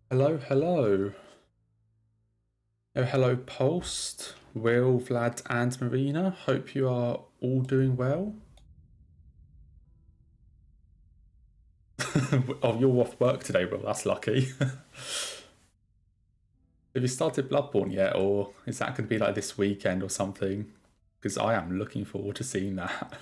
Hello, hello. Oh, hello, Post, Will, Vlad, and Marina. Hope you are all doing well. Oh, you're off work today, Will. That's lucky. Have you started Bloodborne yet, or is that going to be like this weekend or something? Because I am looking forward to seeing that.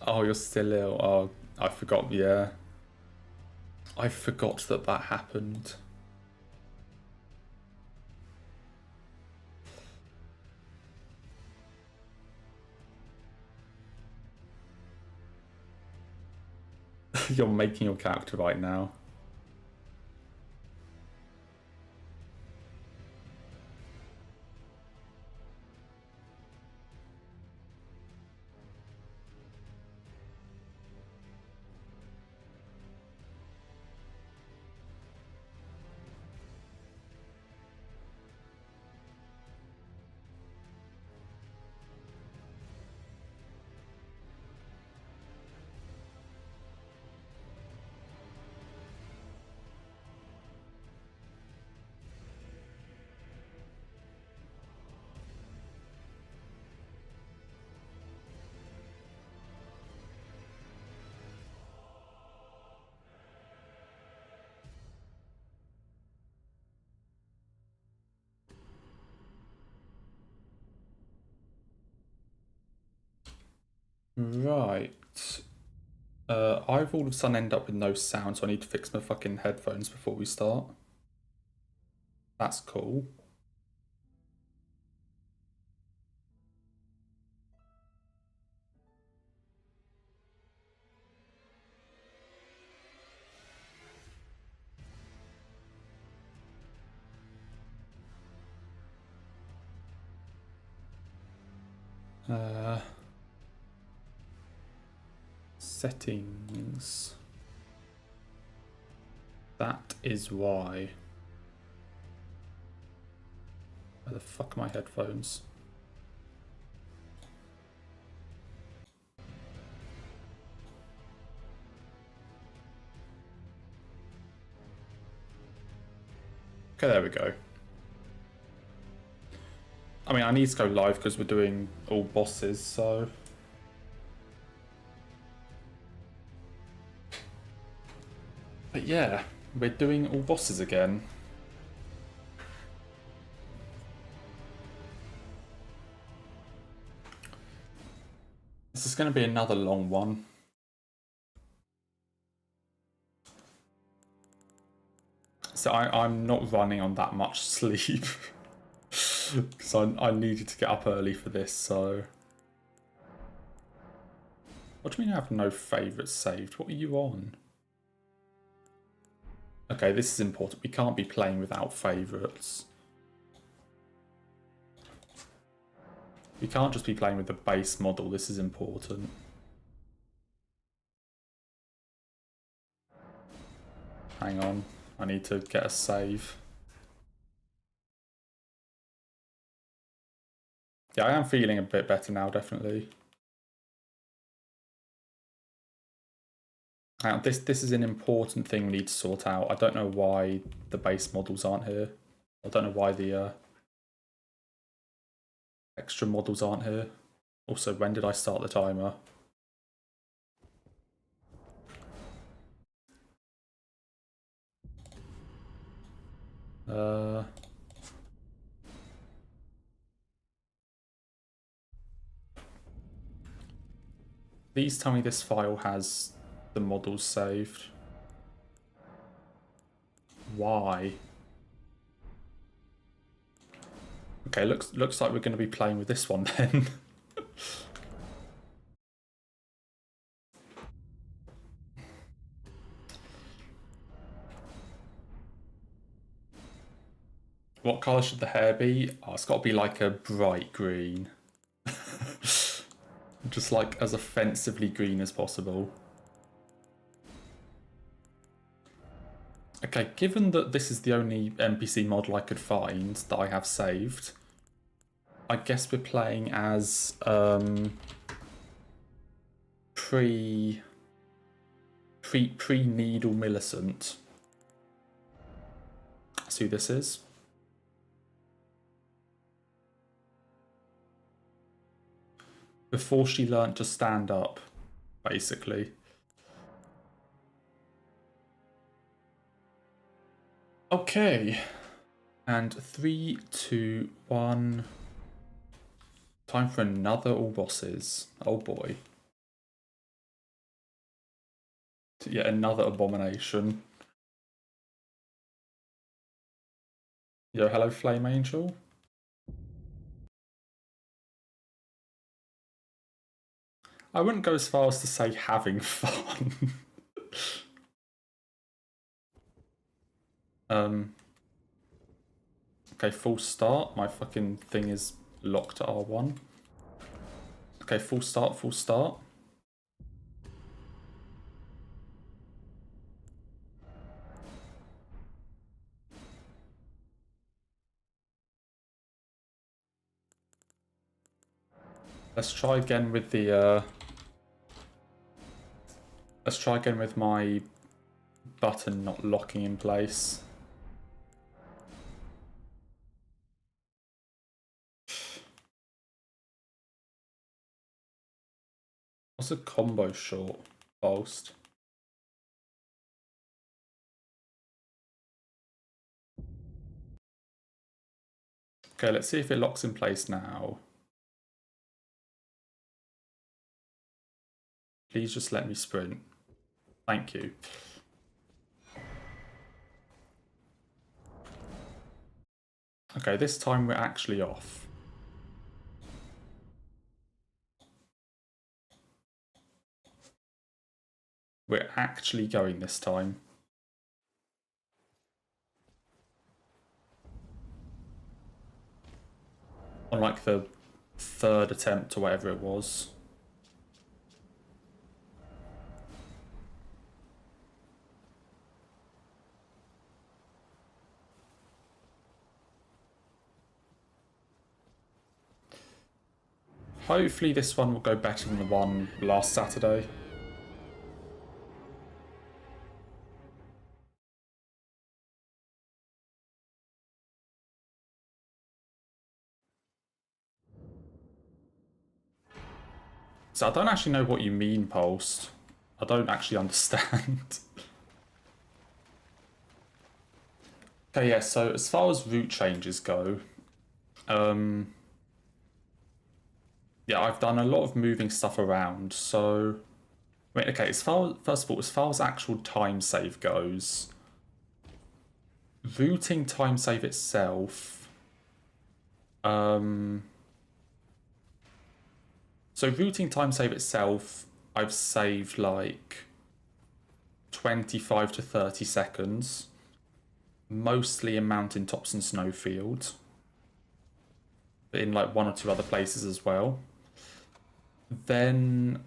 Oh, you're still ill. Oh, I forgot. Yeah, I forgot that that happened. You're making your character right now. Right. I've all of a sudden ended up with no sound, so I need to fix my fucking headphones before we start. That's cool. Settings. That is why. Where the fuck are my headphones? Okay, there we go. I mean, I need to go live because we're doing all bosses, so... But yeah, we're doing all bosses again. This is going to be another long one. So I'm not running on that much sleep. So I needed to get up early for this, so... What do you mean I have no favourites saved? What are you on? Okay, this is important. We can't be playing without favourites. We can't just be playing with the base model. This is important. Hang on. I need to get a save. Yeah, I am feeling a bit better now, definitely. This is an important thing we need to sort out. I don't know why the base models aren't here. I don't know why the extra models aren't here. Also, when did I start the timer? Please tell me this file has the models saved. Why? Okay, looks like we're going to be playing with this one then. What colour should the hair be? Oh, it's got to be like a bright green. Just like as offensively green as possible. Okay, given that this is the only NPC model I could find that I have saved, I guess we're playing as pre Pre-needle Millicent. That's who this is. Before she learnt to stand up, basically. Okay. And 3, 2, 1. Time for another all bosses. Oh boy. Yet another abomination. Yo, hello, Flame Angel. I wouldn't go as far as to say having fun. Okay, full start. My fucking thing is locked at R1. Okay, full start, full start. Let's try again with the, let's try again with my button not locking in place. What's a combo short post? Okay, let's see if it locks in place now. Please just let me sprint. Thank you. Okay, this time we're actually off. We're actually going this time. On like the third attempt or whatever it was. Hopefully this one will go better than the one last Saturday. So I don't actually know what you mean, Post. I don't actually understand. Okay, yeah, so as far as route changes go, yeah, I've done a lot of moving stuff around, so... Wait, okay, first of all, as far as actual time save goes, routing time save itself... So routing time save itself, I've saved like 25 to 30 seconds, mostly in mountaintops and snowfields, but in like one or two other places as well. Then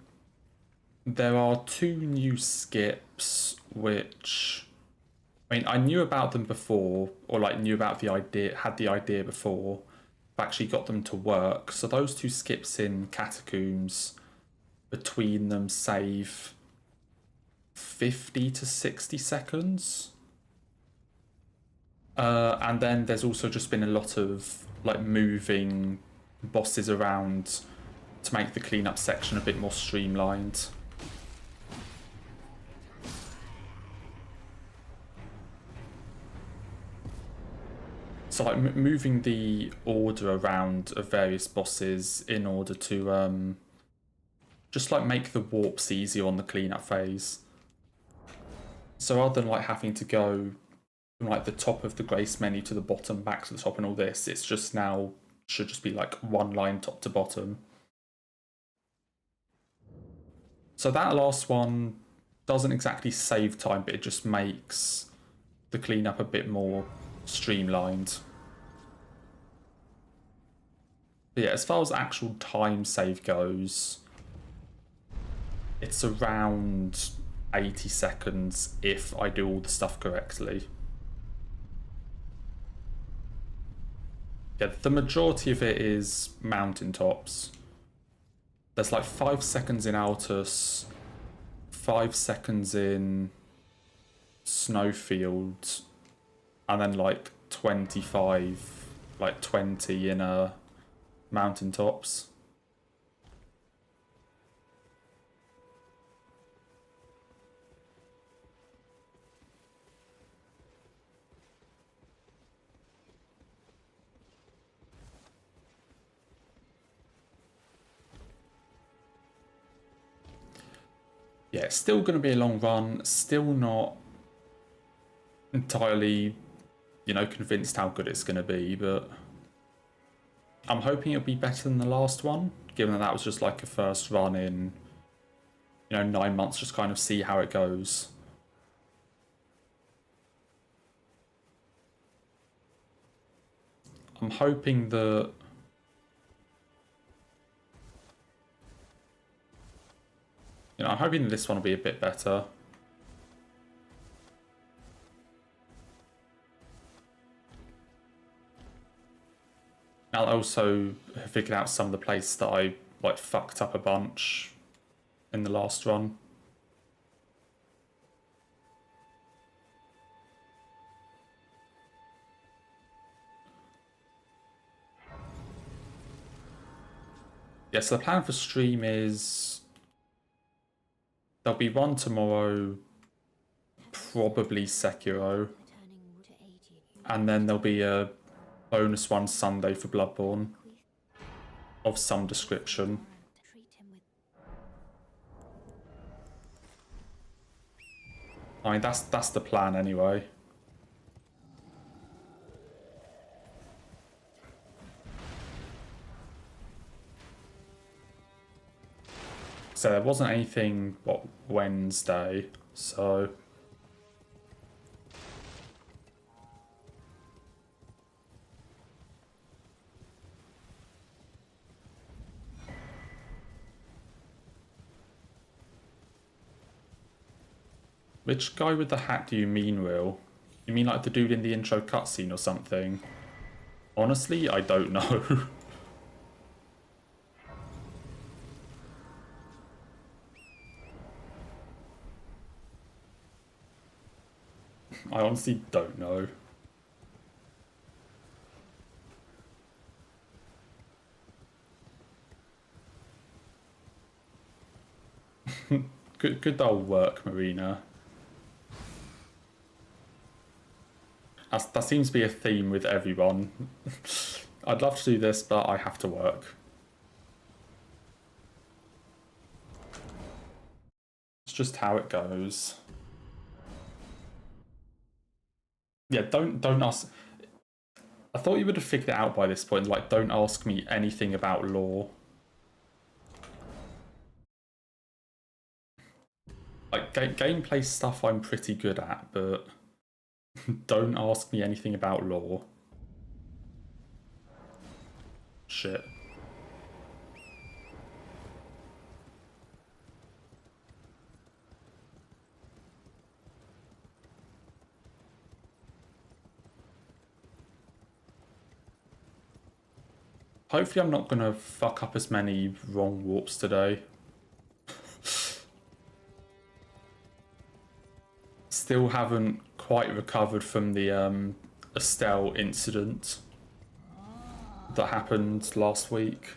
there are 2 new skips which, I mean, I knew about them before, or like knew about the idea, had the idea before, but actually got them to work. So those 2 skips in Catacombs, between them save 50 to 60 seconds. And then there's also just been a lot of like moving bosses around to make the cleanup section a bit more streamlined. So like moving the order around of various bosses in order to just like make the warps easier on the cleanup phase. So rather than like having to go from like the top of the Grace menu to the bottom, back to the top and all this, it's just now should just be like one line top to bottom. So that last one doesn't exactly save time, but it just makes the cleanup a bit more streamlined. But yeah, as far as actual time save goes, it's around 80 seconds if I do all the stuff correctly. Yeah, the majority of it is mountaintops. There's like 5 seconds in Altus, 5 seconds in snowfield, and then like 25, like 20 in mountaintops. Yeah, it's still going to be a long run. Still not entirely, you know, convinced how good it's going to be, but I'm hoping it'll be better than the last one, given that that was just like a first run in, you know, 9 months, just kind of see how it goes. I'm hoping that... You know, I'm hoping that this one will be a bit better. I'll also figured out some of the places that I like fucked up a bunch in the last run. Yeah, so the plan for stream is there'll be one tomorrow, probably Sekiro, and then there'll be a bonus one Sunday for Bloodborne of some description. I mean, that's the plan anyway. So there wasn't anything, what, Wednesday, so... Which guy with the hat do you mean, Will? You mean like the dude in the intro cutscene or something? Honestly, I don't know. I honestly don't know. Good old work, Marina. That seems to be a theme with everyone. I'd love to do this, but I have to work. It's just how it goes. Yeah, don't ask... I thought you would have figured it out by this point. Like, don't ask me anything about lore. Like, gameplay stuff I'm pretty good at, but don't ask me anything about lore. Shit. Hopefully I'm not going to fuck up as many wrong warps today. Still haven't quite recovered from the Estelle incident that happened last week.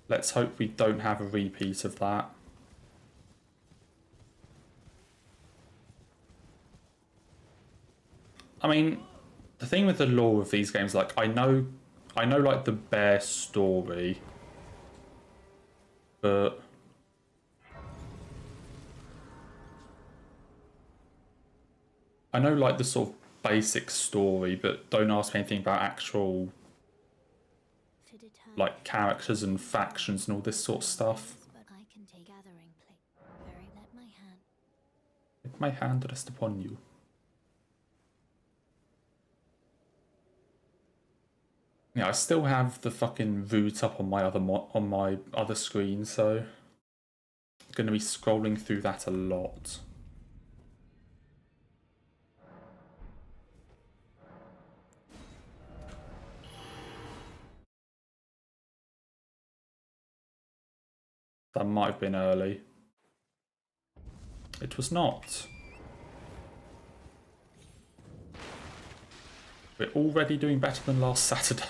Let's hope we don't have a repeat of that. I mean, the thing with the lore of these games, like, I know like the bare story, but I know like the sort of basic story, but don't ask me anything about actual like characters and factions and all this sort of stuff. Let my hand rest upon you. Yeah, I still have the fucking root up on my other screen, so I'm gonna be scrolling through that a lot. That might have been early. It was not. We're already doing better than last Saturday.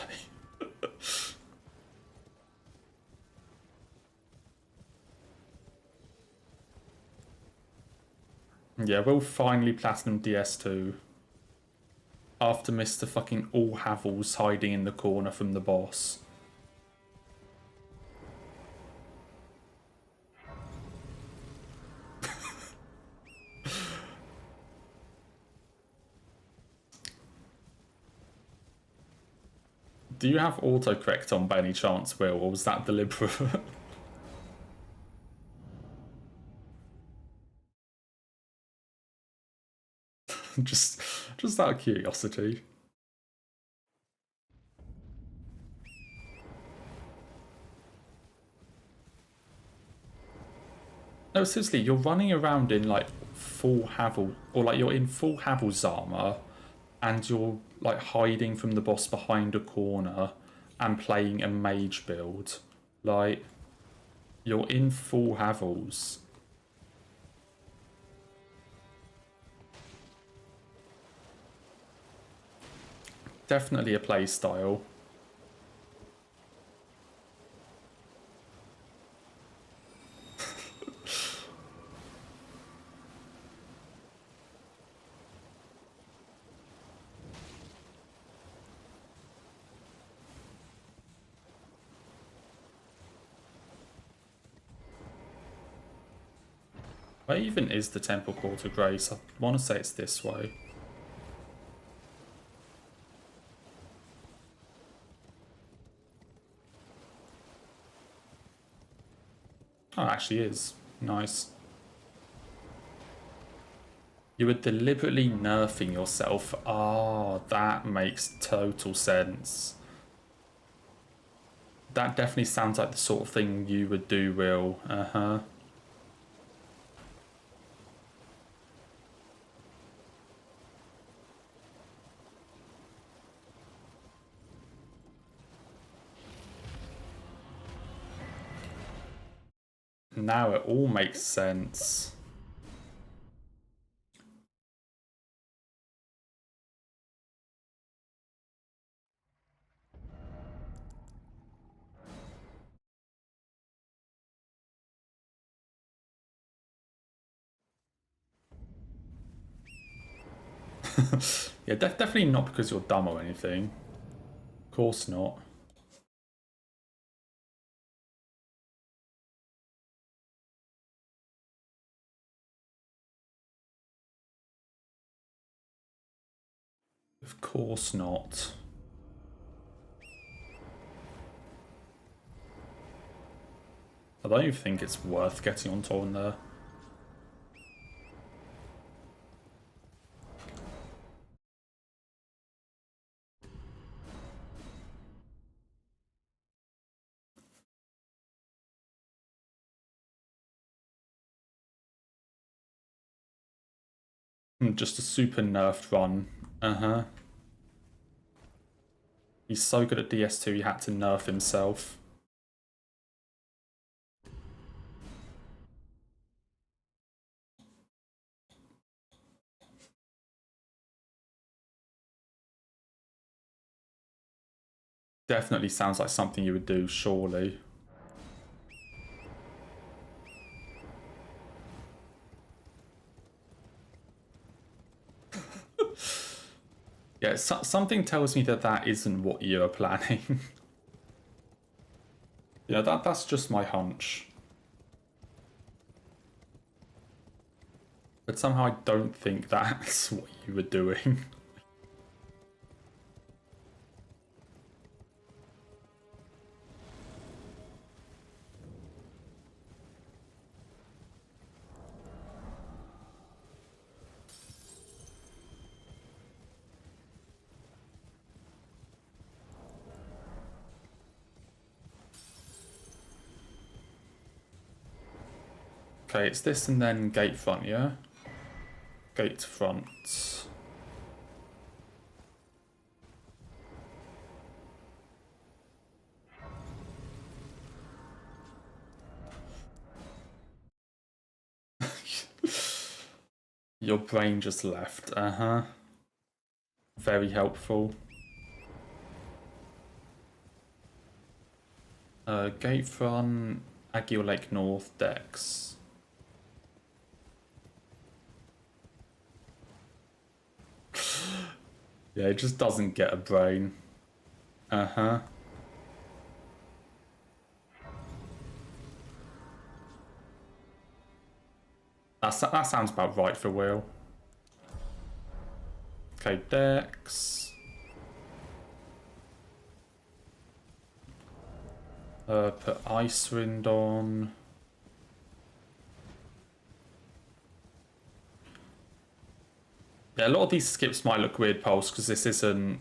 Yeah, we'll finally platinum DS2. After Mr. fucking All Havels hiding in the corner from the boss. Do you have autocorrect on by any chance, Will, or was that deliberate? just out of curiosity. No, seriously, you're running around in like full Havel, or like you're in full Havel's armor, and you're like hiding from the boss behind a corner and playing a mage build. Like, you're in full Havels. Definitely a play style. Where even is the Temple Court of Grace? I want to say it's this way. Oh, it actually is. Nice. You were deliberately nerfing yourself. Ah, that makes total sense. That definitely sounds like the sort of thing you would do, Will. Uh-huh. Now it all makes sense. Yeah, definitely not because you're dumb or anything. Of course not. Of course not. I don't even think it's worth getting on Torn there. Just a super nerfed run. Uh-huh. He's so good at DS2 he had to nerf himself. Definitely sounds like something you would do, surely. Yeah, something tells me that that isn't what you're planning. Yeah, that's just my hunch. But somehow I don't think that's what you were doing. Okay, it's this and then gate front, yeah? Gate front. Your brain just left. Uh-huh. Very helpful. Gatefront, Agile Lake North, Dex. Yeah, it just doesn't get a brain. Uh-huh. That sounds about right for Will. Okay, Dex. Put Icewind on. Yeah, a lot of these skips might look weird, Pulse, because this isn't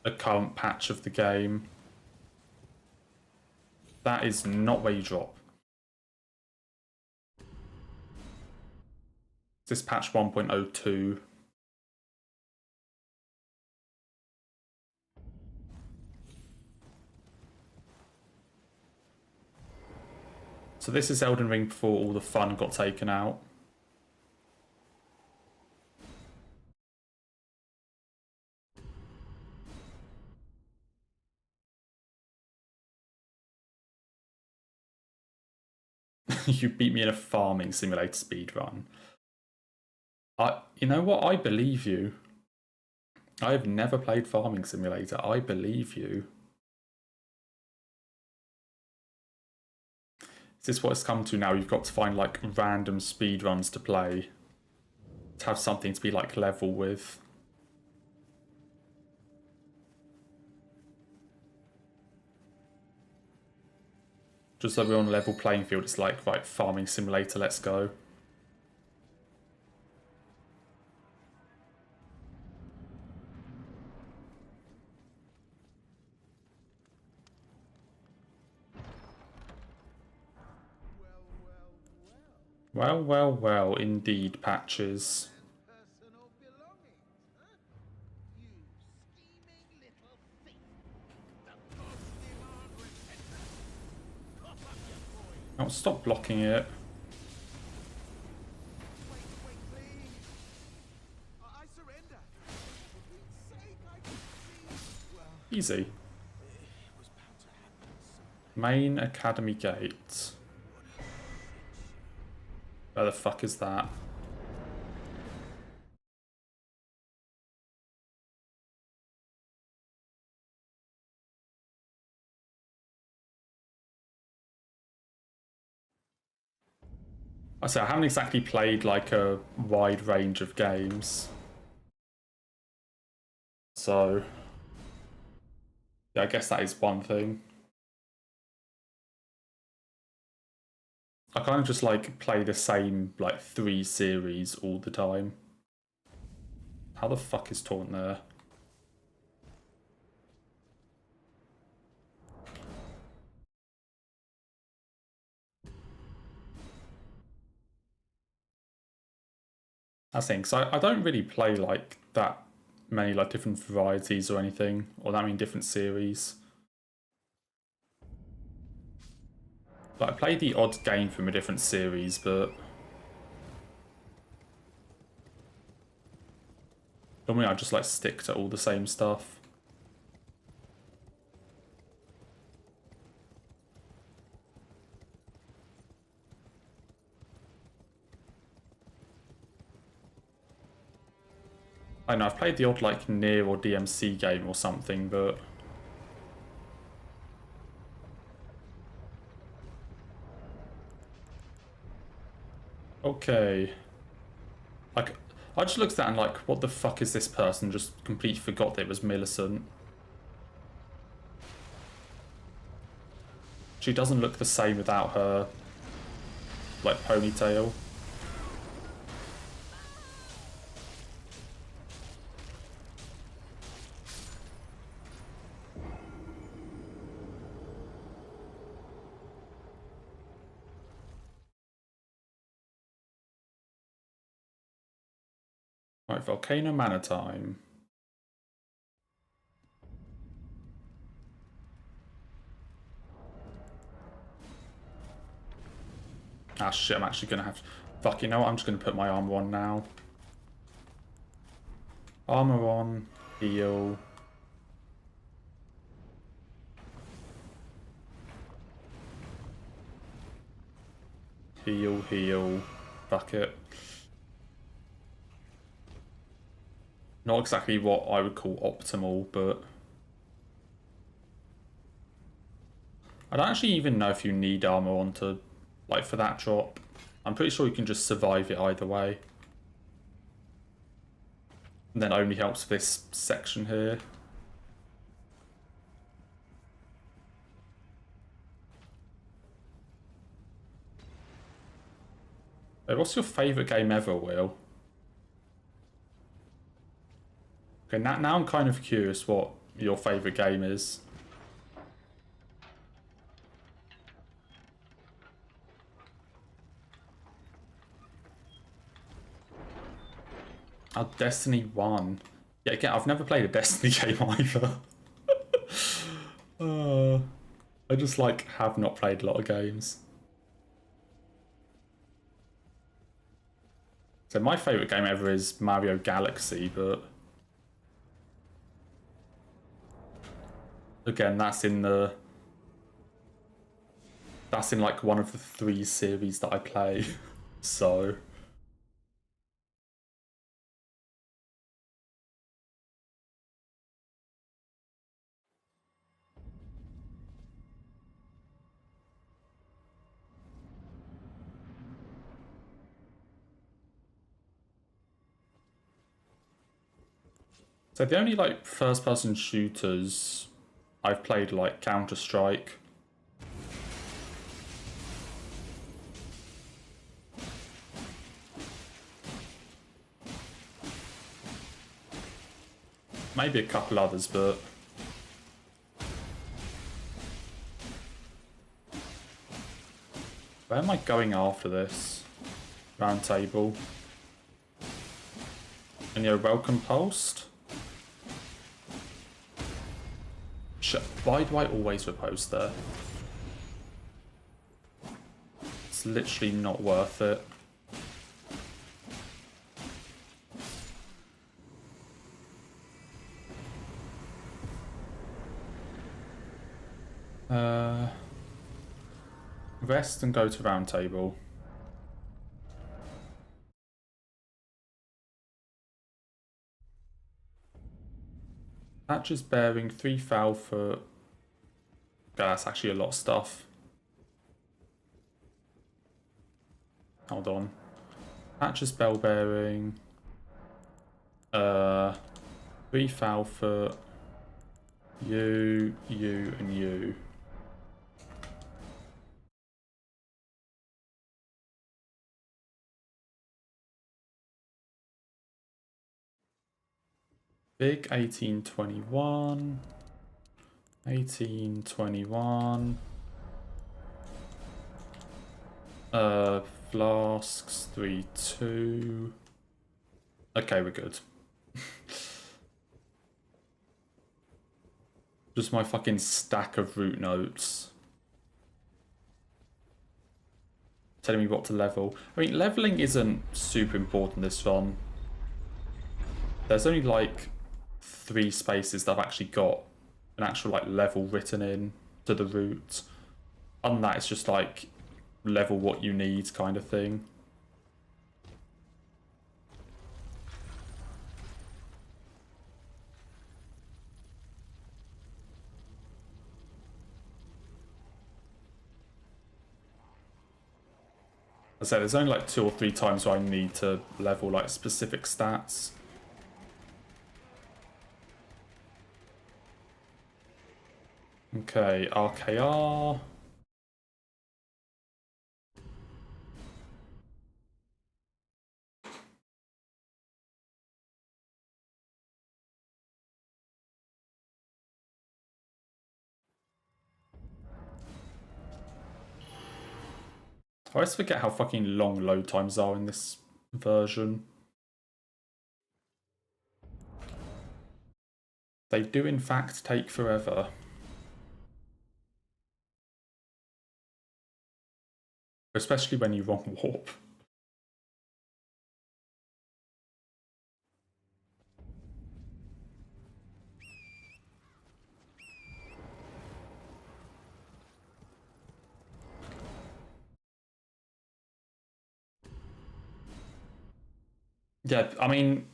a current patch of the game. That is not where you drop. This patch 1.02. So this is Elden Ring before all the fun got taken out. You beat me in a farming simulator speedrun. You know what? I believe you. I have never played Farming Simulator. I believe you. Is this what it's come to now? You've got to find like random speedruns to play. To have something to be like level with. Just so we're on a level playing field, it's like, right, Farming Simulator, let's go. Well, well, well, indeed, Patches. Oh, stop blocking it. Easy. Main Academy Gate. Where the fuck is that? I say I haven't exactly played like a wide range of games. So yeah, I guess that is one thing. I kind of just like play the same like 3 series all the time. How the fuck is Taunt there? I think so. I don't really play like that many like different varieties or anything, or that many different series. Like I play the odd game from a different series, but normally I just like stick to all the same stuff. I know I've played the odd like Nier or DMC game or something, but okay. Like I just looked at that and like, what the fuck is this person? Just completely forgot that it was Millicent. She doesn't look the same without her like ponytail. Right, Volcano Manor time. Ah shit, I'm actually gonna have to... Fuck, you know what? I'm just gonna put my armor on now. Armor on, heal. Heal, heal, bucket. Not exactly what I would call optimal, but I don't actually even know if you need armor on to, like, for that drop. I'm pretty sure you can just survive it either way. And then only helps this section here. Hey, what's your favourite game ever, Will? Okay, now I'm kind of curious what your favourite game is. Oh, Destiny 1. Yeah, again, I've never played a Destiny game either. I just, like, have not played a lot of games. So my favourite game ever is Mario Galaxy, but again, that's in like one of the 3 series that I play. So the only like first person shooters I've played, like Counter-Strike. Maybe a couple others, but where am I going after this? Round table. And your welcome post? Why do I always repost there? It's literally not worth it. Rest and go to round table. Patches bearing 3 foul foot. Yeah, that's actually a lot of stuff. Hold on. Patches bell bearing. 3 foul foot. You, and you. Big 1821. 1821. Flasks 3-2. Okay, we're good. Just my fucking stack of root notes telling me what to level. I mean, leveling isn't super important this run. There's only like 3 spaces that I've actually got an actual like level written in to the route. Other than that, it's just like level what you need kind of thing. I say there's only like 2 or 3 times where I need to level like specific stats. Okay, RKR. I always forget how fucking long load times are in this version. They do in fact take forever. Especially when you wrong warp. Yeah, I mean,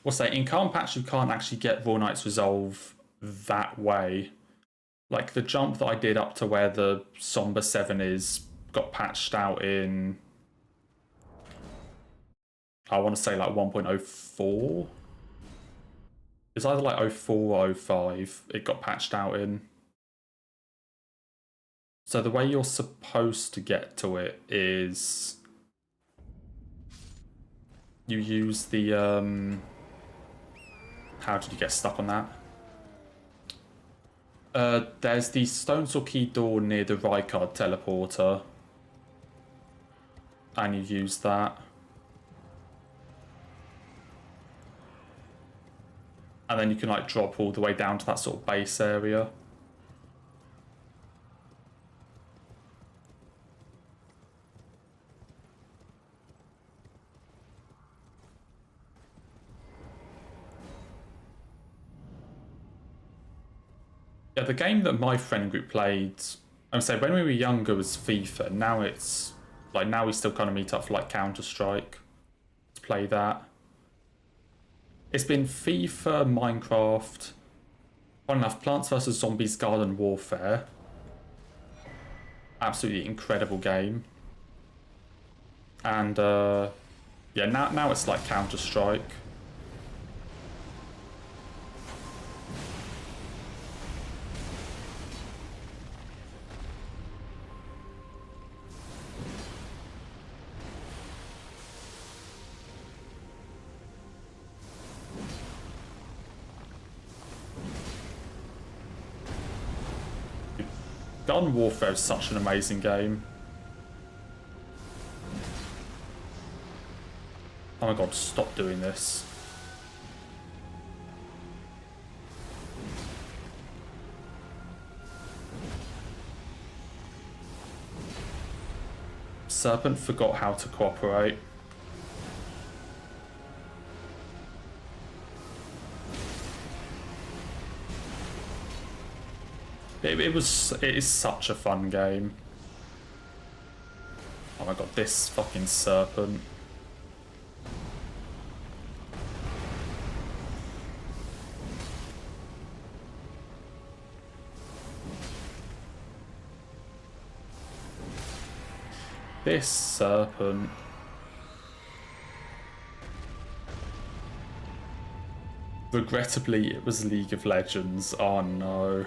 what's that? In current patch, you can't actually get Raw Knight's Resolve that way. Like, the jump that I did up to where the Somber 7 is got patched out in, I want to say, like 1.04. It's either like 04 or 05 it got patched out in. So the way you're supposed to get to it is you use the how did you get stuck on that? There's the Stone Sword Key door near the Rykard teleporter, and you use that. And then you can like drop all the way down to that sort of base area. Yeah, the game that my friend group played, I would say when we were younger was FIFA. Now it's like, now we still kind of meet up for like Counter-Strike to play that. It's been FIFA, Minecraft, fun enough, Plants vs Zombies Garden Warfare. Absolutely incredible game. And yeah, now it's like Counter-Strike. Garden Warfare is such an amazing game. Oh my god, stop doing this. Serpent forgot how to cooperate. It is such a fun game. Oh my god, this fucking Serpent. This Serpent. Regrettably, it was League of Legends. Oh no.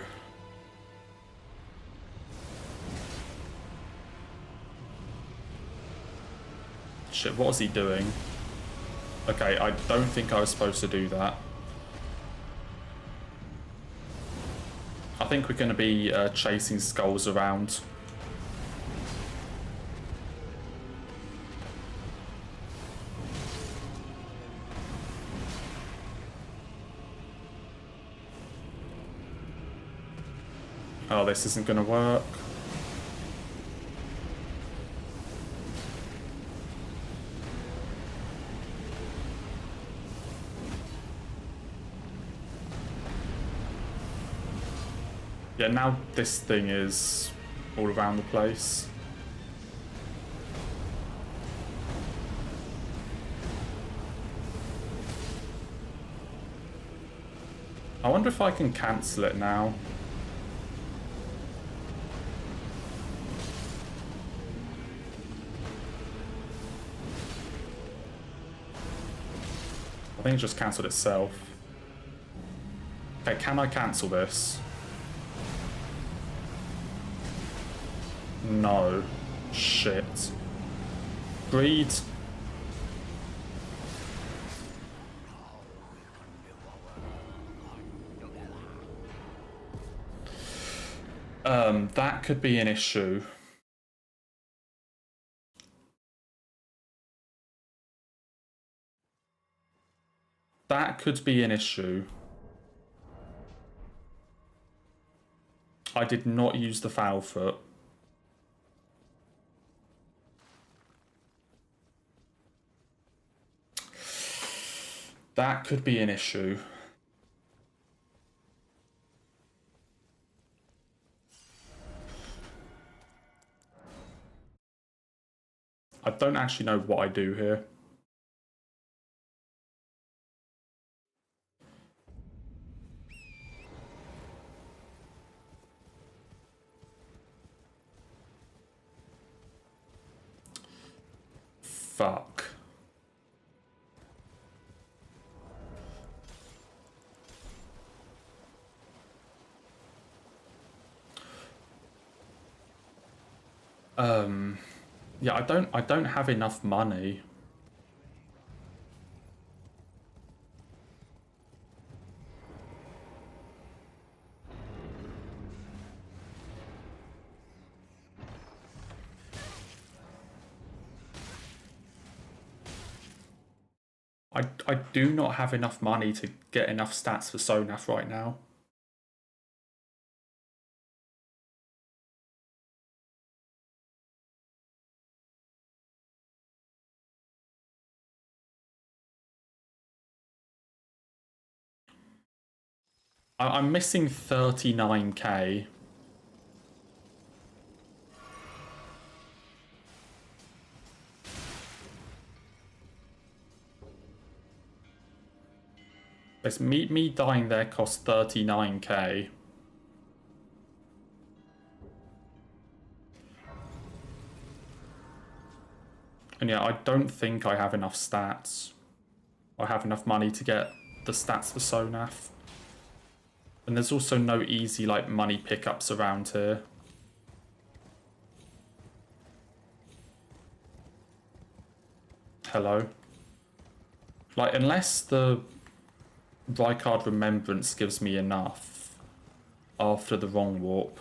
Shit, what was he doing? Okay, I don't think I was supposed to do that. I think we're going to be chasing skulls around. Oh, this isn't going to work. Yeah, now this thing is all around the place. I wonder if I can cancel it now. I think it just cancelled itself. Okay, can I cancel this? No. Shit. Greed. That could be an issue. That could be an issue. I did not use the foul foot. That could be an issue. I don't actually know what I do here. fuck. Yeah, I don't have enough money. I do not have enough money to get enough stats for Sonaf right now. I'm missing 39k. It's me dying there cost 39k. And yeah, I don't think I have enough stats. I have enough money to get the stats for Sonaf. And there's also no easy, like, money pickups around here. Hello? Like, unless the Rykard Remembrance gives me enough after the wrong warp.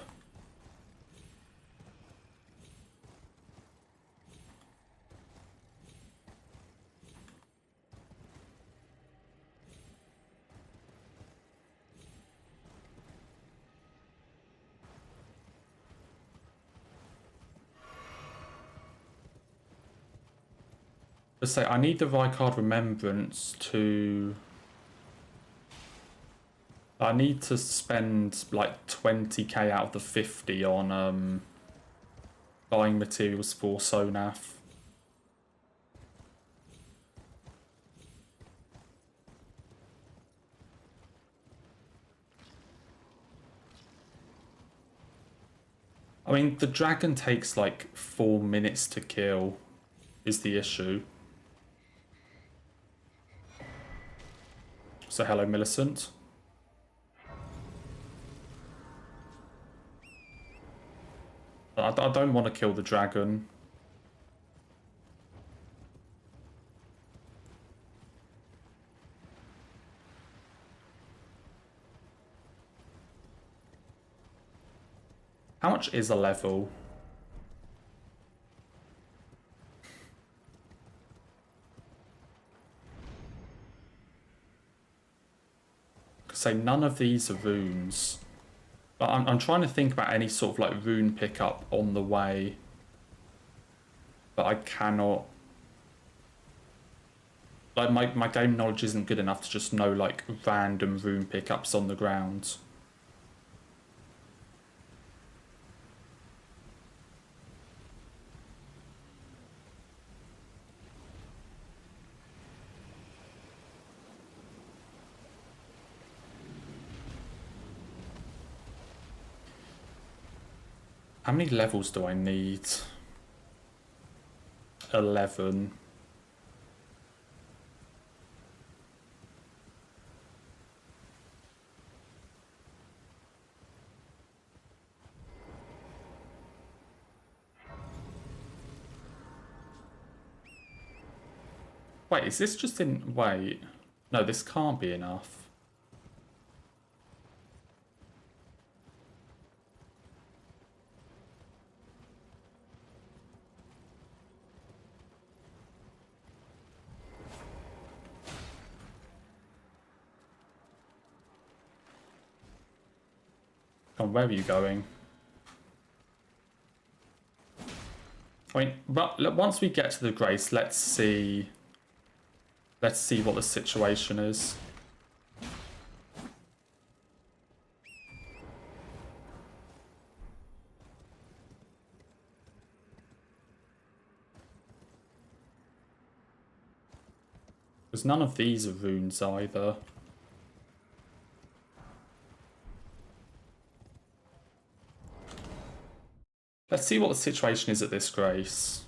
Let's say I need the Rykard Remembrance to... I need to spend like 20k out of the 50 on buying materials for Sonaf. I mean, the dragon takes like 4 minutes to kill, is the issue. So hello, Millicent. I don't want to kill the dragon. How much is a level? Say none of these are runes. But I'm trying to think about any sort of like rune pickup on the way. But I cannot. Like my game knowledge isn't good enough to just know like random rune pickups on the ground. How many levels do I need? 11. Wait, is this just in... Wait. No, this can't be enough. Come on, where are you going? I mean, but once we get to the Grace, let's see what the situation is. Because none of these are runes either. Let's see what the situation is at this Grace.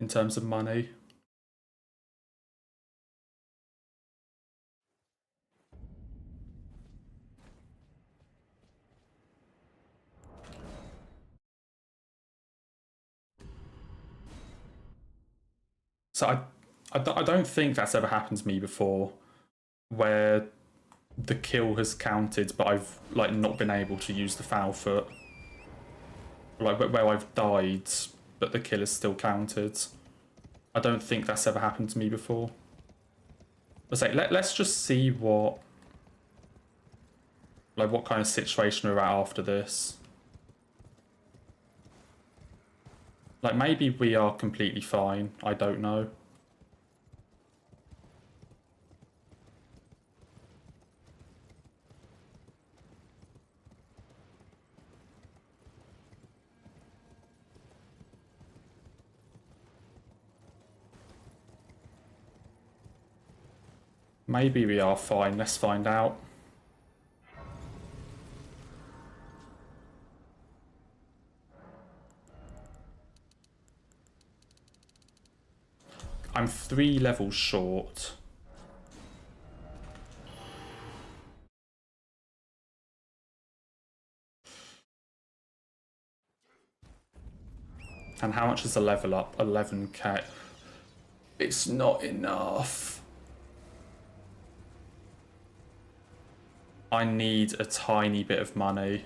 in terms of money. So I don't think that's ever happened to me before, where the kill has counted, but I've like not been able to use the foul foot. Like where I've died, but the kill is still counted. I don't think that's ever happened to me before. But say, let's just see what kind of situation we're at after this. Like maybe we are completely fine. I don't know. Maybe we are fine. Let's find out. I'm 3 levels short. And how much is a level up? 11k. It's not enough. I need a tiny bit of money.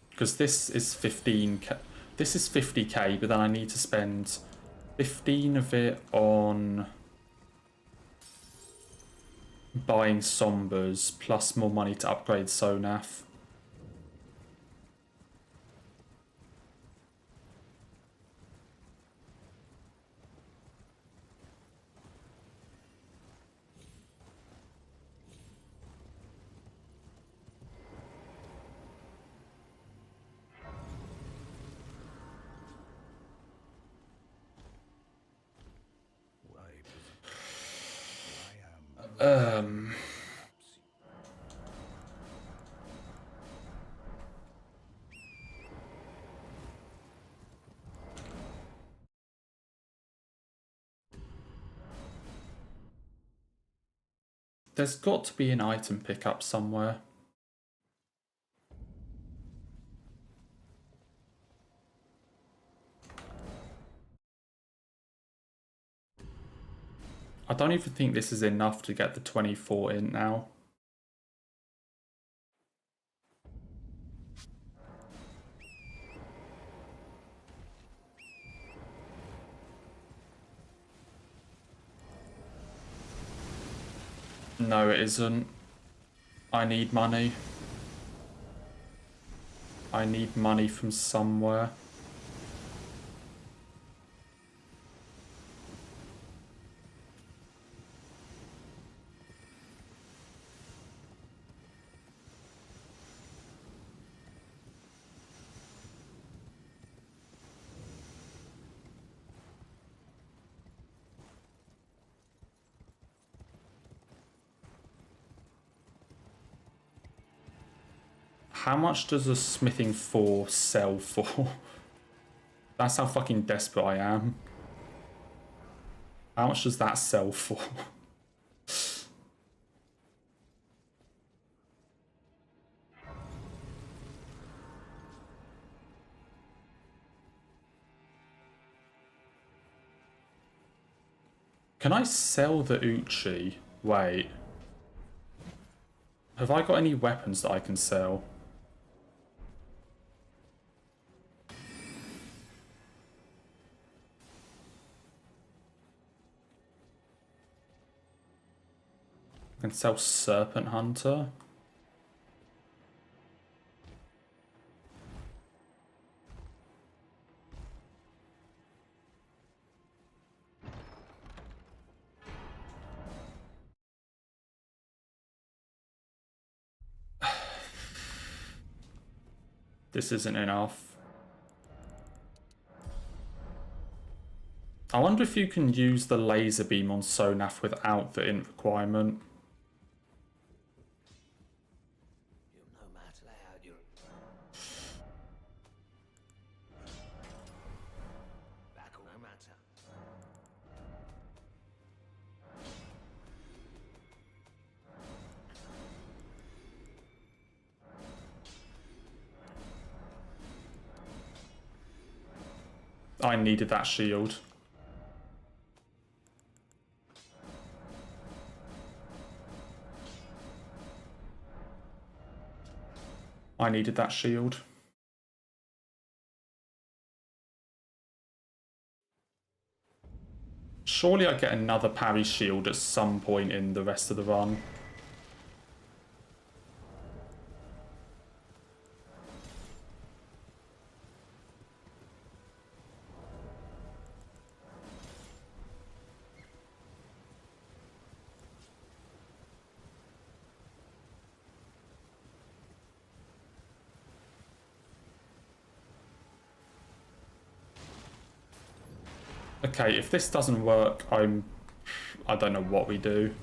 Because this is 15k. This is 50k, but then I need to spend 15 of it on buying Sombers, plus more money to upgrade Sonaf. There's got to be an item pickup somewhere. I don't even think this is enough to get the 24 in now. No, it isn't. I need money. I need money from somewhere. How much does a smithing 4 sell for? That's how fucking desperate I am. How much does that sell for? Can I sell the Uchi? Wait. Have I got any weapons that I can sell? I can sell Serpent Hunter. This isn't enough. I wonder if you can use the laser beam on Sonaf without the int requirement. I needed that shield. I needed that shield. Surely I get another parry shield at some point in the rest of the run. Okay, if this doesn't work, I don't know what we do.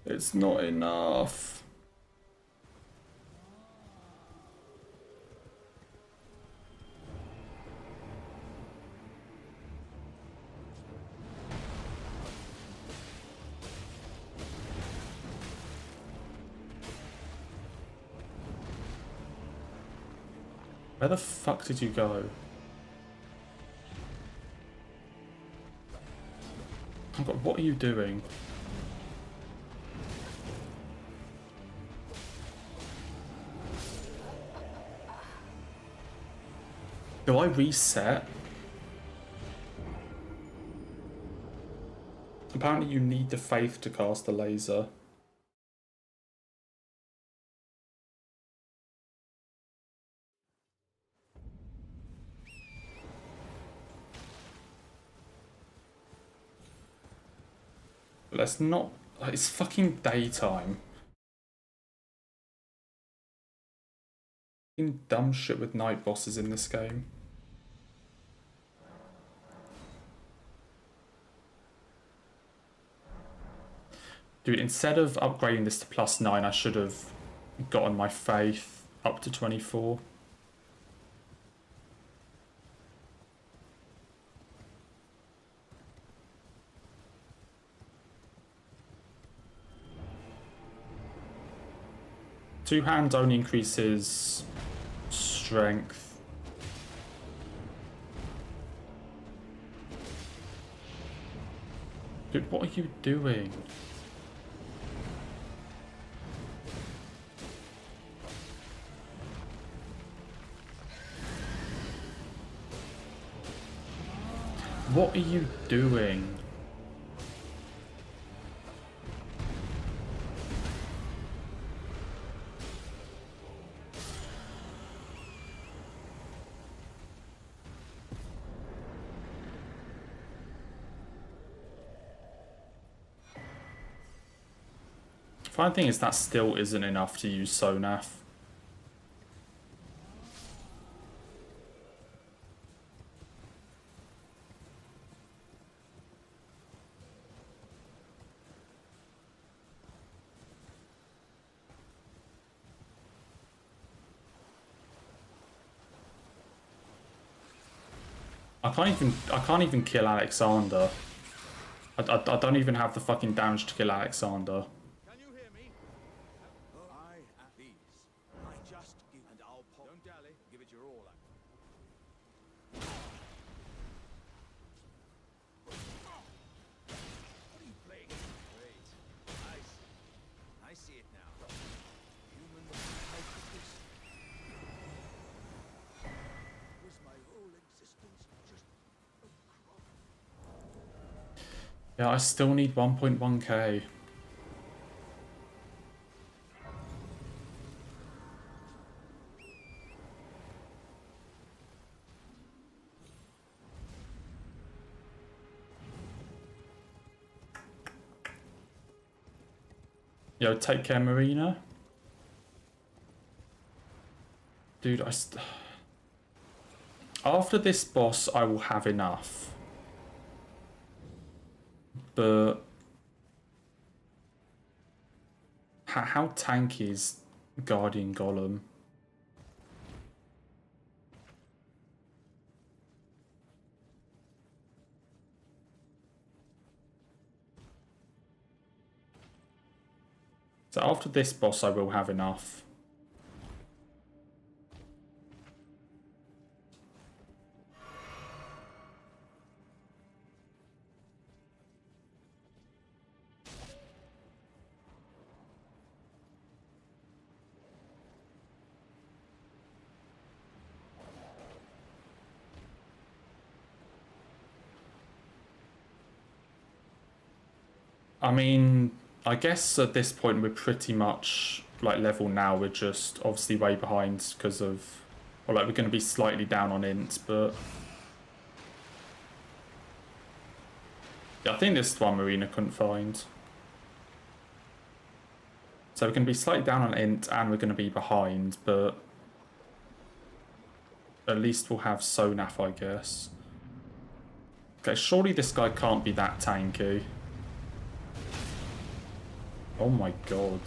It's not enough. Where the fuck did you go? Oh God, what are you doing? Do I reset? Apparently you need the faith to cast the laser. Let's not... It's fucking daytime. Fucking dumb shit with night bosses in this game. Dude, instead of upgrading this to +9, I should have gotten my faith up to 24. Two hands only increases strength. Dude, what are you doing? What are you doing? Fine thing is that still isn't enough to use Sonaf. I can't even kill Alexander. I don't even have the fucking damage to kill Alexander. Can you hear me? I at these. I just give and I'll pop. Don't dally. Give it your all. What are you playing? Great. I see it now. Human, how could this? Was my whole existence just a crop? Yeah, I still need 1.1k. Yo, take care, Marina. Dude, after this boss, I will have enough. But how tanky is Guardian Golem? So after this boss, I will have enough. I mean, I guess at this point we're pretty much like level now. We're just obviously way behind because of, or like we're going to be slightly down on int, but yeah, I think this is the one Marina couldn't find. So we're going to be slightly down on int and we're going to be behind, but at least we'll have Sonaf, I guess. Okay, surely this guy can't be that tanky. Oh my god.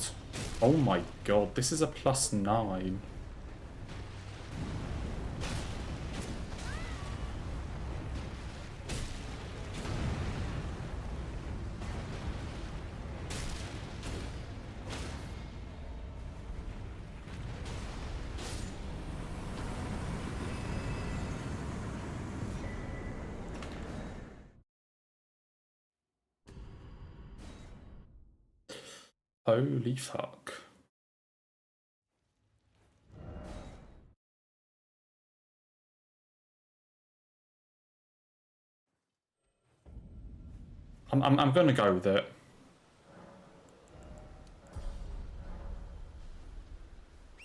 Oh my god, this is a +9. Holy fuck. I'm gonna go with it.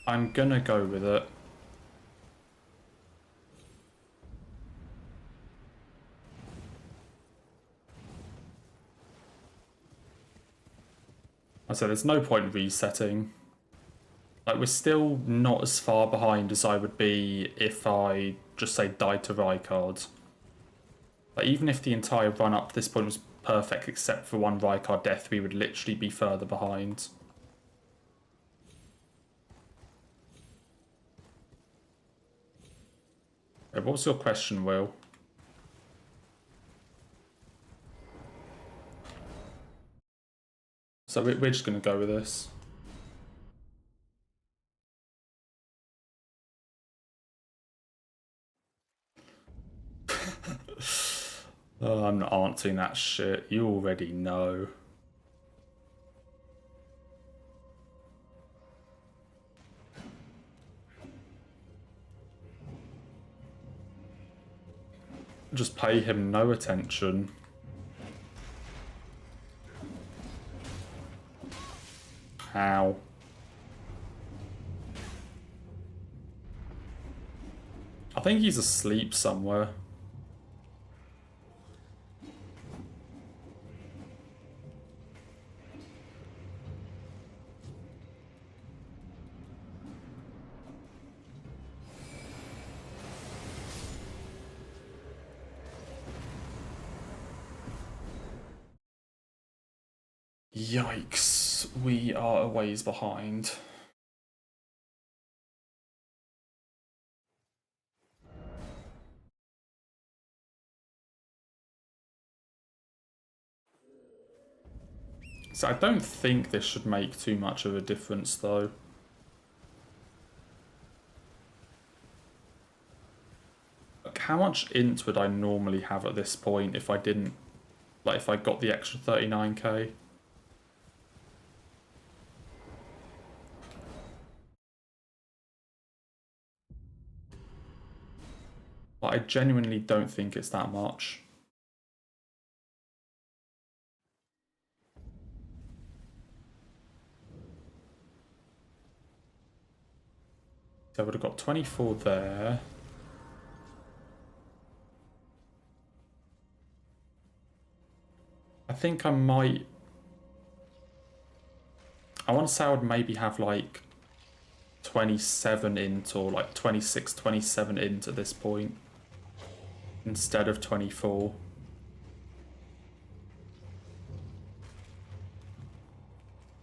I'm gonna go with it. I said there's no point resetting. Like, we're still not as far behind as I would be if I just say died to Rykard. Like, even if the entire run up to this point was perfect except for one Rykard death, we would literally be further behind. What was your question, Will? So we're just going to go with this. Oh, I'm not answering that shit. You already know. Just pay him no attention. How? I think he's asleep somewhere. Yikes, we are a ways behind. So I don't think this should make too much of a difference though. Like, how much int would I normally have at this point if I didn't, like if I got the extra 39k? But I genuinely don't think it's that much. So I would have got 24 there. I think I might I want to say I would maybe have like 27 int or like 26, 27 int at this point instead of 24.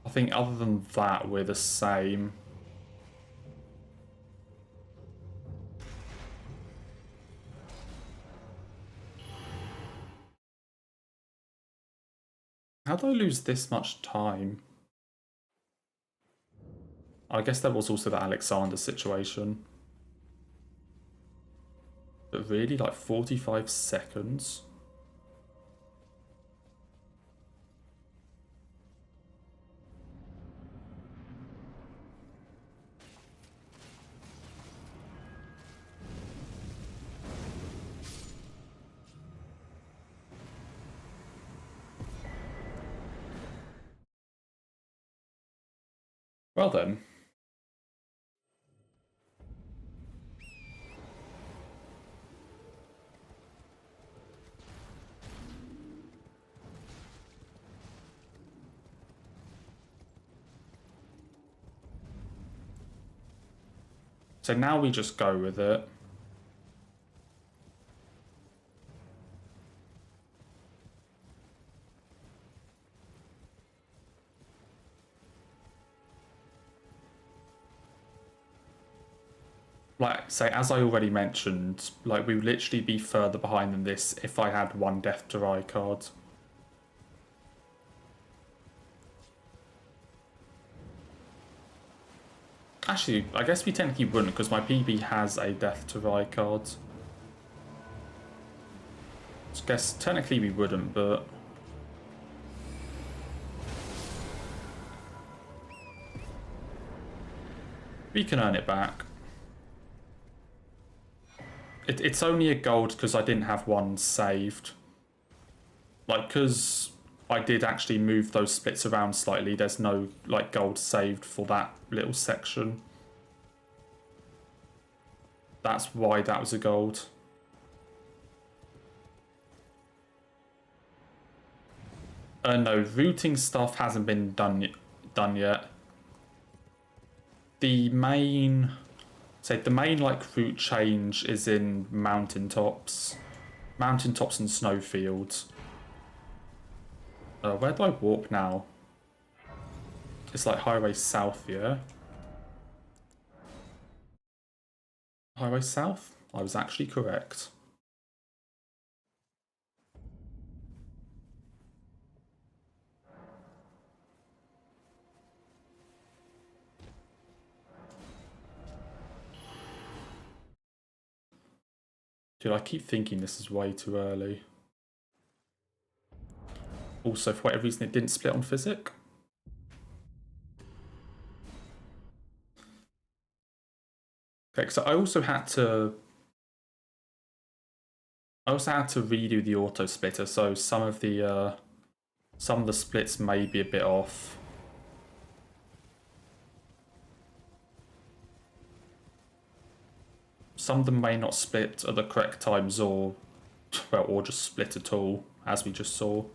I think other than that, we're the same. How did I lose this much time? I guess there was also the Alexander situation. But really, like 45 seconds? Well then. So now we just go with it. Like, say, as I already mentioned, like, we would literally be further behind than this if I had one Death to Rai card. Actually, I guess we technically wouldn't, because my PB has a Death to Rai card. I guess technically we wouldn't, but... we can earn it back. It's only a gold because I didn't have one saved. Like, because I did actually move those splits around slightly, there's no, like, gold saved for that little section. That's why that was a gold. No, routing stuff hasn't been done yet. The main... so the main, like, route change is in mountaintops. Mountaintops and snowfields. Where do I warp now? It's like highway south, yeah? Highway south? I was actually correct. Dude, I keep thinking this is way too early. Also, for whatever reason, it didn't split on physic. Okay, so I also had to redo the auto splitter, so some of the splits may be a bit off. Some of them may not split at the correct times, or well, or just split at all, as we just saw.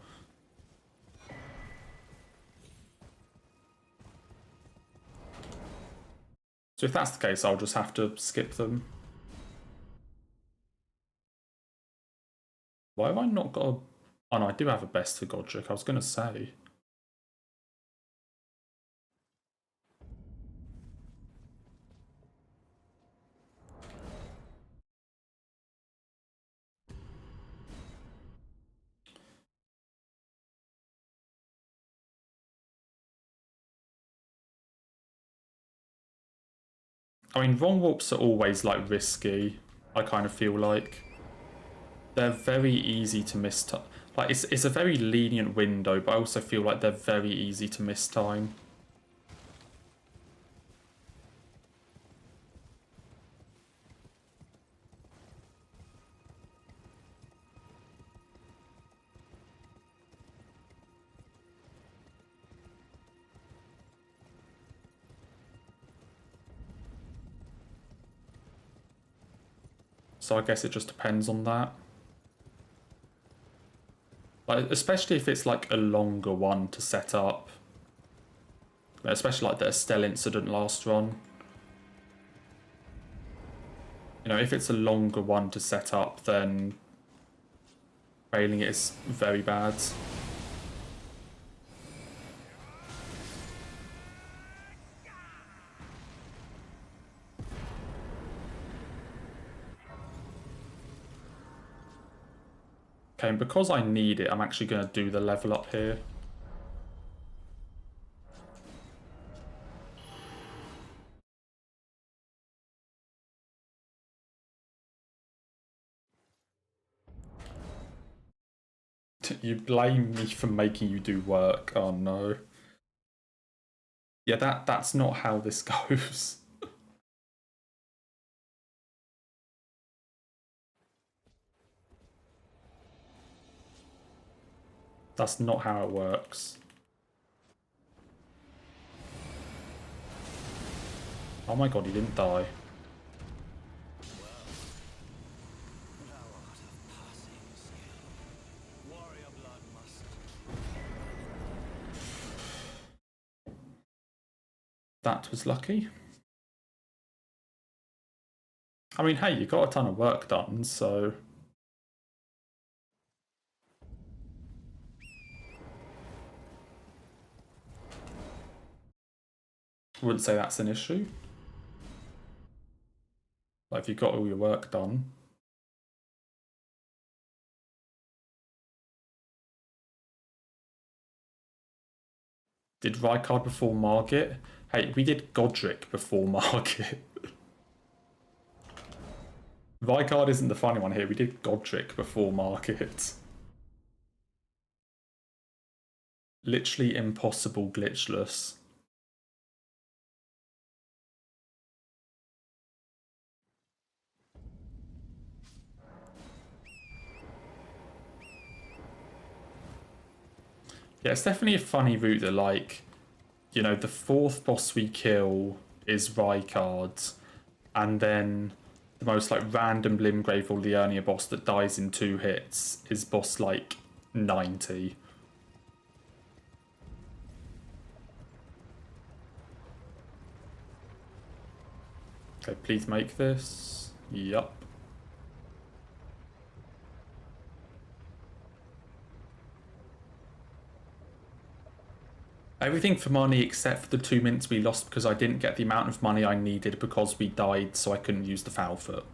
So if that's the case, I'll just have to skip them. Why have I not got a... oh no, I do have a best for Godric, I was going to say. I mean, wrong warps are always, like, risky, I kind of feel like. They're very easy to miss time. Like, it's a very lenient window, but I also feel like they're very easy to miss time. So I guess it just depends on that. Like, especially if it's like a longer one to set up. especially like the Estelle incident last run. You know, if it's a longer one to set up, then failing it is very bad. Okay, and because I need it, I'm actually going to do the level up here. You blame me for making you do work. Oh no. Yeah, that's not how this goes. That's not how it works. Oh my god, he didn't die. That was lucky. I mean, hey, you got a ton of work done, so... I wouldn't say that's an issue. Like, if you got all your work done. Did Rykard before Margit? Hey, we did Godric before Margit. Rykard isn't the funny one here, we did Godric before Margit. Literally impossible glitchless. Yeah, it's definitely a funny route that, like, you know, the fourth boss we kill is Rykard, and then the most, like, random Limgrave or Liurnia boss that dies in 2 hits is boss, like, 90. Okay, please make this. Yup. Everything for money except for the 2 minutes we lost because I didn't get the amount of money I needed because we died, so I couldn't use the foul foot.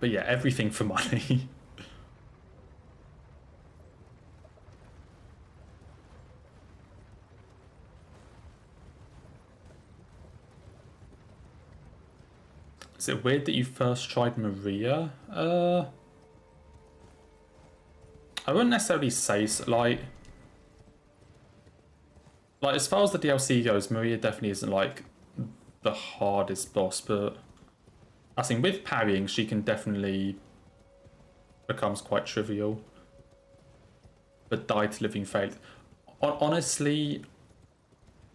But yeah, everything for money. Is it weird that you first tried Maria? I wouldn't necessarily say so, like as far as the DLC goes, Maria definitely isn't like the hardest boss, but I think with parrying she can definitely becomes quite trivial. But die to living faith. Honestly,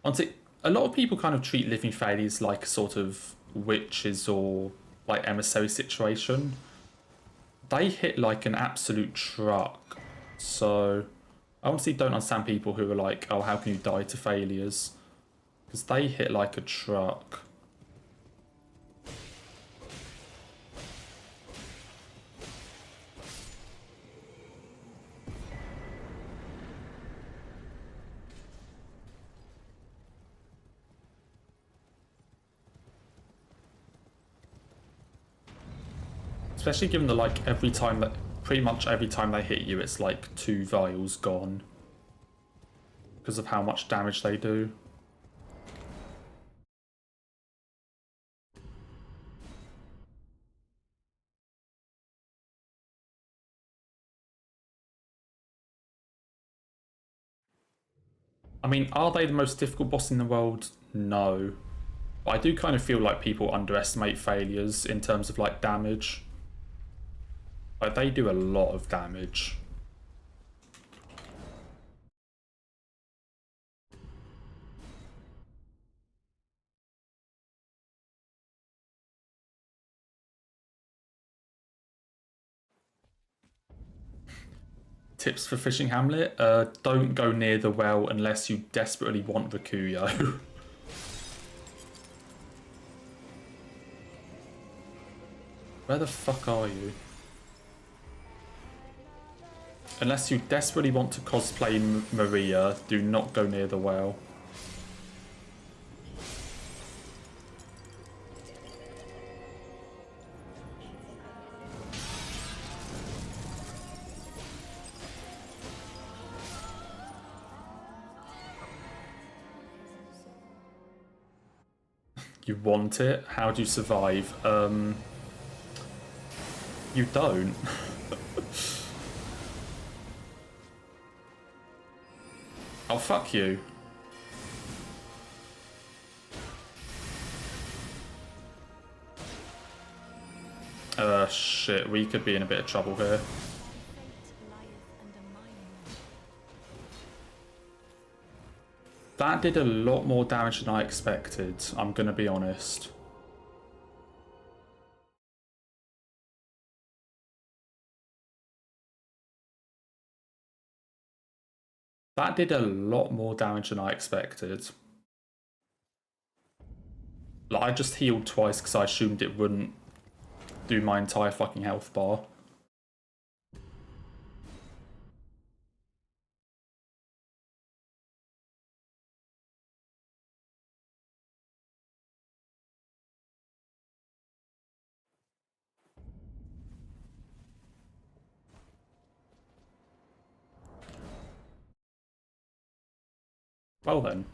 a lot of people kind of treat living failures like a sort of witches or like emissary situation. They hit like an absolute truck. So I honestly don't understand people who are like, oh, how can you die to failures? Because they hit like a truck. Especially given that, like, pretty much every time they hit you, it's like 2 vials gone. Because of how much damage they do. I mean, are they the most difficult boss in the world? No. But I do kind of feel like people underestimate failures in terms of, like, damage. Like, they do a lot of damage. Tips for fishing Hamlet: don't go near the well unless you desperately want Rakuyo. Where the fuck are you? Unless you desperately want to cosplay Maria, do not go near the well. You want it? How do you survive? You don't. Oh, fuck you. Shit, we could be in a bit of trouble here. That did a lot more damage than I expected, I'm gonna be honest. That did a lot more damage than I expected. Like, I just healed twice because I assumed it wouldn't do my entire fucking health bar. Well then.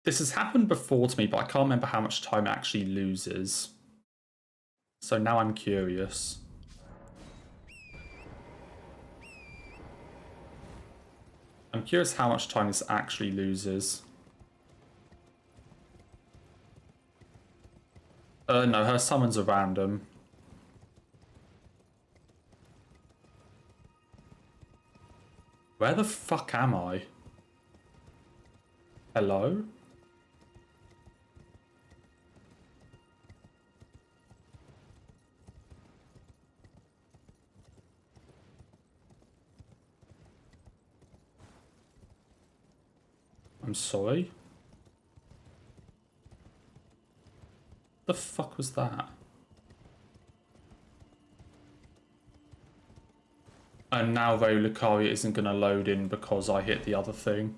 This has happened before to me, but I can't remember how much time it actually loses. So now I'm curious. I'm curious how much time this actually loses. No, her summons are random. Where the fuck am I? Hello? I'm sorry? The fuck was that? And now though Lucaria isn't going to load in because I hit the other thing.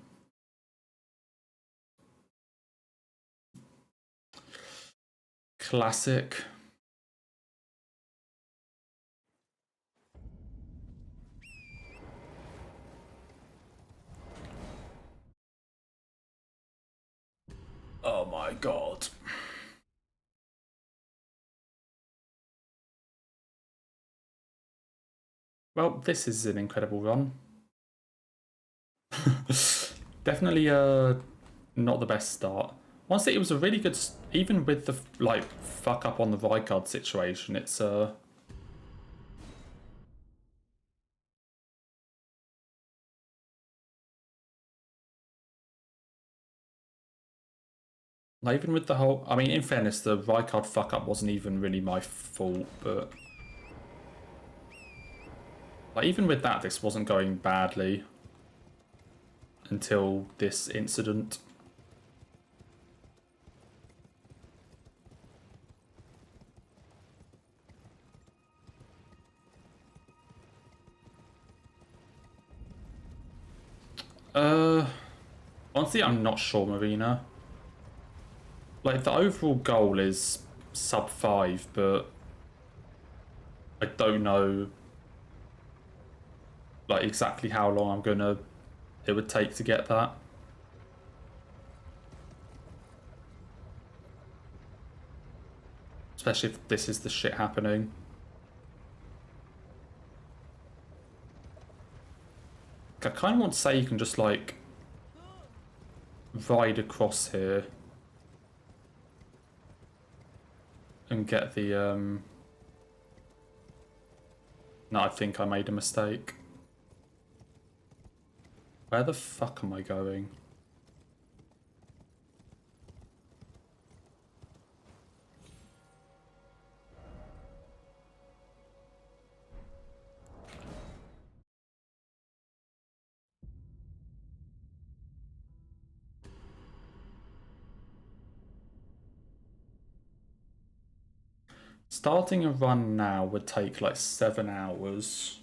Classic. Oh my god. Well, this is an incredible run. Definitely not the best start. Honestly, it was a really good, even with the like fuck up on the Rykard situation, it's like, even with the whole, I mean, in fairness, the Rykard fuck up wasn't even really my fault, but like even with that, this wasn't going badly until this incident. Honestly, I'm not sure, Marina. Like, the overall goal is sub 5, but I don't know like exactly how long it would take to get that. Especially if this is the shit happening. I kind of want to say you can just like ride across here and get the no, I think I made a mistake. Where the fuck am I going? Starting a run now would take like 7 hours.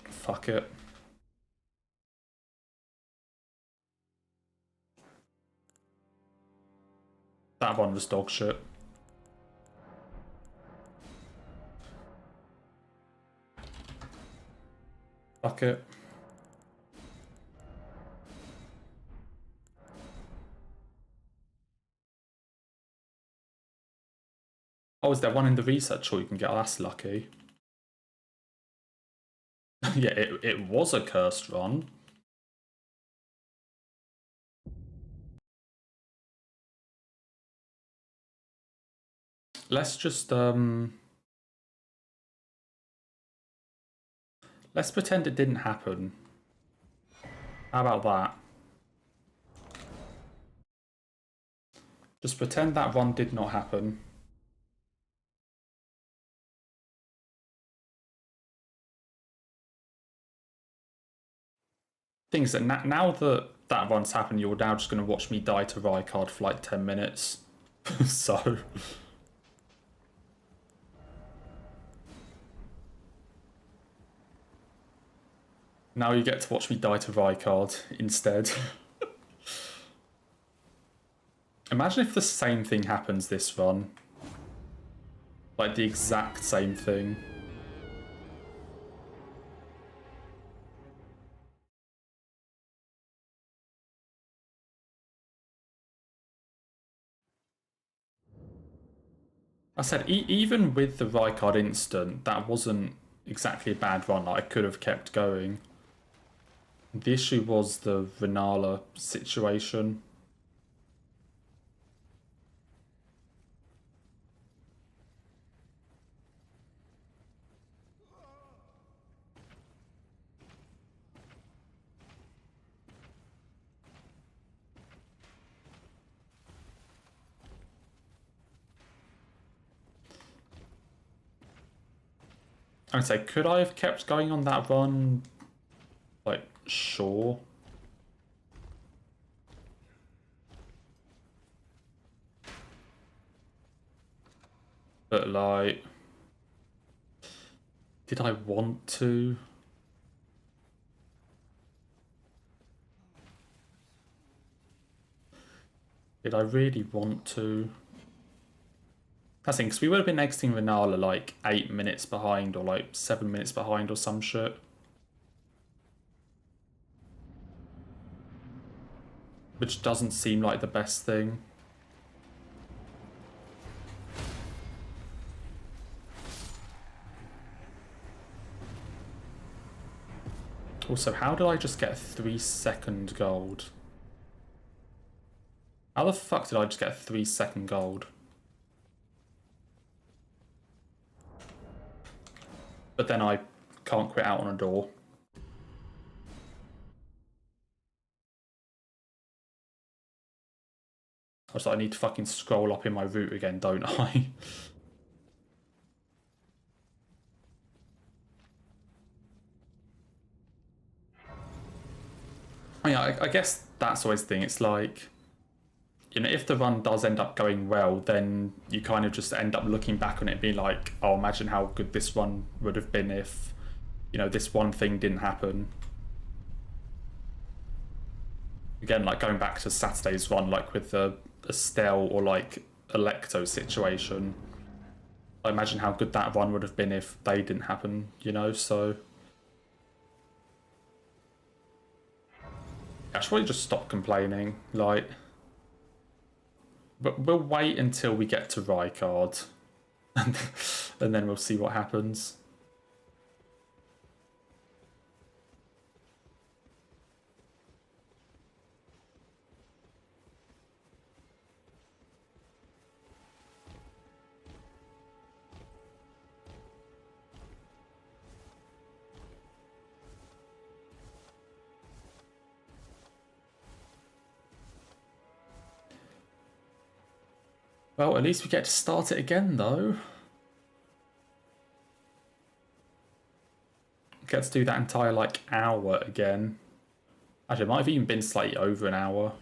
Fuck it. That one was dog shit. Fuck it. Oh, is there one in the research hall you can get? Oh, that's lucky. Yeah, it was a cursed run. Let's just let's pretend it didn't happen. How about that? Just pretend that run did not happen. Things that now that that run's happened, you're now just going to watch me die to Rykard for like 10 minutes. So... now you get to watch me die to Rykard instead. Imagine if the same thing happens this run. Like the exact same thing. I said, even with the Rykard instant, that wasn't exactly a bad run. Like, I could have kept going. The issue was the Renala situation. I'd say, could I have kept going on that run? Like, sure. But, like... did I want to? Did I really want to? That's the thing, because we would have been exiting Renala like 8 minutes behind or like 7 minutes behind or some shit. Which doesn't seem like the best thing. Also, how did I just get a 3-second gold? How the fuck did I just get a 3-second gold? But then I can't quit out on a door. I was like, I need to fucking scroll up in my route again, don't I? I guess that's always the thing. It's like, you know, if the run does end up going well, then you kind of just end up looking back on it and being like, oh, imagine how good this run would have been if, you know, this one thing didn't happen. Again, like going back to Saturday's run, like with the Estelle or like Electo situation, I imagine how good that run would have been if they didn't happen, you know, so... I should probably just stop complaining, like... But we'll wait until we get to Rykard, and then we'll see what happens. Well, at least we get to start it again, though. Get to do that entire, like, hour again. Actually, it might have even been slightly over an hour.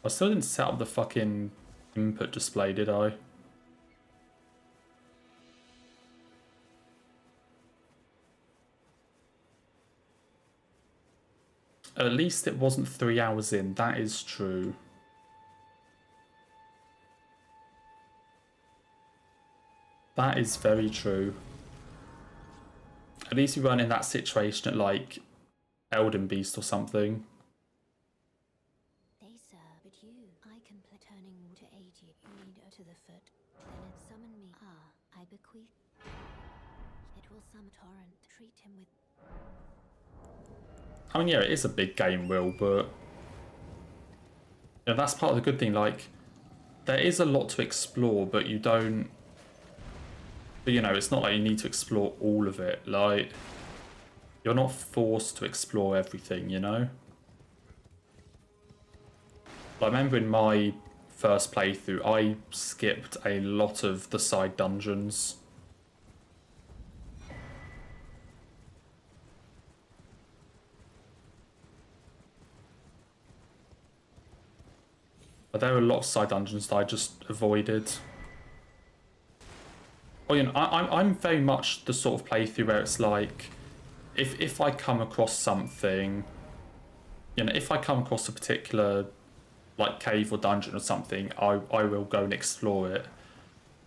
I still didn't set up the fucking input display, did I? At least it wasn't 3 hours in, that is true. That is very true. At least we weren't in that situation at, like, Elden Beast or something. They sir, but you, I can play turning to aid you. You need her to the foot. Then it summon me. I bequeath. It will summon torrent. Treat him with. I mean, yeah, it is a big game, Will, but you know, that's part of the good thing. Like, there is a lot to explore, but you don't. But you know, it's not like you need to explore all of it. Like, you're not forced to explore everything, you know? I remember in my first playthrough, I skipped a lot of the side dungeons. But there were a lot of side dungeons that I just avoided. Well, you know, I'm very much the sort of playthrough where it's like, if I come across something, you know, if I come across a particular like cave or dungeon or something, I will go and explore it.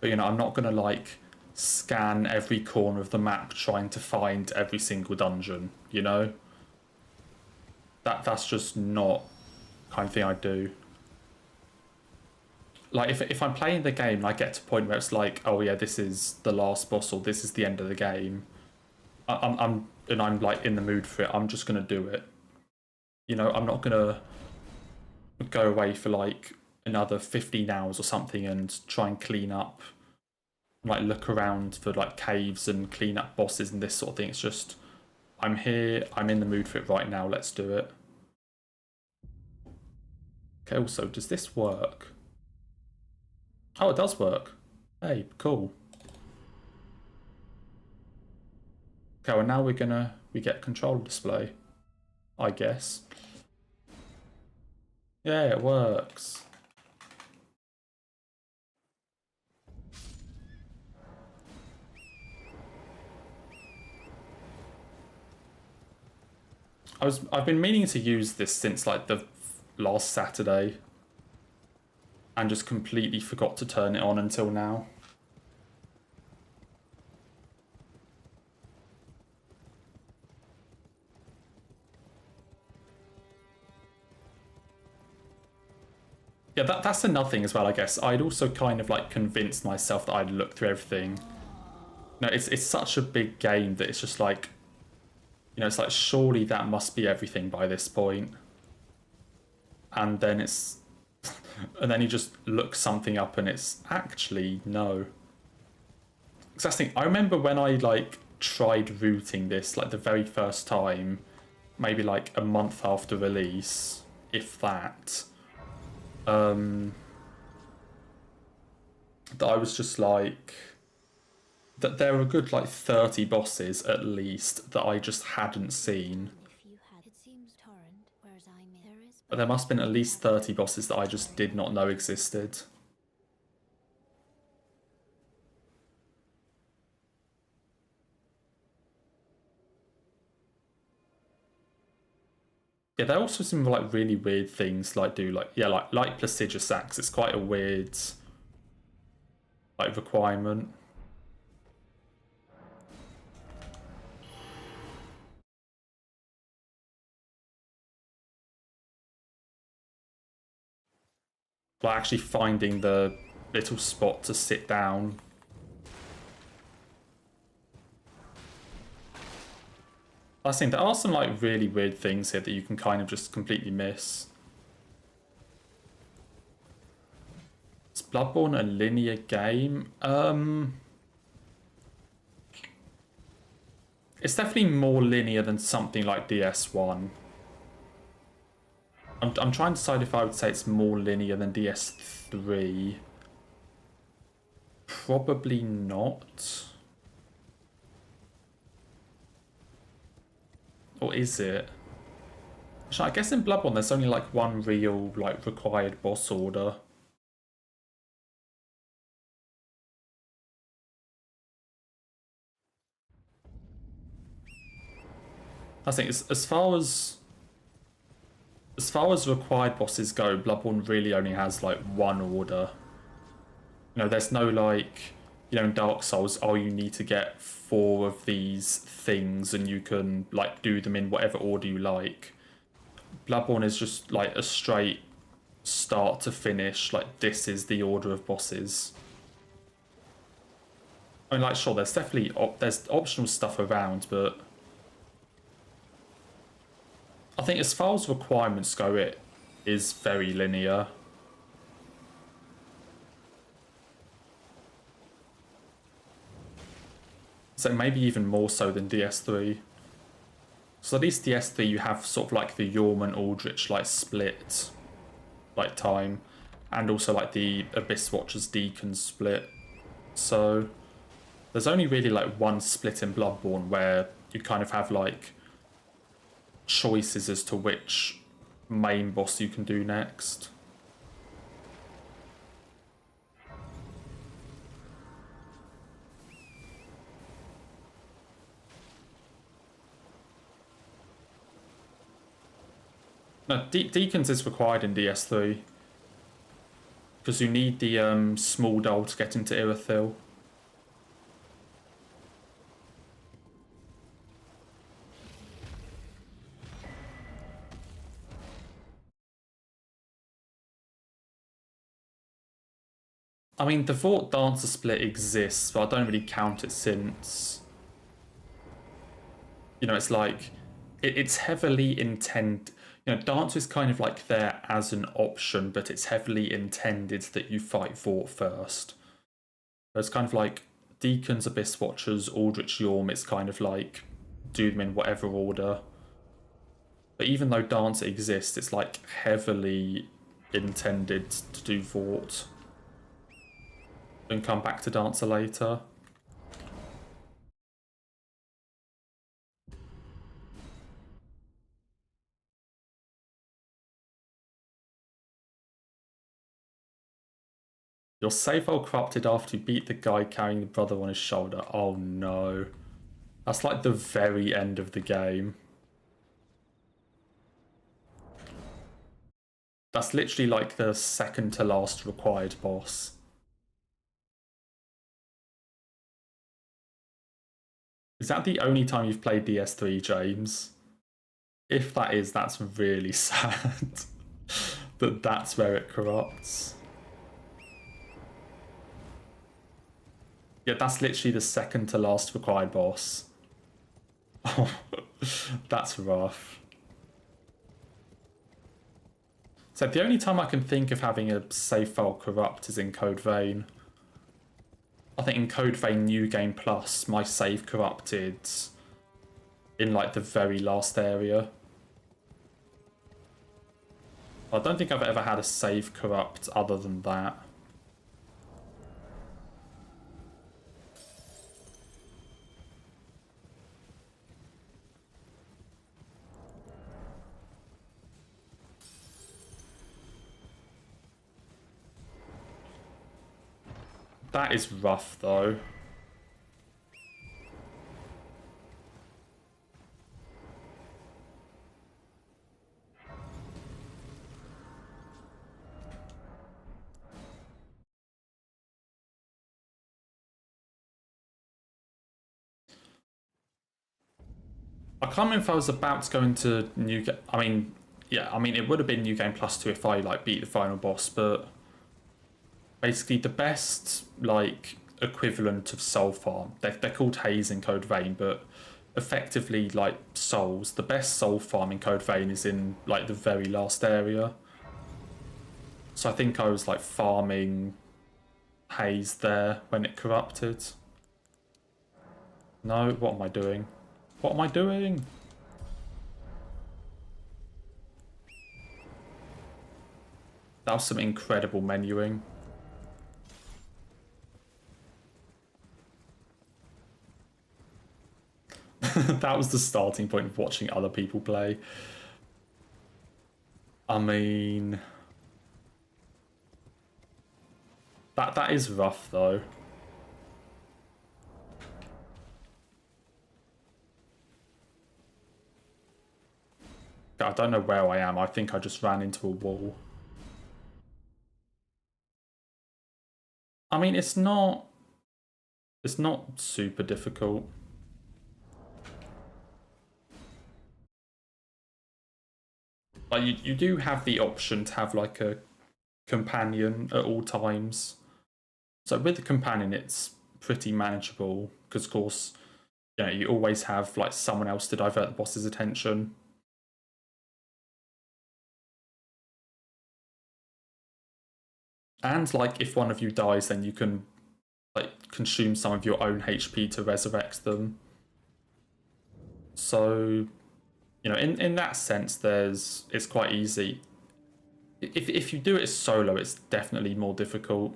But you know, I'm not gonna like scan every corner of the map trying to find every single dungeon, you know? That's just not the kind of thing I do. Like if I'm playing the game and I get to a point where it's like, oh yeah, this is the last boss or this is the end of the game, I'm like in the mood for it, I'm just gonna do it. You know, I'm not gonna go away for like another 15 hours or something and try and clean up, like look around for like caves and clean up bosses and this sort of thing. It's just, I'm here, I'm in the mood for it right now, let's do it. Okay, also, does this work? Oh, it does work. Hey, cool. Okay, well now we get controller display, I guess. Yeah, it works. I've been meaning to use this since like the last Saturday and just completely forgot to turn it on until now. Yeah, that's another thing as well, I guess. I'd also kind of like convinced myself that I'd looked through everything. No, it's such a big game that it's just like, you know, it's like surely that must be everything by this point. And then it's and then you just look something up and it's actually no. Because that's the thing, I remember when I like tried rooting this like the very first time, maybe like a month after release, if that. That I was just like, that there were a good like 30 bosses at least that I just hadn't seen. If you had, it seems torrent, whereas there is. But there must have been at least 30 bosses that I just did not know existed. Yeah, there are also some like really weird things like like Placiduous Sax. It's quite a weird like requirement. Like actually finding the little spot to sit down. I think there are some like really weird things here that you can kind of just completely miss. Is Bloodborne a linear game? It's definitely more linear than something like DS1. I'm trying to decide if I would say it's more linear than DS3. Probably not. Or is it? So I guess in Bloodborne there's only like one real like required boss order. I think as far as required bosses go, Bloodborne really only has like one order. You know, there's no like, you know, in Dark Souls, oh, you need to get 4 of these things and you can like do them in whatever order you like. Bloodborne is just like a straight start to finish, like this is the order of bosses. I mean, like, sure, there's definitely there's optional stuff around, but I think as far as requirements go, it is very linear. So maybe even more so than DS3. So at least DS3 you have sort of like the Yorm and Aldrich like split like time, and also like the Abyss Watchers Deacon split. So there's only really like one split in Bloodborne where you kind of have like choices as to which main boss you can do next. No, Deacons is required in DS3 because you need the small doll to get into Irithyll. I mean, the Vought Dancer split exists, but I don't really count it since, you know, it's like, it's heavily intended, you know, Dancer is kind of like there as an option, but it's heavily intended that you fight Vought first. It's kind of like Deacons, Abyss Watchers, Aldrich, Yorm, it's kind of like do them in whatever order. But even though Dancer exists, it's like heavily intended to do Vought. And come back to Dancer later. Your save file corrupted after you beat the guy carrying the brother on his shoulder. Oh no. That's like the very end of the game. That's literally like the second to last required boss. Is that the only time you've played DS3, James? If that is, that's really sad. That's where it corrupts. Yeah, that's literally the second to last required boss. Oh, that's rough. So the only time I can think of having a save file corrupt is in Code Vein. I think in Code Vein New Game Plus, my save corrupted in like the very last area. I don't think I've ever had a save corrupt other than that. That is rough though. I can't remember if I was about to go into New Game. I mean, yeah, I mean, it would have been New Game Plus 2 if I like beat the final boss, but basically the best like equivalent of Soul Farm. They're called Haze in Code Vein, but effectively like Souls. The best Soul Farm in Code Vein is in like the very last area. So I think I was like farming Haze there when it corrupted. No, what am I doing? What am I doing? That was some incredible menuing. That was the starting point of watching other people play. I mean, that is rough though. I don't know where I am. I think I just ran into a wall. I mean, it's not super difficult. Like you do have the option to have like a companion at all times. So with the companion, it's pretty manageable because, of course, you know, you always have like someone else to divert the boss's attention. And like if one of you dies, then you can like consume some of your own HP to resurrect them. So, you know, in that sense, it's quite easy. If you do it solo, it's definitely more difficult.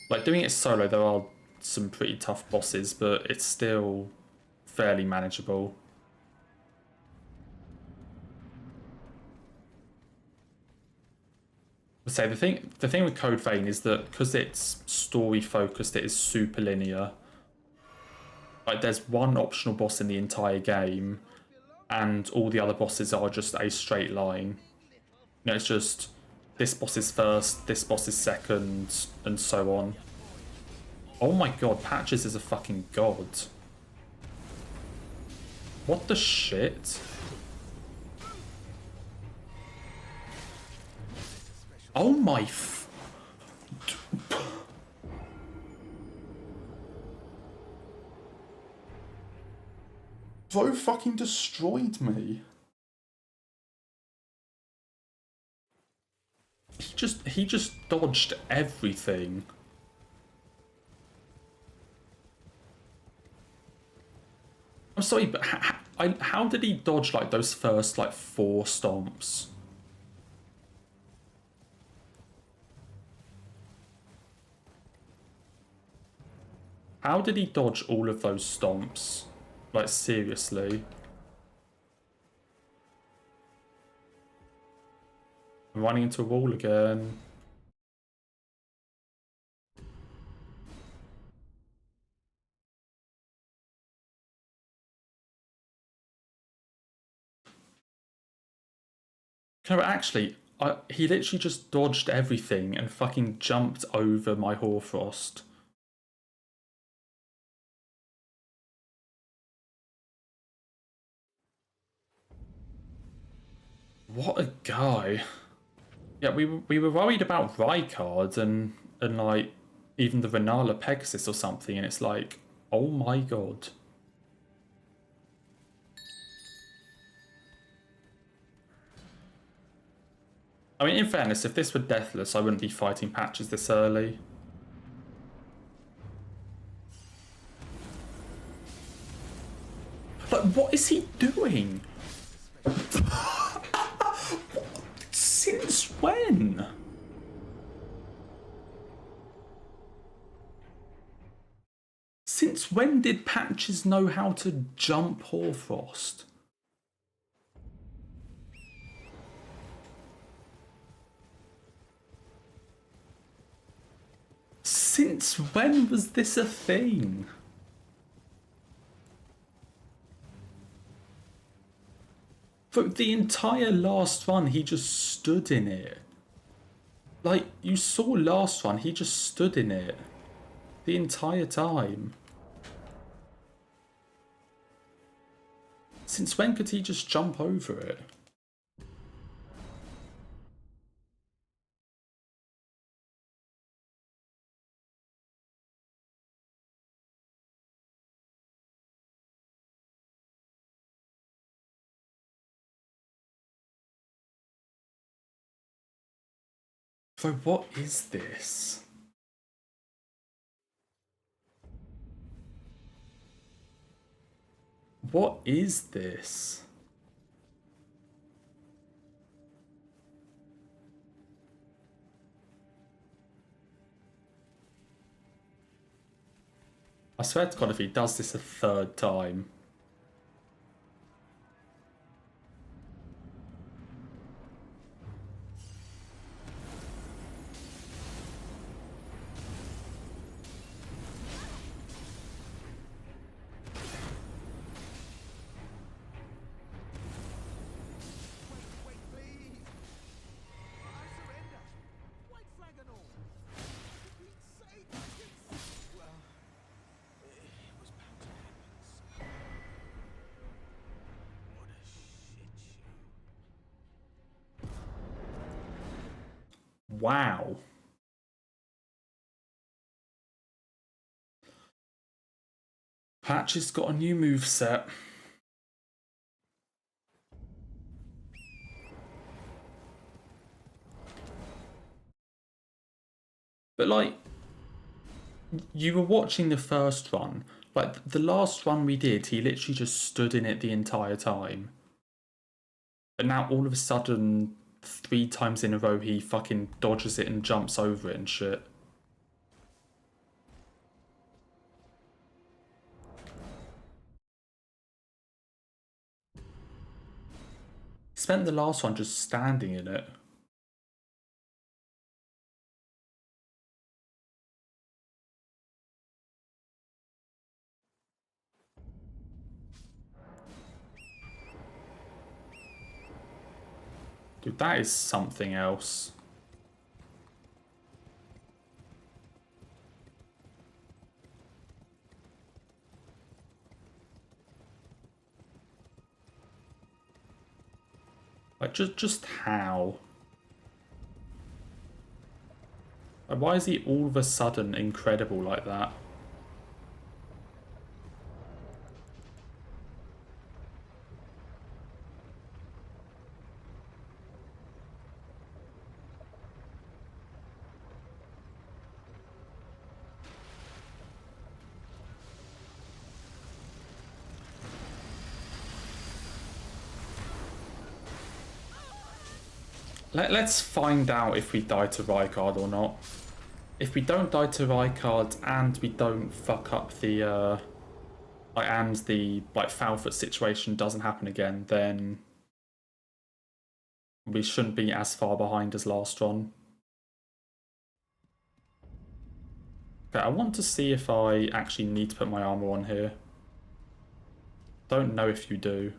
Like doing it solo, there are some pretty tough bosses, but it's still fairly manageable. So the thing with Code Vein is that because it's story focused, it is super linear. Like there's one optional boss in the entire game, and all the other bosses are just a straight line. You know, it's just this boss is first, this boss is second, and so on. Oh my god, Patches is a fucking god. What the shit? Oh my Bro fucking destroyed me. He just dodged everything. I'm sorry, but how did he dodge like those first like 4 stomps? How did he dodge all of those stomps? Like seriously? I'm running into a wall again. No, actually, he literally just dodged everything and fucking jumped over my Hoarfrost. What a guy. Yeah, we were worried about Rykard and like even the Renala Pegasus or something, and it's like, oh my god. I mean, in fairness, if this were Deathless, I wouldn't be fighting Patches this early. Like, what is he doing? Since when? Since when did Patches know how to jump Hoarfrost? Since when was this a thing? For the entire last run, he just stood in it. Like, you saw last run, he just stood in it. The entire time. Since when could he just jump over it? Bro, what is this? What is this? I swear to God, if he does this a 3rd time. Wow. Patch's got a new moveset. But like, you were watching the first run. Like, the last run we did, he literally just stood in it the entire time. But now all of a sudden, 3 times in a row, he fucking dodges it and jumps over it and shit. Spent the last one just standing in it. Dude, that is something else. Like, just how? Like, why is he all of a sudden incredible like that? Let's find out if we die to Rykard or not. If we don't die to Rykard and we don't fuck up the and the Foulfoot situation doesn't happen again, then we shouldn't be as far behind as last run. Okay, I want to see if I actually need to put my armor on here. Don't know if you do.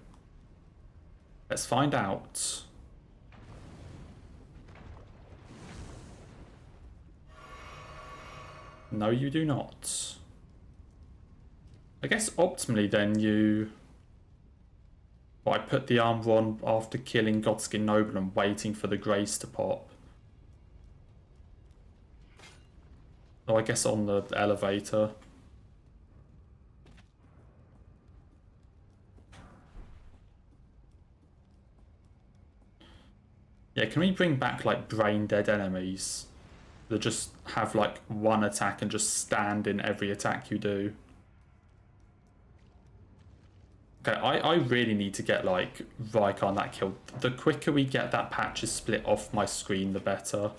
Let's find out. No, you do not. I guess optimally then you... Well, I put the armor on after killing Godskin Noble and waiting for the grace to pop. Oh, I guess on the elevator. Yeah, can we bring back like brain dead enemies that just have like one attack and just stand in every attack you do? Okay, I really need to get like Rykard that kill. The quicker we get that patches split off my screen, the better.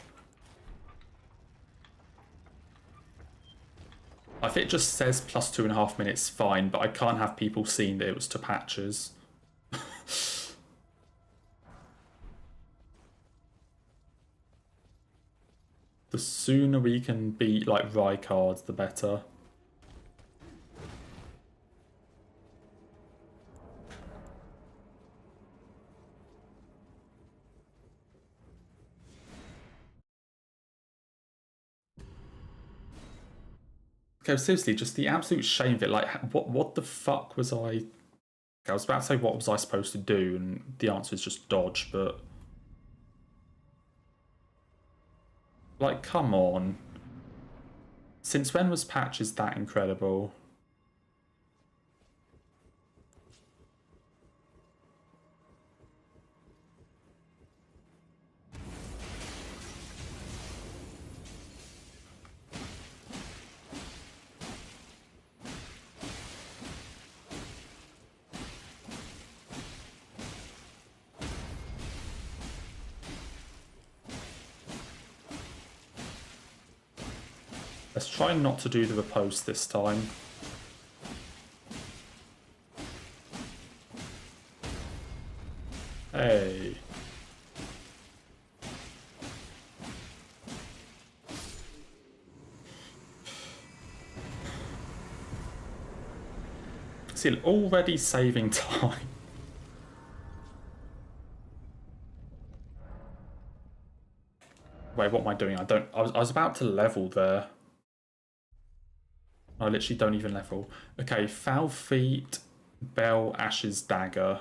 If it just says plus 2.5 minutes, fine, but I can't have people seeing that it was to patches. The sooner we can beat like Rykard, the better. Okay, seriously, just the absolute shame of it. Like, what the fuck was I... Okay, I was about to say what was I supposed to do, and the answer is just dodge, but... Like, come on. Since when was patches that incredible? Let's try not to do the riposte this time. Hey. See, already saving time. Wait, what am I doing? I was about to level there. I literally don't even level. Okay, Foul Feet, Bell, Ash's Dagger.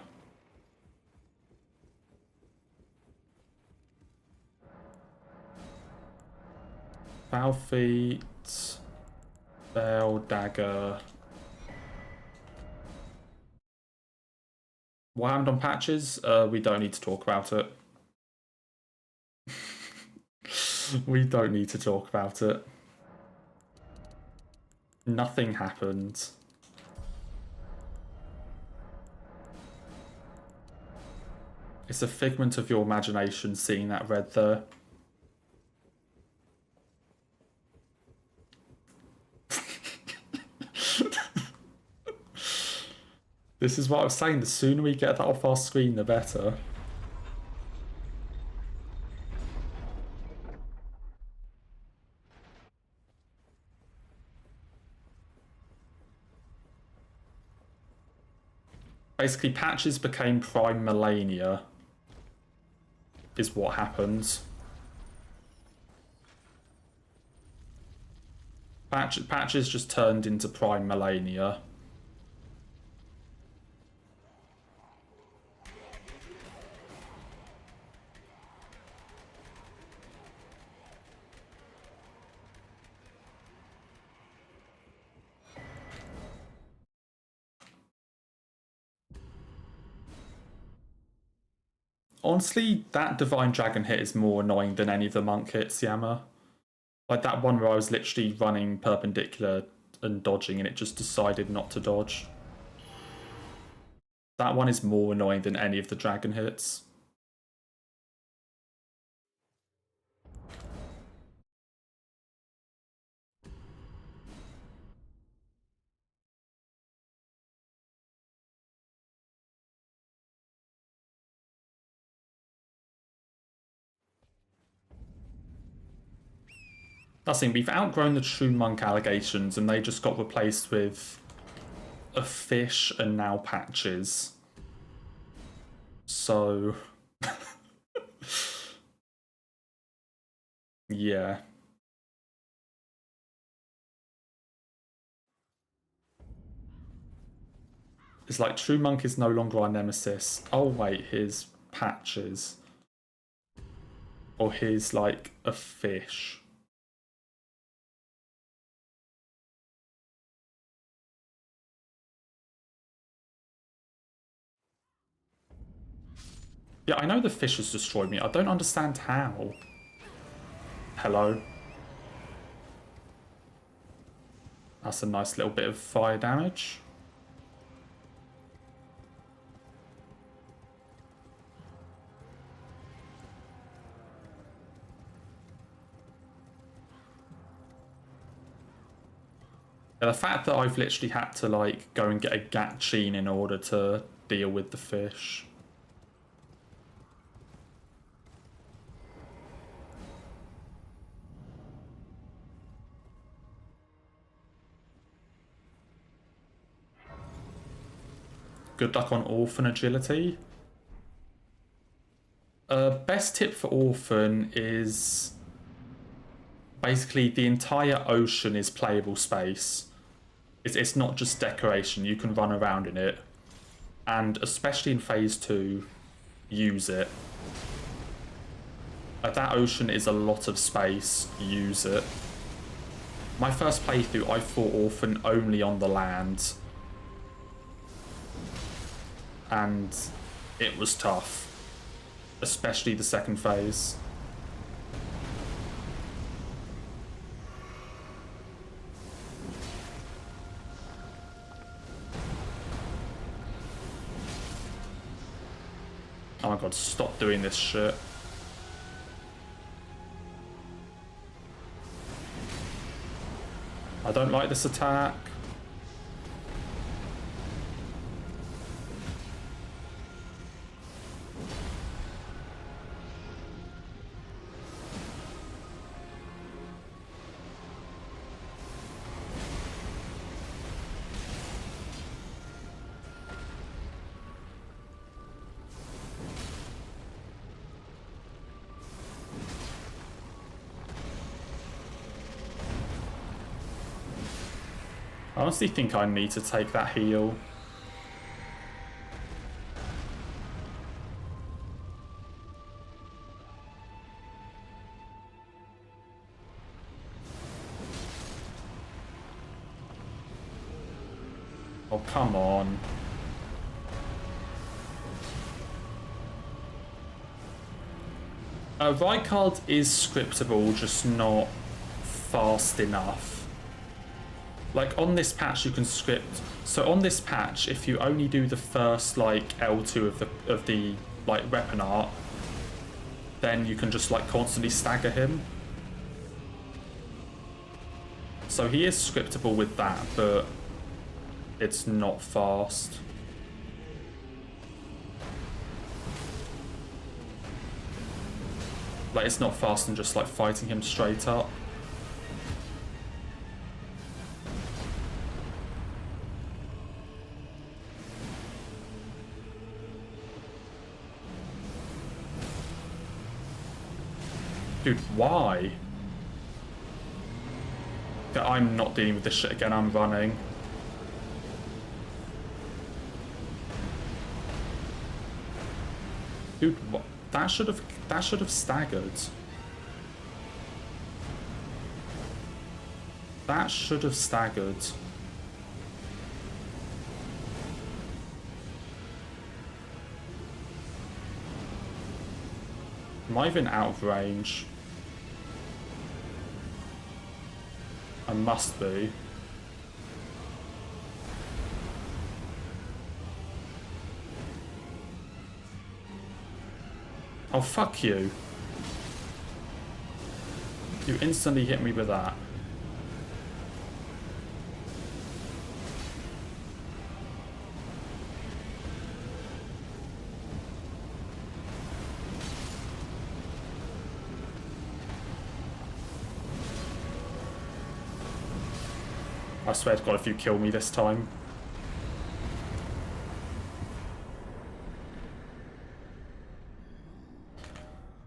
Foul feet, bell, dagger. What happened on patches? We don't need to talk about it. We don't need to talk about it. Nothing happened. It's a figment of your imagination seeing that red there. This is what I was saying, the sooner we get that off our screen, the better. Basically, patches became Prime Millennia, is what happened. Patches just turned into Prime Millennia. Honestly, that Divine Dragon hit is more annoying than any of the monk hits, Yama. Like that one where I was literally running perpendicular and dodging and it just decided not to dodge. That one is more annoying than any of the dragon hits. That's the thing, we've outgrown the true monk allegations and they just got replaced with a fish and now patches. So... yeah. It's like true monk is no longer our nemesis. Oh wait, here's patches. Or here's like a fish. Yeah, I know the fish has destroyed me. I don't understand how. Hello. That's a nice little bit of fire damage. Yeah, the fact that I've literally had to like go and get a Gatchin in order to deal with the fish. Good luck on Orphan agility. Best tip for Orphan is basically the entire ocean is playable space. It's not just decoration, you can run around in it. And especially in Phase 2, use it. That ocean is a lot of space, use it. My first playthrough, I fought Orphan only on the land. And it was tough. Especially the second phase. Oh my god, stop doing this shit. I don't like this attack. I honestly think I need to take that heal. Oh, come on. Rykard is scriptable, just not fast enough. Like, on this patch you can script... So on this patch, if you only do the first, like, L2 of the like, weapon art, then you can just, like, constantly stagger him. So he is scriptable with that, but it's not fast. Like, it's not fast and just, like, fighting him straight up. Dude, why? Yeah, I'm not dealing with this shit again, I'm running. Dude, what? That should have staggered. That should have staggered. Am I even out of range? I must be. Oh, fuck you. You instantly hit me with that. I swear to God, if you kill me this time.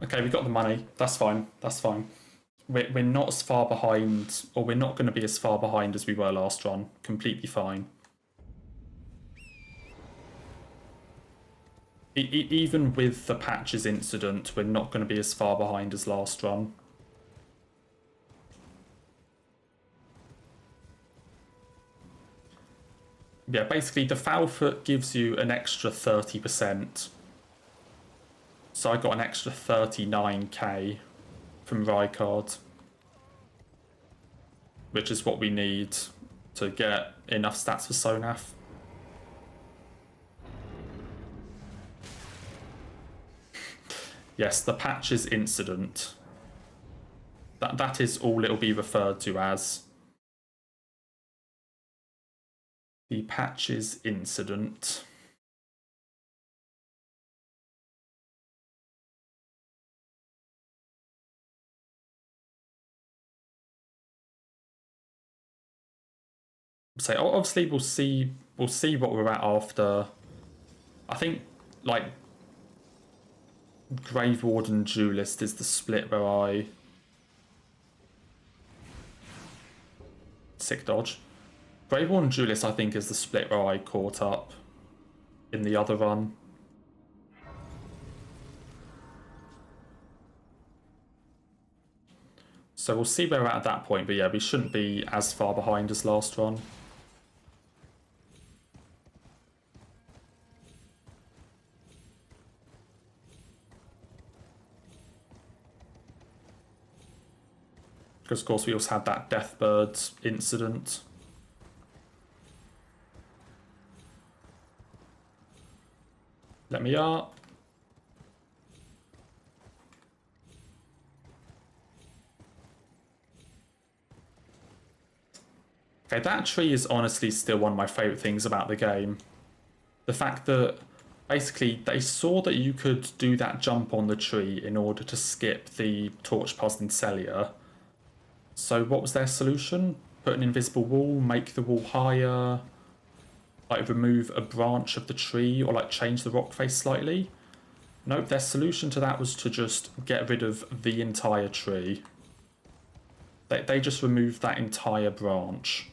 Okay, we got the money. That's fine. That's fine. We're not as far behind, or we're not going to be as far behind as we were last run. Completely fine. Even with the patches incident, we're not going to be as far behind as last run. Yeah, basically the foul foot gives you an extra 30%. So I got an extra 39k from Rykard, which is what we need to get enough stats for Sonaf. Yes, the patches incident. That is all it'll be referred to as. The patches incident. So obviously we'll see what we're at after. I think like Grave Warden Duelist is the split where I sick dodge. Grave Warden Duelist I think is the split where I caught up in the other run. So we'll see where we're at that point, but yeah, we shouldn't be as far behind as last run. Because of course we also had that Deathbird incident. Let me up. Okay, that tree is honestly still one of my favourite things about the game. The fact that basically they saw that you could do that jump on the tree in order to skip the torch puzzle in Celia. So what was their solution? Put an invisible wall, make the wall higher, like remove a branch of the tree, or like change the rock face slightly. Nope, their solution to that was to just get rid of the entire tree. They just removed that entire branch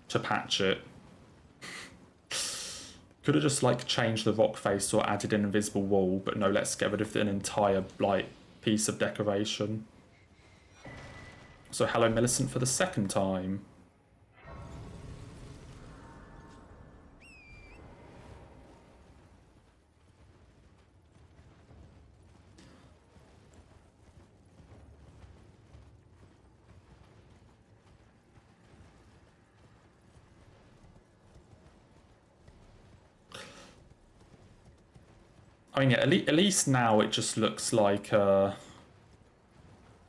to patch it. Could have just like changed the rock face or added an invisible wall, but no, let's get rid of an entire like piece of decoration. So hello Millicent for the second time. I mean, yeah, at least now it just looks like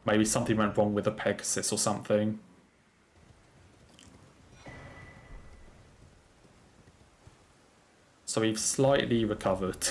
maybe something went wrong with the Pegasus or something. So we've slightly recovered.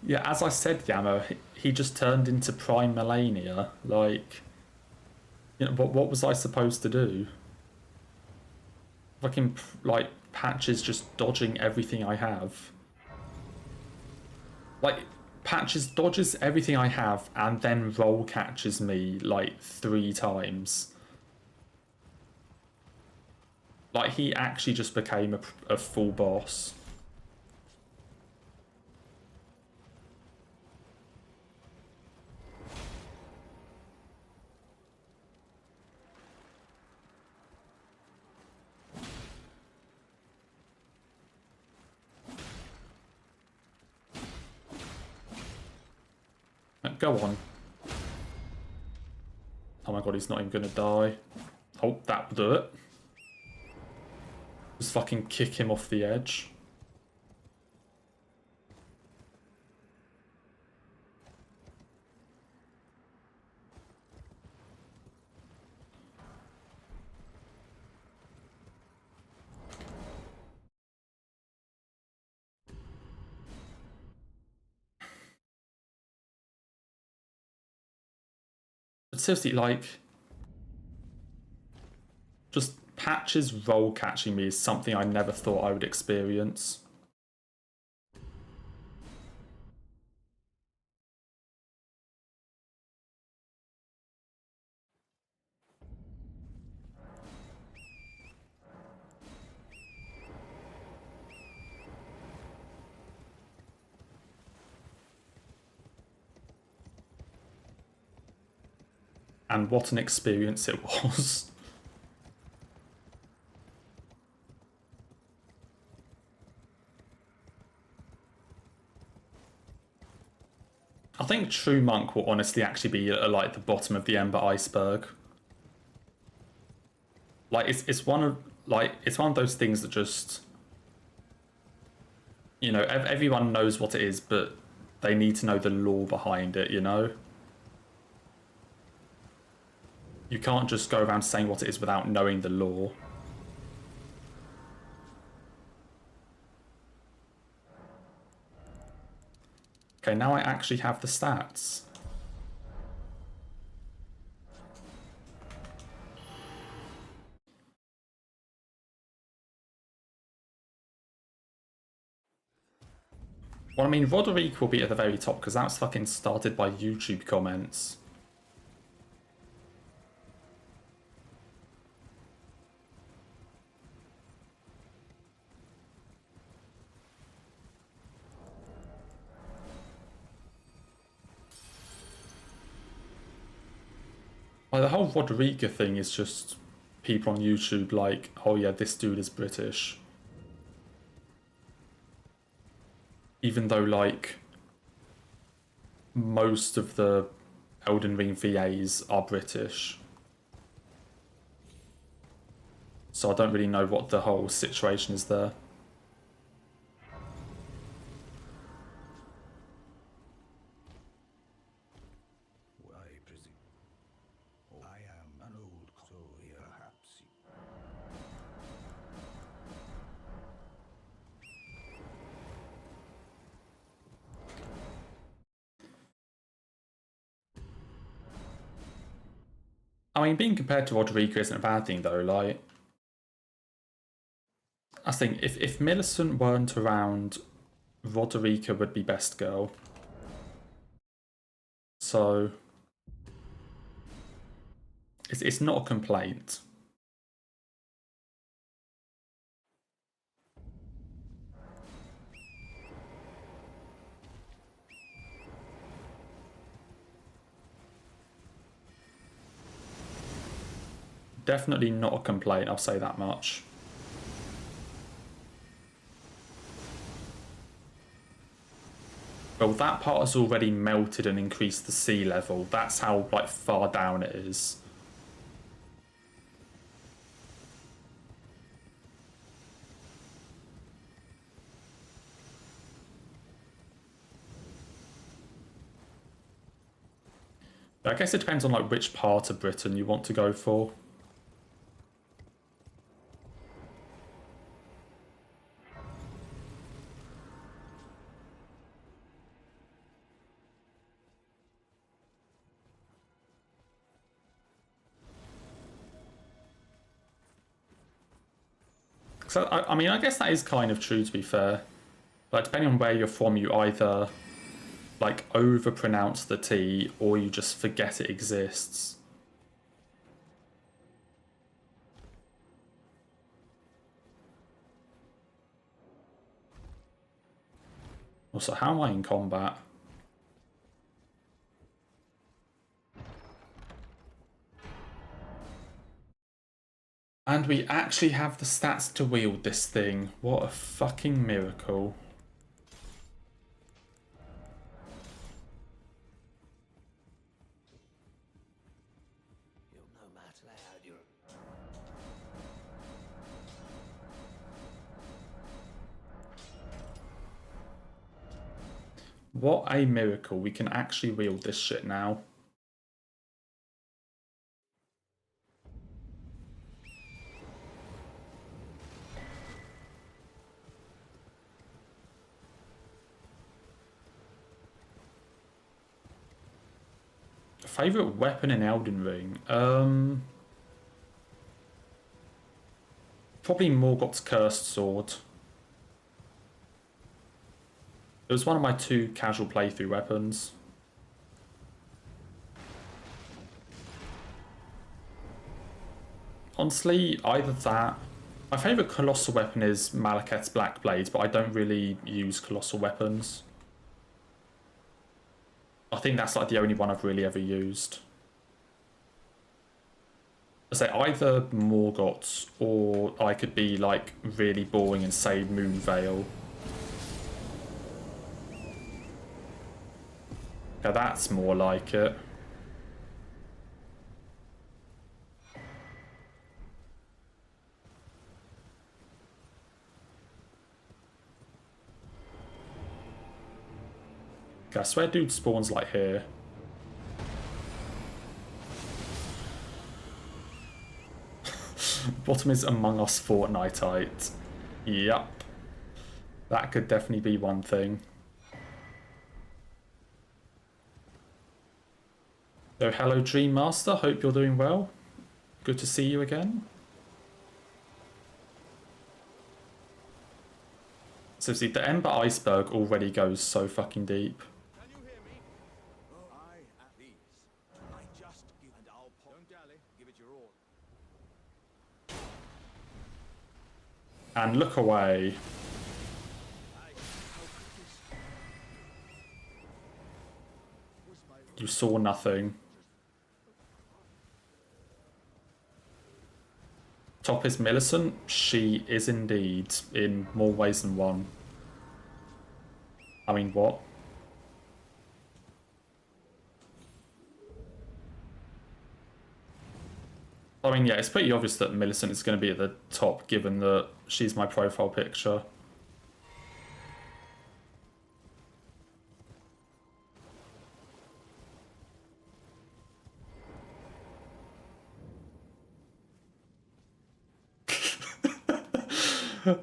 Yeah, as I said, Yammer, he just turned into Prime Melania. Like, you know, what was I supposed to do? Fucking, like, Patches just dodging everything I have. Like, Patches dodges everything I have and then roll catches me, like, 3 times. Like, he actually just became a full boss. Go on. Oh my god, he's not even gonna die. Oh, that will do it. Just fucking kick him off the edge. But seriously, like, just Patches roll catching me is something I never thought I would experience. And what an experience it was. I think True Monk will honestly actually be like the bottom of the Ember iceberg. Like it's one of those things that just, you know, everyone knows what it is, but they need to know the lore behind it, you know? You can't just go around saying what it is without knowing the lore. Okay, now I actually have the stats. Well, I mean, Roderick will be at the very top because that's fucking started by YouTube comments. Like, the whole Roderica thing is just people on YouTube like, oh yeah, this dude is British. Even though, like, most of the Elden Ring VAs are British. So I don't really know what the whole situation is there. I am an old soul here, perhaps. I mean, being compared to Roderica isn't a bad thing, though. Like, I think if Millicent weren't around, Roderica would be best girl. So it's not a complaint. Definitely not a complaint, I'll say that much. Well, that part has already melted and increased the sea level. That's how, like, far down it is. I guess it depends on like which part of Britain you want to go for. So I mean, I guess that is kind of true, to be fair. But depending on where you're from, you either like over-pronounce the T or you just forget it exists. Also, how am I in combat? And we actually have the stats to wield this thing. What a fucking miracle. What a miracle. We can actually wield this shit now. Favorite weapon in Elden Ring? Probably Morgoth's Cursed Sword. It was one of my 2 casual playthrough weapons. Honestly, either that. My favourite colossal weapon is Malekith's Black Blade, but I don't really use colossal weapons. I think that's like the only one I've really ever used. I say either Morgoth's or I could be like really boring and say Moonveil. Yeah, that's more like it. Okay, I swear dude spawns like here. Bottom is Among Us Fortniteite. Yup. That could definitely be one thing. So hello Dream Master, hope you're doing well. Good to see you again. So see, the Ember Iceberg already goes so fucking deep. Can you hear me? I at these. I just give and I'll don't dally. Give it your all. And look away. You saw nothing. Top is Millicent. She is indeed, in more ways than one. I mean, what? I mean, yeah, it's pretty obvious that Millicent is going to be at the top, given that she's my profile picture.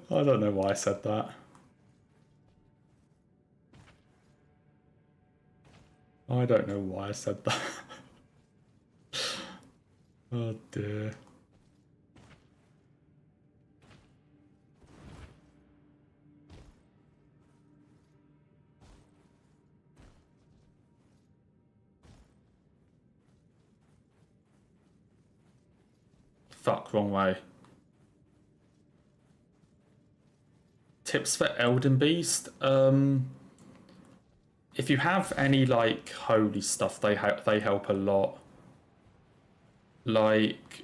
I don't know why I said that. I don't know why I said that. Oh dear. Fuck, wrong way. Tips for Elden Beast? If you have any like holy stuff, they help a lot. Like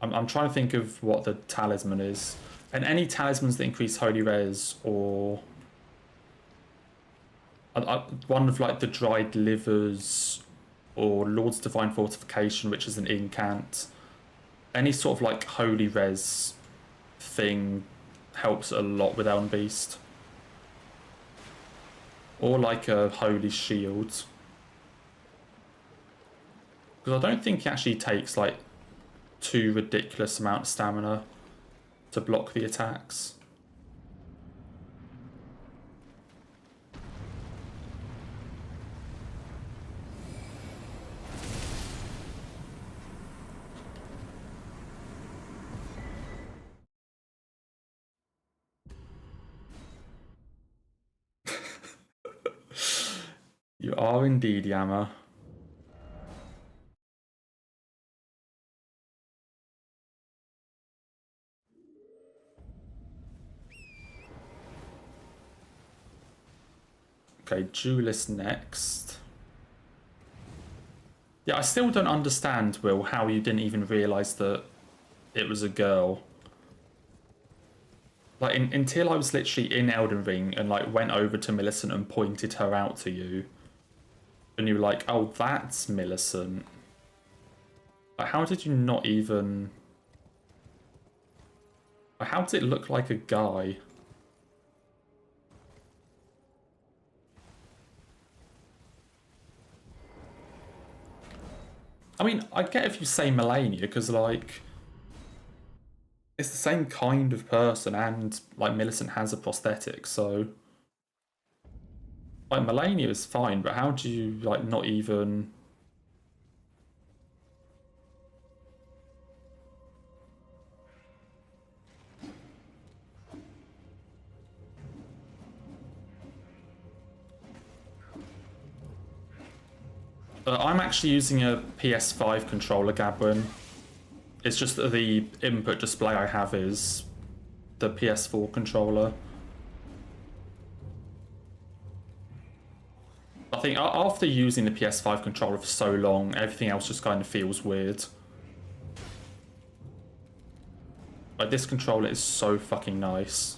I'm trying to think of what the talisman is. And any talismans that increase holy res or... one of like the dried livers or Lord's Divine Fortification, which is an incant. Any sort of like holy res thing helps a lot with Elden Beast. Or like a holy shield. Because I don't think it actually takes like too ridiculous amount of stamina to block the attacks. You are indeed, Yama. Okay, Duelist next. Yeah, I still don't understand, Will, how you didn't even realise that it was a girl. Like, until I was literally in Elden Ring and, like, went over to Millicent and pointed her out to you. And you were like, oh, that's Millicent. Like, how did you not even... Like, how does it look like a guy? I mean, I get if you say Melania, because, like... It's the same kind of person, and, like, Millicent has a prosthetic, so... Like, Melania is fine, but how do you, like, not even... I'm actually using a PS5 controller, Gabwin. It's just that the input display I have is the PS4 controller. I think after using the PS5 controller for so long, everything else just kind of feels weird. Like, this controller is so fucking nice.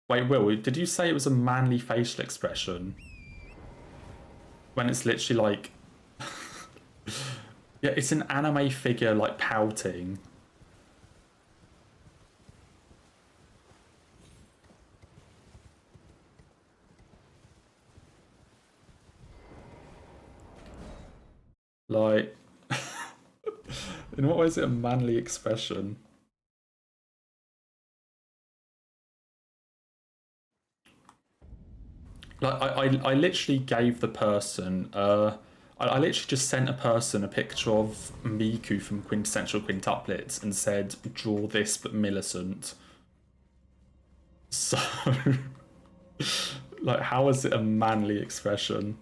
Wait, Will, did you say it was a manly facial expression? When it's literally like... Yeah, it's an anime figure, like, pouting. Like... In what way is it a manly expression? Like, I literally gave the person, I literally just sent a person a picture of Miku from Quintessential Quintuplets and said, draw this but Millicent. So, like, how is it a manly expression?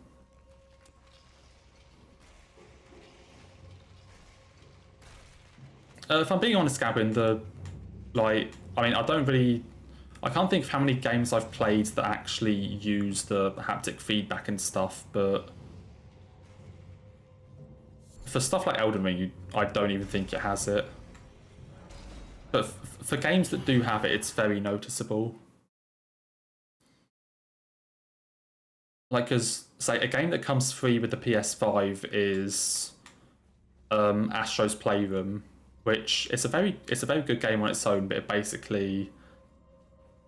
If I'm being honest, Gavin, I mean, I can't think of how many games I've played that actually use the haptic feedback and stuff, but for stuff like Elden Ring, I don't even think it has it. But for games that do have it, it's very noticeable. Like, because, say, a game that comes free with the PS5 is Astro's Playroom, which it's a very good game on its own, but it basically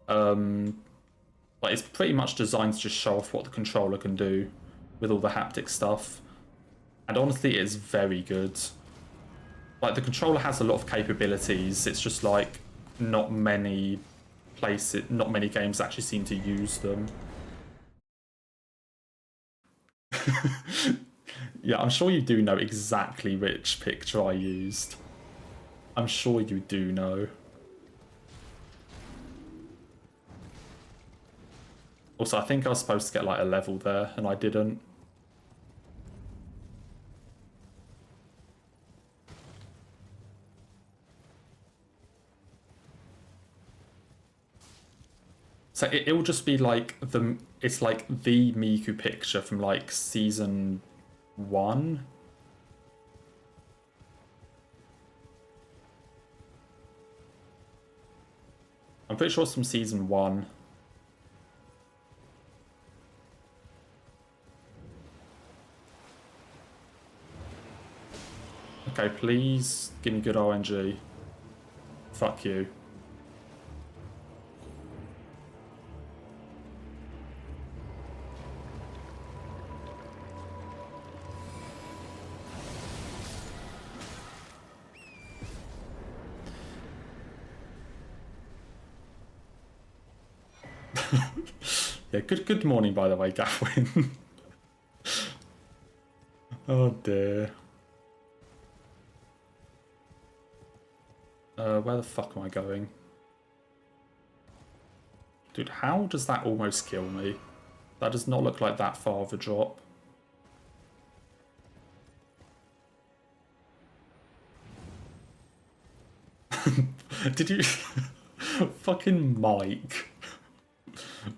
like, it's pretty much designed to just show off what the controller can do with all the haptic stuff. And honestly, it's very good. Like, the controller has a lot of capabilities, it's just like not many games actually seem to use them. Yeah, I'm sure you do know exactly which picture I used. I'm sure you do know. Also, I think I was supposed to get like a level there, and I didn't. So it will just be like it's like the Miku picture from like season 1. I'm pretty sure it's from season 1. Okay, please give me good RNG. Fuck you. Yeah, good morning, by the way, Gawain. Oh dear. Where the fuck am I going? Dude, how does that almost kill me? That does not look like that far of a drop. Did you... Fucking Mike.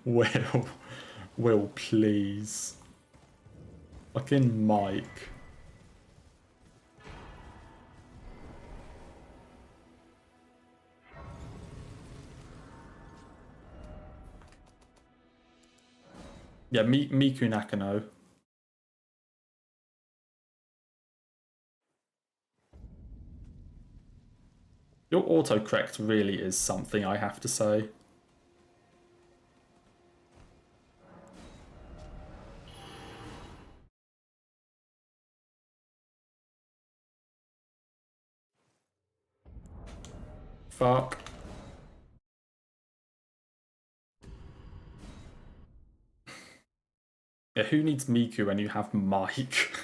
Will, please. Fucking Mike. Yeah, Miku Nakano. Your autocorrect really is something, I have to say. Fuck. Yeah, who needs Miku when you have Mike?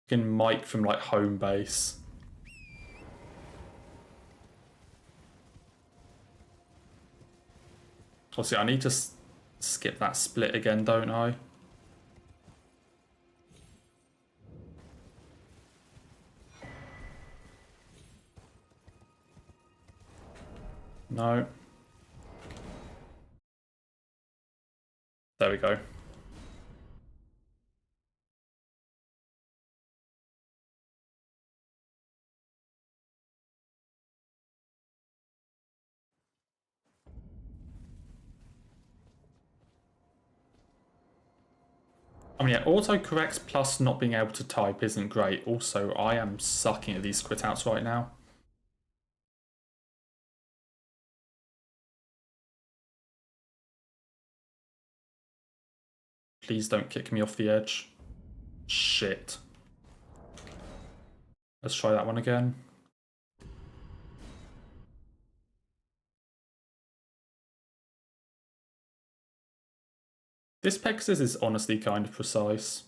Fucking Mike from like home base. Obviously, I need to skip that split again, don't I? No. There we go. I mean, yeah, autocorrects plus not being able to type isn't great. Also, I am sucking at these quit outs right now. Please don't kick me off the edge. Shit. Let's try that one again. This Pegasus is honestly kind of precise.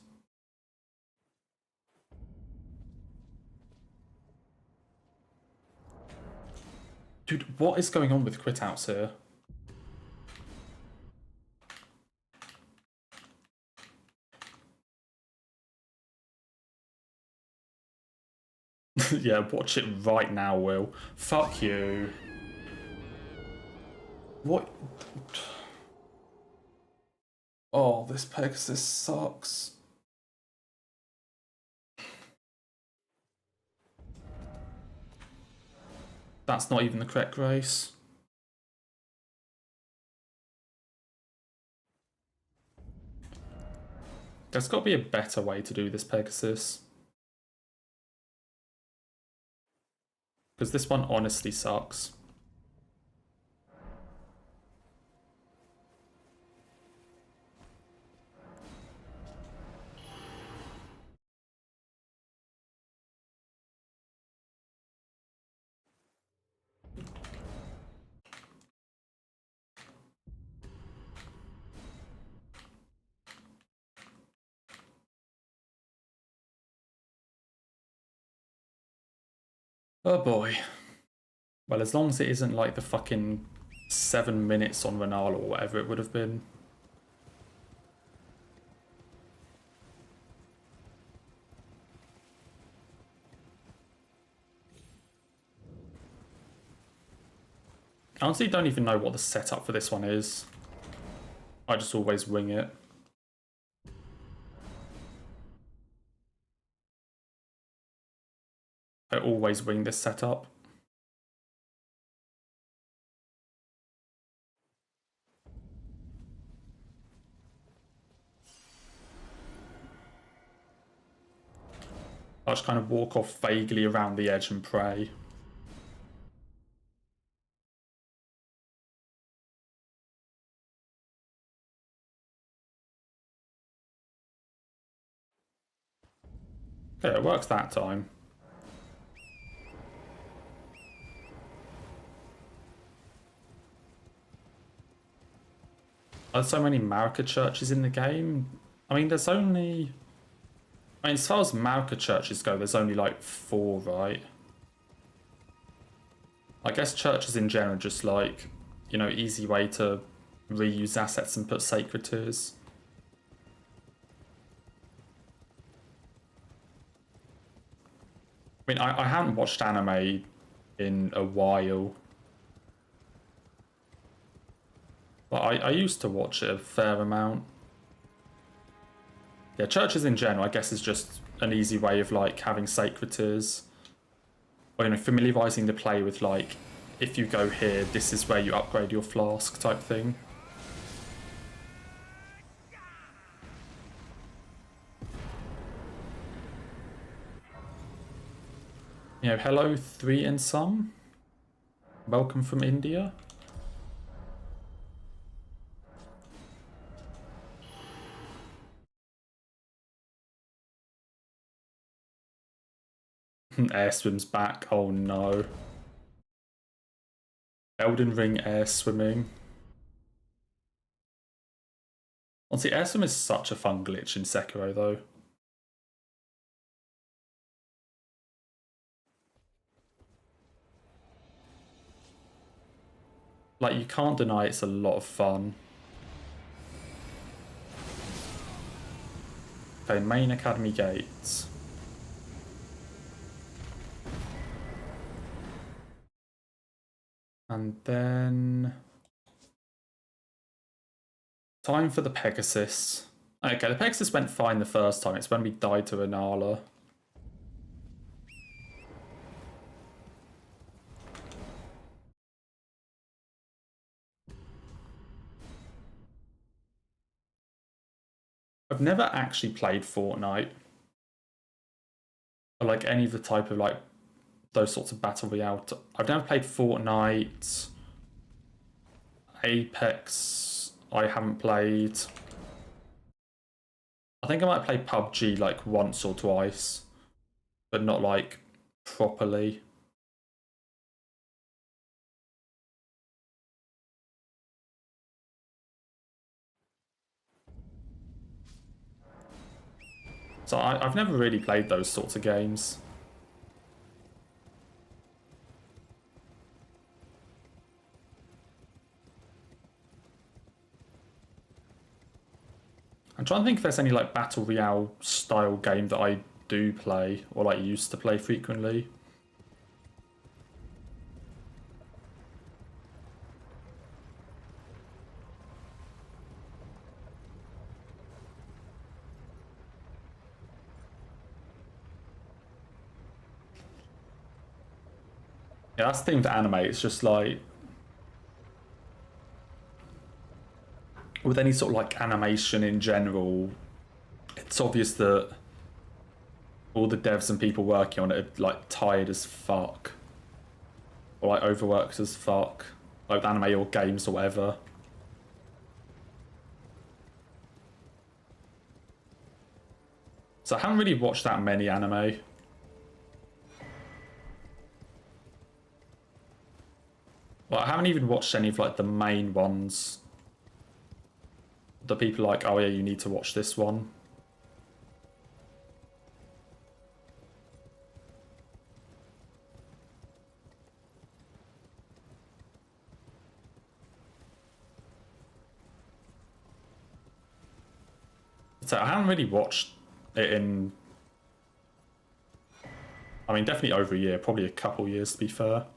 Dude, what is going on with quit outs here? Yeah, watch it right now, Will. Fuck you. What? Oh, this Pegasus sucks. That's not even the correct race. There's got to be a better way to do this Pegasus. Because this one honestly sucks. Oh boy. Well, as long as it isn't like the fucking 7 minutes on Renal or whatever it would have been. I honestly don't even know what the setup for this one is. I just always wing it. I always wing this setup. I just kind of walk off vaguely around the edge and pray. Okay, it works that time. There's so many Marika churches in the game. I mean, there's only... I mean, as far as Marika churches go, there's only like 4, right? I guess churches in general just like, you know, easy way to reuse assets and put sacred tiers. I mean, I haven't watched anime in a while. But I used to watch it a fair amount. Yeah, churches in general, I guess, is just an easy way of like having sacred tiers. Or, you know, familiarizing the player with like, if you go here, this is where you upgrade your flask type thing. You know, hello 3 and some. Welcome from India. Air swim's back. Oh no. Elden Ring air swimming. Honestly, air swim is such a fun glitch in Sekiro though. Like, you can't deny it's a lot of fun. Okay, main academy gates. And then... time for the Pegasus. Okay, the Pegasus went fine the first time. It's when we died to Inala. I've never actually played Fortnite. Or like any of the type of like those sorts of battle royale. I've never played Fortnite. Apex, I haven't played. I think I might play PUBG like once or twice, but not like properly. So I've never really played those sorts of games. I'm trying to think if there's any like battle royale style game that I do play or like used to play frequently. Yeah, that's the thing with anime. It's just like with any sort of like animation in general, it's obvious that all the devs and people working on it are like tired as fuck. Or like overworked as fuck. Like anime or games or whatever. So I haven't really watched that many anime. Well, I haven't even watched any of like the main ones. The people are like, oh yeah, you need to watch this one. So I haven't really watched it in... I mean, definitely over a year, probably a couple years to be fair.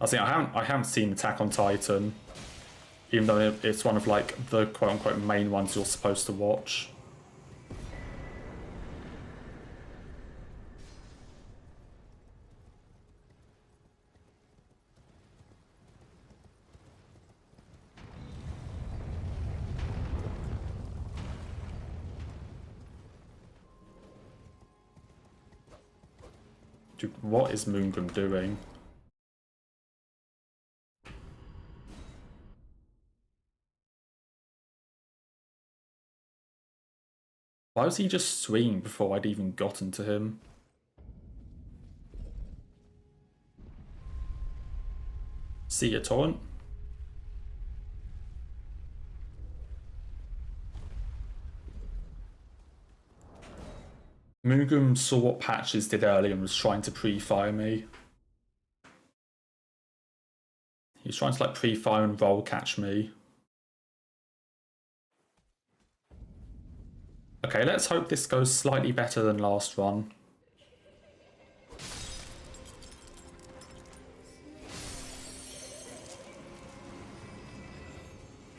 I think I haven't seen Attack on Titan, even though it's one of like the quote unquote main ones you're supposed to watch. Dude, what is Moongrim doing? Why was he just swinging before I'd even gotten to him? See a torrent? Moongrim saw what Patches did earlier and was trying to pre-fire me. He was trying to like pre-fire and roll catch me. Okay, let's hope this goes slightly better than last run.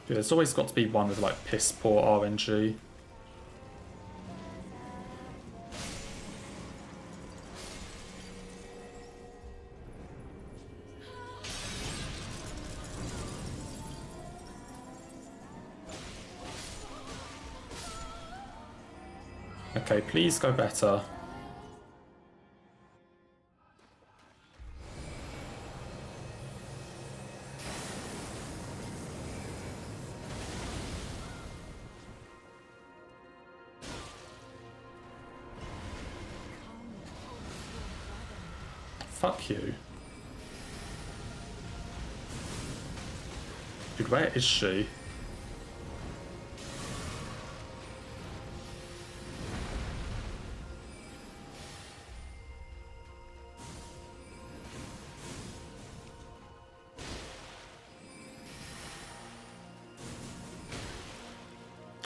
Dude, there's always got to be one with like piss poor RNG. Okay, please go better. Fuck you. Dude, where is she?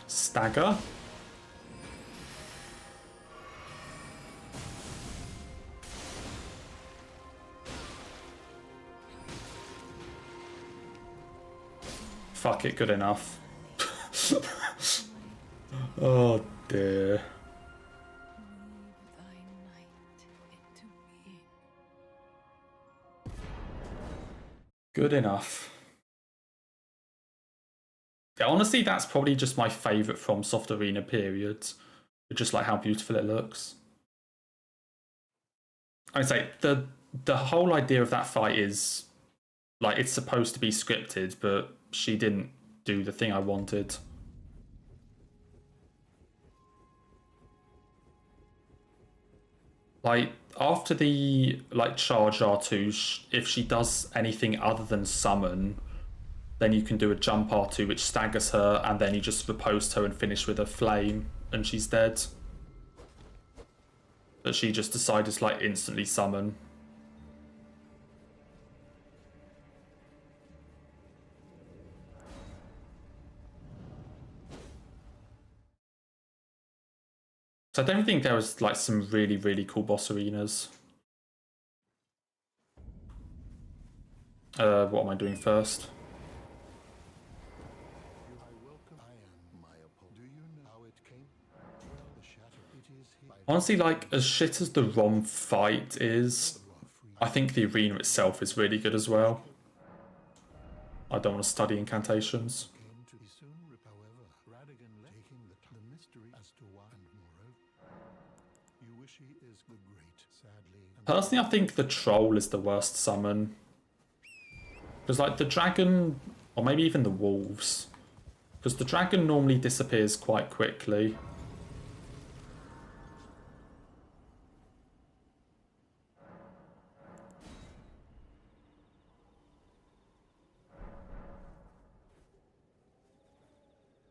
Stagger? Fuck it, good enough. Oh dear. Good enough. Yeah, honestly, that's probably just my favourite FromSoft Arena period. Just like how beautiful it looks. I'd say the whole idea of that fight is like it's supposed to be scripted, but she didn't do the thing I wanted. Like after the like charge R2, if she does anything other than summon, then you can do a jump R2 which staggers her, and then you just riposte her and finish with a flame, and she's dead. But she just decided to like instantly summon. So I don't think there was like some really, really cool boss arenas. What am I doing first? Honestly, like, as shit as the ROM fight is, I think the arena itself is really good as well. I don't want to study incantations. Personally, I think the troll is the worst summon. Because, like, the dragon, or maybe even the wolves. Because the dragon normally disappears quite quickly.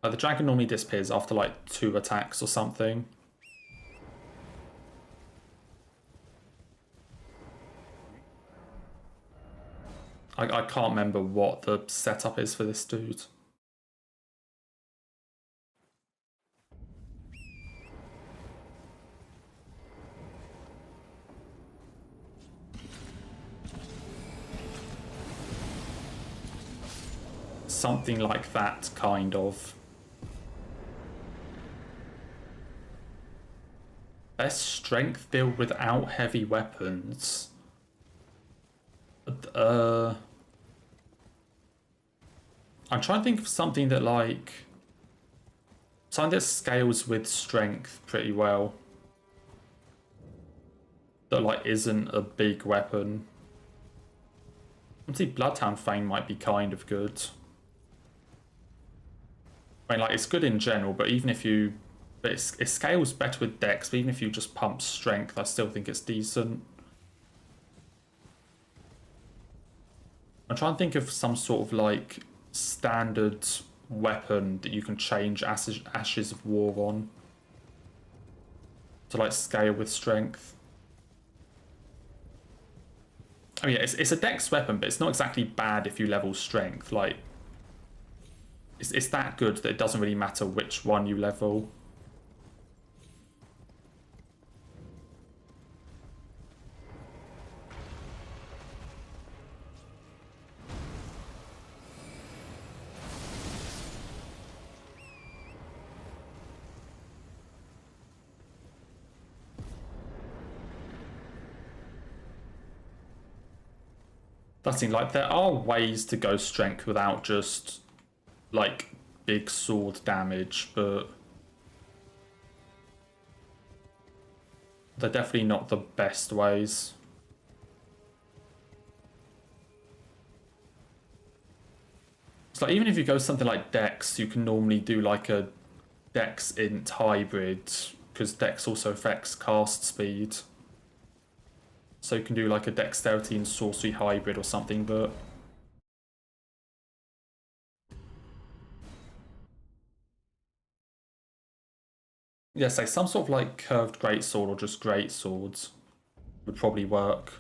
The dragon normally disappears after like 2 attacks or something. I can't remember what the setup is for this dude. Something like that, kind of. Best strength build without heavy weapons. I'm trying to think of something that like... something that scales with strength pretty well. That like isn't a big weapon. I'd say Bloodhound Fang might be kind of good. I mean, like, it's good in general, but even if you... but it scales better with Dex, but even if you just pump strength, I still think it's decent. I'm trying to think of some sort of, like, standard weapon that you can change Ashes of War on. To, like, scale with strength. I mean, it's a Dex weapon, but it's not exactly bad if you level strength. Like, it's that good that it doesn't really matter which one you level. That seems like there are ways to go strength without just like big sword damage, but they're definitely not the best ways. It's like even if you go something like Dex, you can normally do like a Dex int hybrid, because Dex also affects cast speed. So you can do like a Dexterity and Sorcery hybrid or something, but... yeah, say some sort of like curved greatsword or just greatswords would probably work.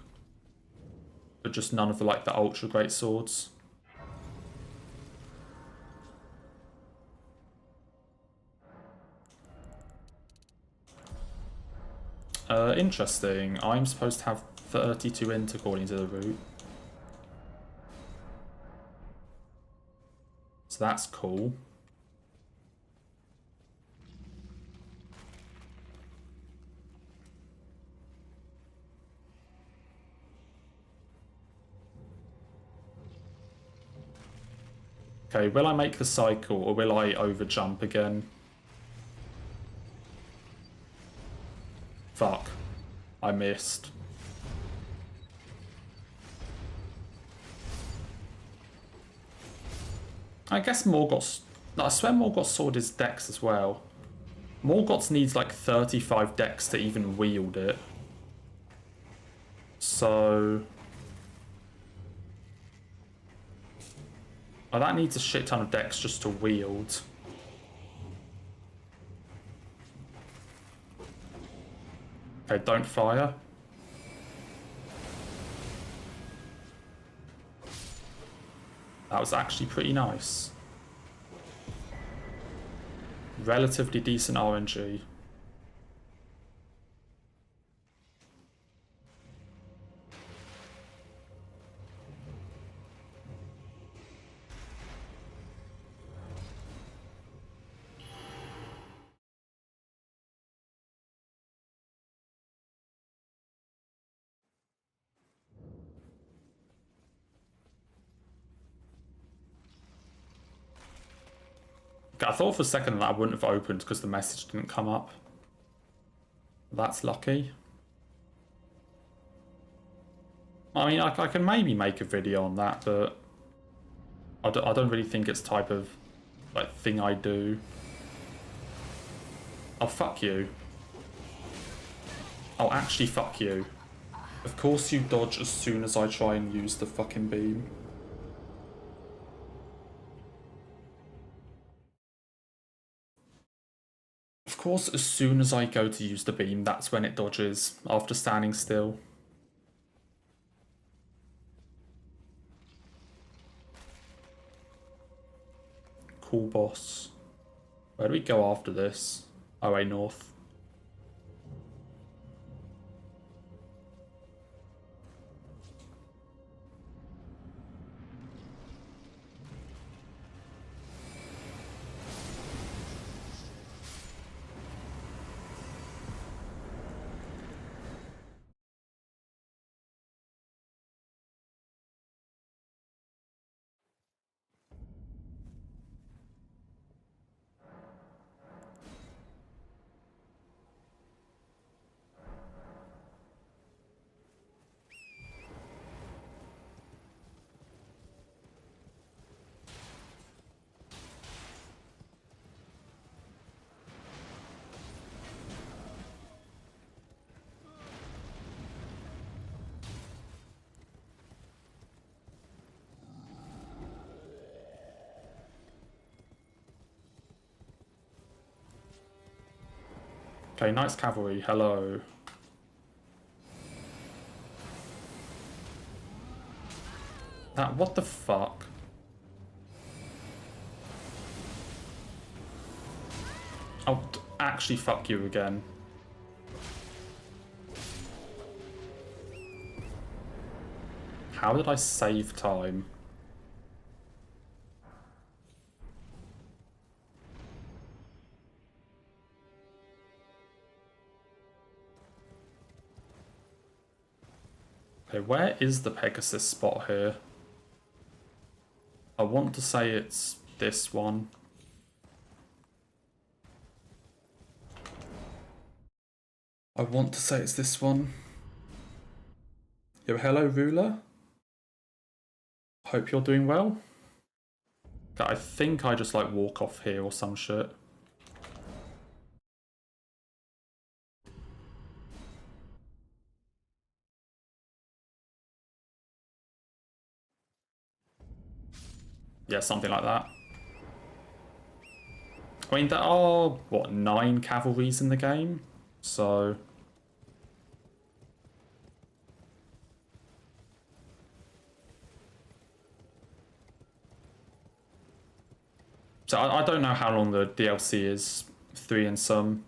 But just none of the like the ultra greatswords. Interesting. I'm supposed to have 32 int according to the route. So that's cool. Okay, will I make the cycle or will I overjump again? Fuck. I missed. I guess Morgoth's... no, I swear Morgoth's sword is Dex as well. Morgoth's needs like 35 Dex to even wield it. So... oh, that needs a shit ton of Dex just to wield. Okay, don't fire. That was actually pretty nice. Relatively decent RNG. Okay, I thought for a second that I wouldn't have opened because the message didn't come up. That's lucky. I mean, I can maybe make a video on that, but I don't really think it's the type of like thing I do. Oh, fuck you. Oh, actually, fuck you. Of course you dodge as soon as I try and use the fucking beam. Of course, as soon as I go to use the beam, that's when it dodges, after standing still. Cool boss. Where do we go after this? Oh, way north. Okay, Knights Cavalry, hello. What the fuck? Oh, actually fuck you again. How did I save time? Okay, where is the Pegasus spot here? I want to say it's this one. I want to say it's this one. Yo, hello, ruler. Hope you're doing well. Okay, I think I just like walk off here or some shit. Yeah, something like that. I mean, there are, what, 9 cavalries in the game? So... So I don't know how long the DLC is, 3 and some.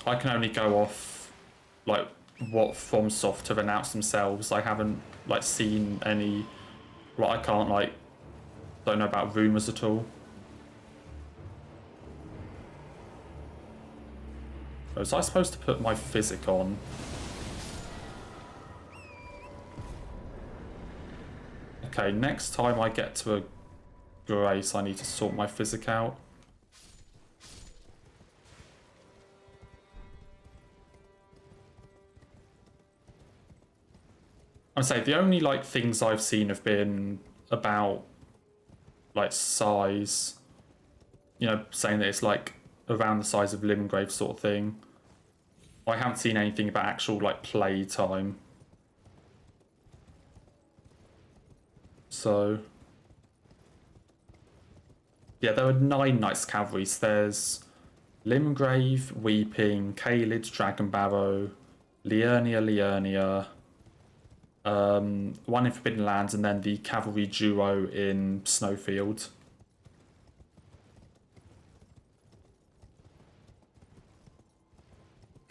I can only go off, like, what FromSoft have announced themselves. I haven't, like, seen any... Like, I can't, like... Don't know about rumours at all. Was I supposed to put my physic on? Okay, next time I get to a grace, I need to sort my physic out. I'd say the only like things I've seen have been about like size. You know, saying that it's like around the size of Limgrave sort of thing. I haven't seen anything about actual like play time. So yeah, there are 9 Knights Cavalries. There's Limgrave, Weeping, Caelid, Dragonbarrow, Liurnia, one in Forbidden Lands, and then the Cavalry duo in Snowfield.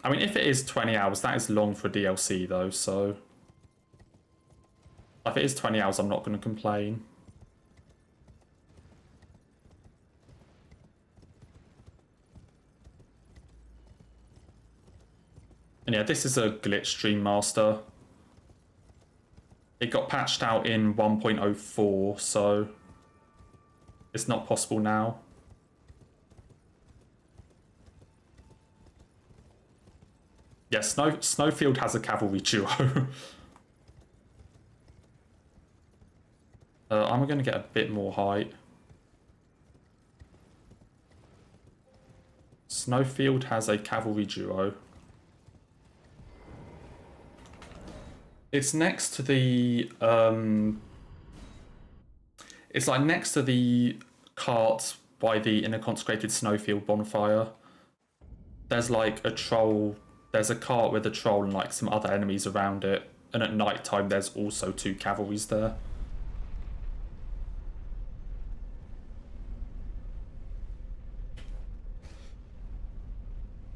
I mean, if it is 20 hours, that is long for DLC though, so... If it is 20 hours, I'm not going to complain. And yeah, this is a glitch Stream Master. It got patched out in 1.04, so it's not possible now. Yeah, Snowfield has a cavalry duo. I'm going to get a bit more height. Snowfield has a cavalry duo. It's next to the... It's like next to the cart by the inner consecrated Snowfield bonfire. There's like a troll... There's a cart with a troll and like some other enemies around it. And at night time there's also 2 cavalries there.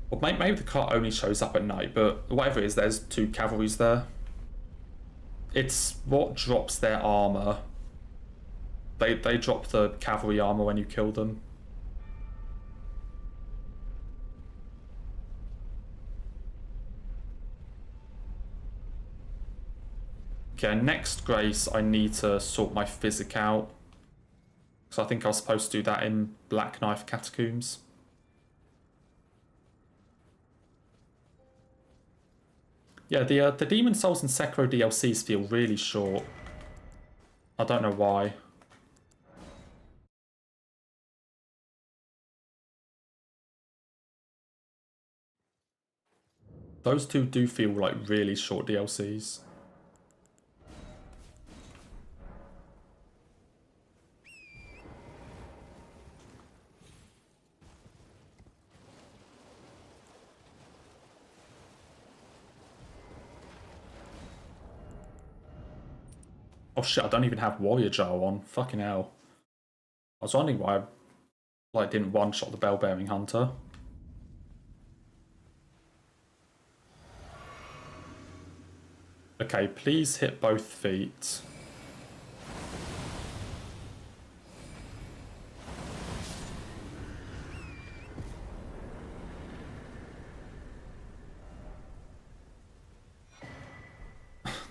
Well, maybe the cart only shows up at night, but whatever it is, there's 2 cavalries there. It's what drops their armor. They drop the cavalry armor when you kill them. Okay, next Grace, I need to sort my physic out. So I think I was supposed to do that in Black Knife Catacombs. Yeah, the Demon Souls and Sekiro DLCs feel really short. I don't know why. Those 2 do feel like really short DLCs. Oh shit, I don't even have Warrior Jar on. Fucking hell. I was wondering why I like didn't one-shot the Bell-Bearing Hunter. Okay, please hit both feet.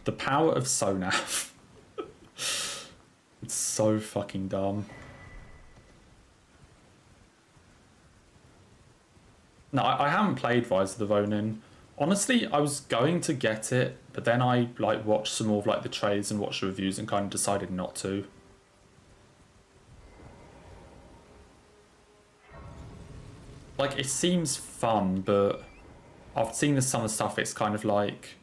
The power of Sonaf. It's so fucking dumb. No, I haven't played Rise of the Ronin. Honestly, I was going to get it, but then I like watched some more of like the trailers and watched the reviews and kind of decided not to. Like, it seems fun, but I've seen some of the stuff, it's kind of like...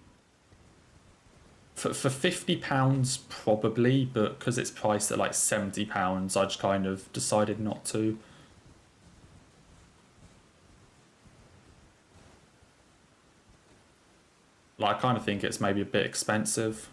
For £50, probably, but because it's priced at like £70, I just kind of decided not to. Like, I kind of think it's maybe a bit expensive.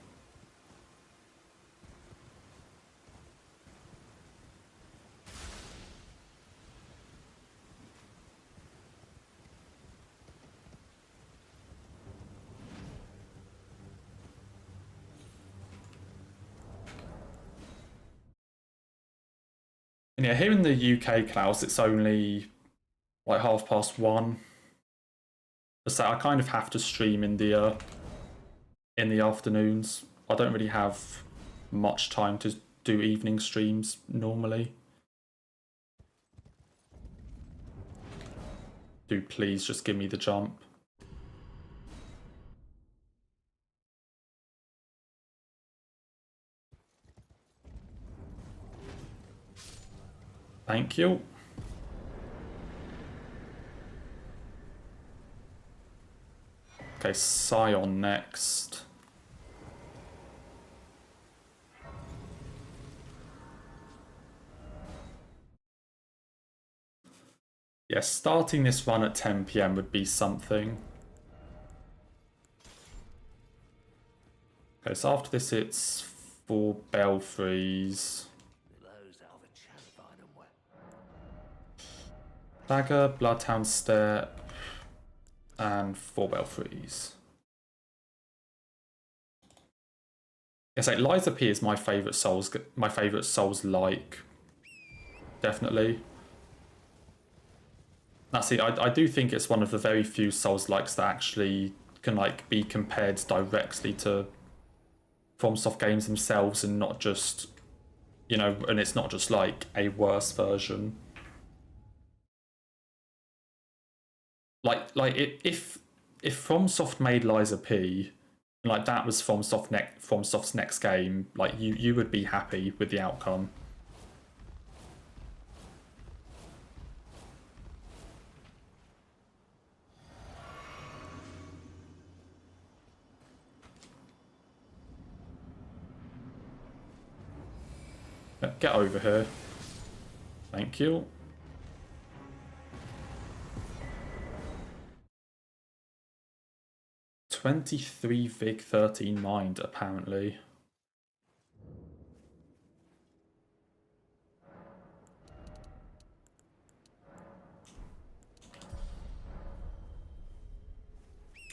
And yeah, here in the UK, Klaus, it's only like 1:30. So I kind of have to stream in the afternoons. I don't really have much time to do evening streams normally. Do please just give me the jump. Thank you. Okay, Scion next. Yeah, starting this run at 10 PM would be something. Okay, so after this it's 4 Belfries. Dagger, Bloodhound Step, and 4 Belfries. It's like Liza P is my favourite Souls-like. Definitely. That's it. I do think it's one of the very few Souls-likes that actually can like be compared directly to FromSoft games themselves and not just, you know, and it's not just like a worse version. If FromSoft made Liza P, like that was FromSoft's next game, like you would be happy with the outcome. Get over here. Thank you. "23 Vig 13 Mind," apparently.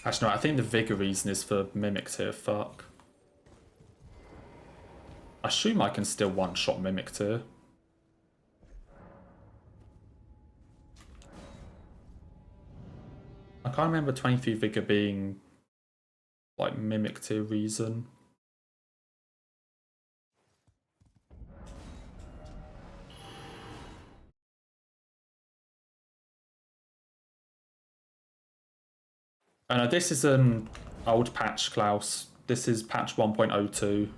Actually, no, I think the Vigor reason is for Mimics here, fuck. I assume I can still one-shot Mimic here. I can't remember 23 Vigor being like Mimic tier reason. Oh no, this is an old patch, Klaus. This is patch 1.02.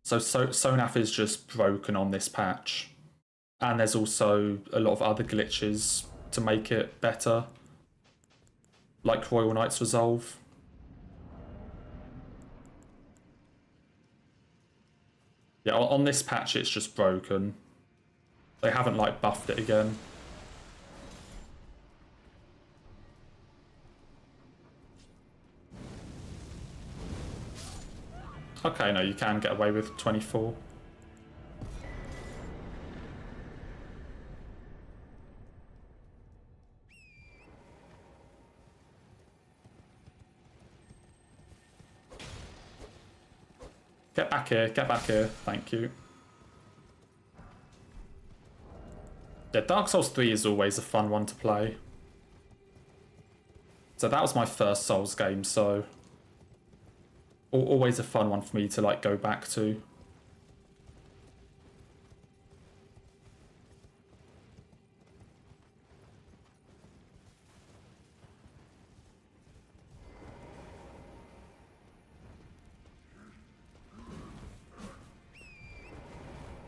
So Sonaf is just broken on this patch. And there's also a lot of other glitches to make it better. Like Royal Knight's Resolve. Yeah, on this patch it's just broken. They haven't like buffed it again. Okay, no, you can get away with 24. Get back here, get back here. Thank you. Yeah, Dark Souls 3 is always a fun one to play. So that was my first Souls game, so always a fun one for me to like go back to.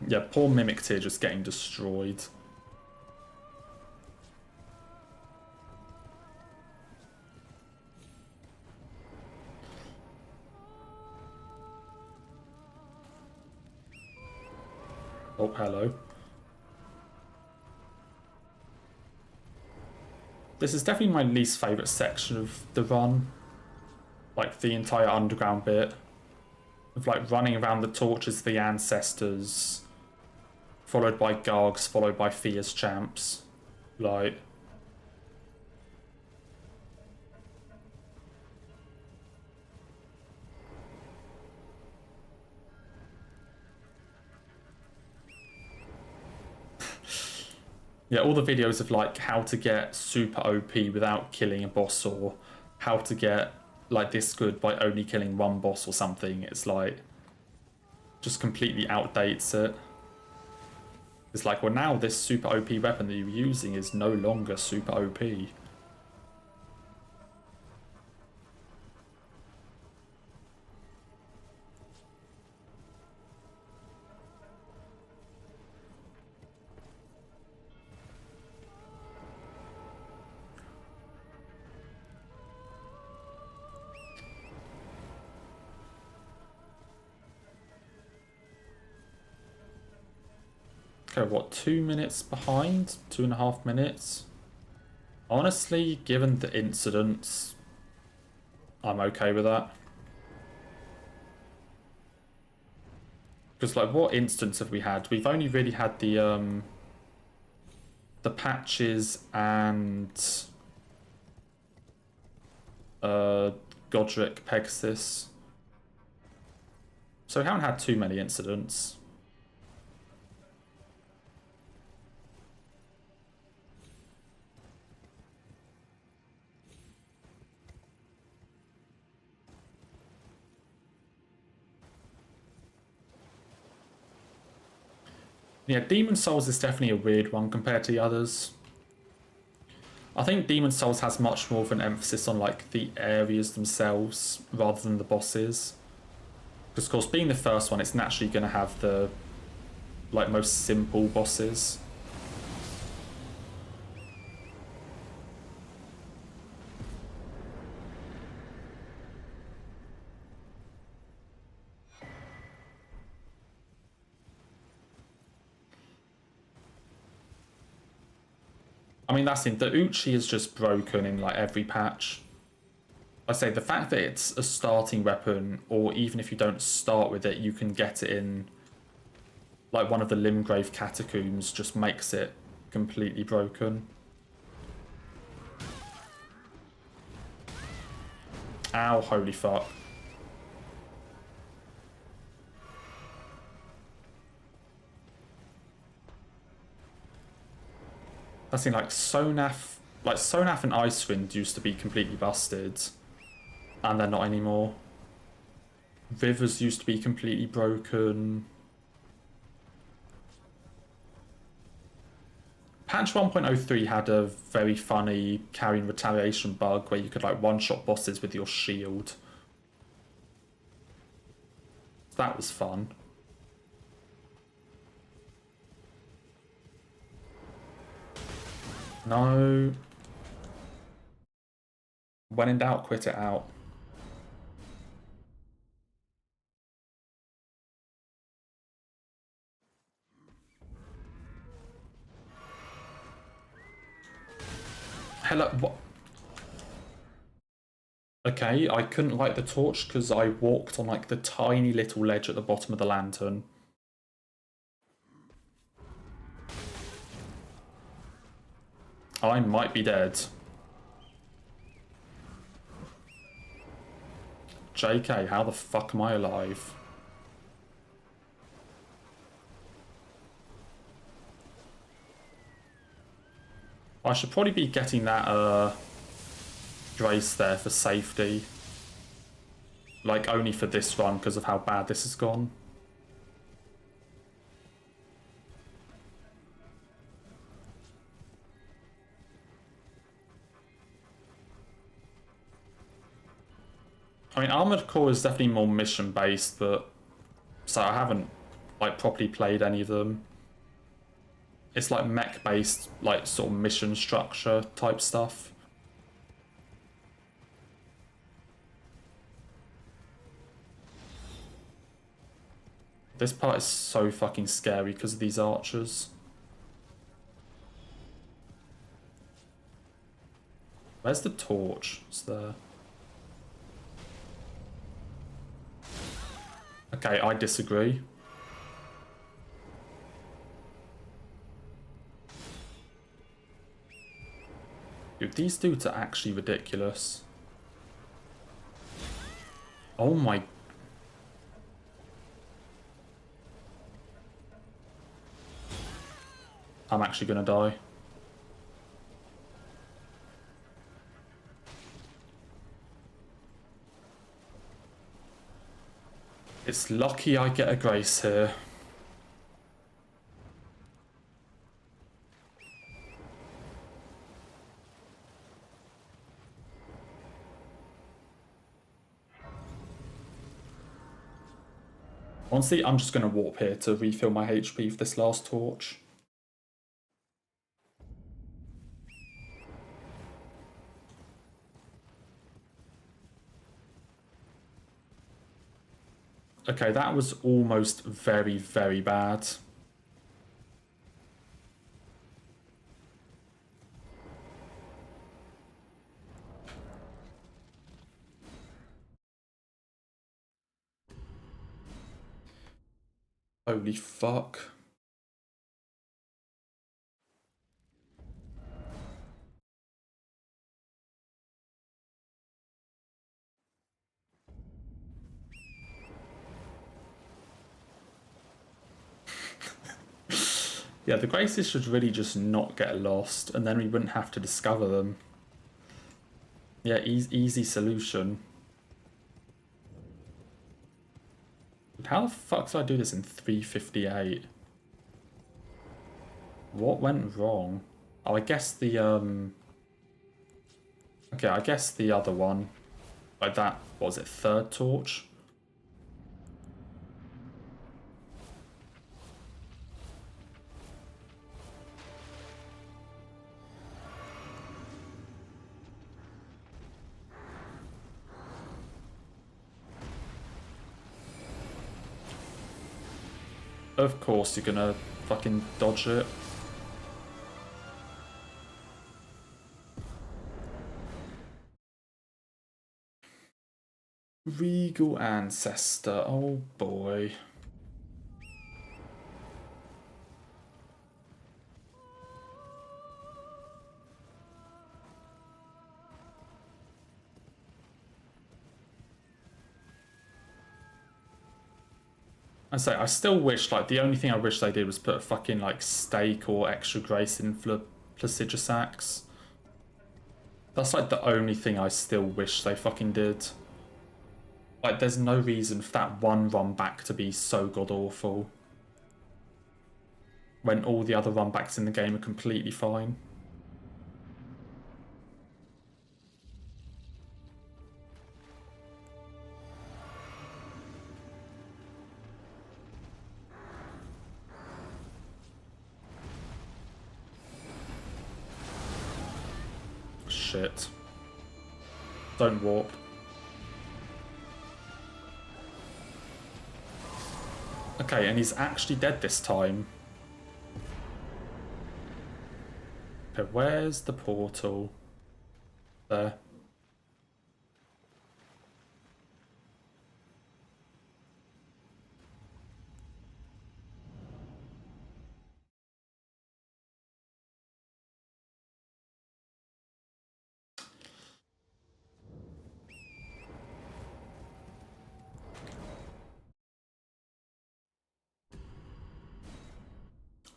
Yeah, poor Mimic Tear just getting destroyed. Oh, hello. This is definitely my least favourite section of the run. Like, the entire underground bit. Of, like, running around the torches of the ancestors. Followed by Gargs, followed by Fierce champs. Like... Yeah, all the videos of like how to get super OP without killing a boss, or how to get like this good by only killing one boss or something, it's like just completely outdates it. It's like, well, now this super OP weapon that you're using is no longer super OP. Okay, what, 2 minutes behind? 2.5 minutes? Honestly, given the incidents, I'm okay with that. Because, like, what instance have we had? We've only really had the patches and Godric, Pegasus. So we haven't had too many incidents. Yeah, Demon Souls is definitely a weird one compared to the others. I think Demon Souls has much more of an emphasis on like the areas themselves rather than the bosses. Because of course, being the first one, it's naturally going to have the like most simple bosses. I mean, that's the Uchi is just broken in like every patch. I say the fact that it's a starting weapon, or even if you don't start with it, you can get it in like one of the Limgrave catacombs, just makes it completely broken. Ow, holy fuck. That's in like Sonaf and Icewind used to be completely busted, and they're not anymore. Rivers used to be completely broken. Patch 1.03 had a very funny carrying retaliation bug where you could like one-shot bosses with your shield. That was fun. No. When in doubt, quit it out. Hello, what? Okay, I couldn't light the torch because I walked on like the tiny little ledge at the bottom of the lantern. I might be dead. JK, how the fuck am I alive? I should probably be getting that Grace there for safety. Like, only for this run because of how bad this has gone. I mean, Armored Core is definitely more mission-based, but... So I haven't, like, properly played any of them. It's like mech-based, like, sort of mission structure type stuff. This part is so fucking scary because of these archers. Where's the torch? It's there. Okay, I disagree. Dude, these dudes are actually ridiculous. Oh my... I'm actually gonna die. It's lucky I get a Grace here. Honestly, I'm just going to warp here to refill my HP for this last torch. Okay, that was almost very, very bad. Holy fuck. Yeah, the Graces should really just not get lost, and then we wouldn't have to discover them. Yeah, easy solution. How the fuck did I do this in 3:58? What went wrong? Oh, I guess the, Okay, I guess the other one. Like that, what was it, third torch? Of course you're gonna fucking dodge it. Regal Ancestor, oh boy. I still wish, like, the only thing I wish they did was put a fucking, like, stake or extra grace in for Placidus Axe. That's, like, the only thing I still wish they fucking did. Like, there's no reason for that one run back to be so god-awful. When all the other run backs in the game are completely fine. Shit. Don't warp. Okay, and he's actually dead this time. Okay, where's the portal? There.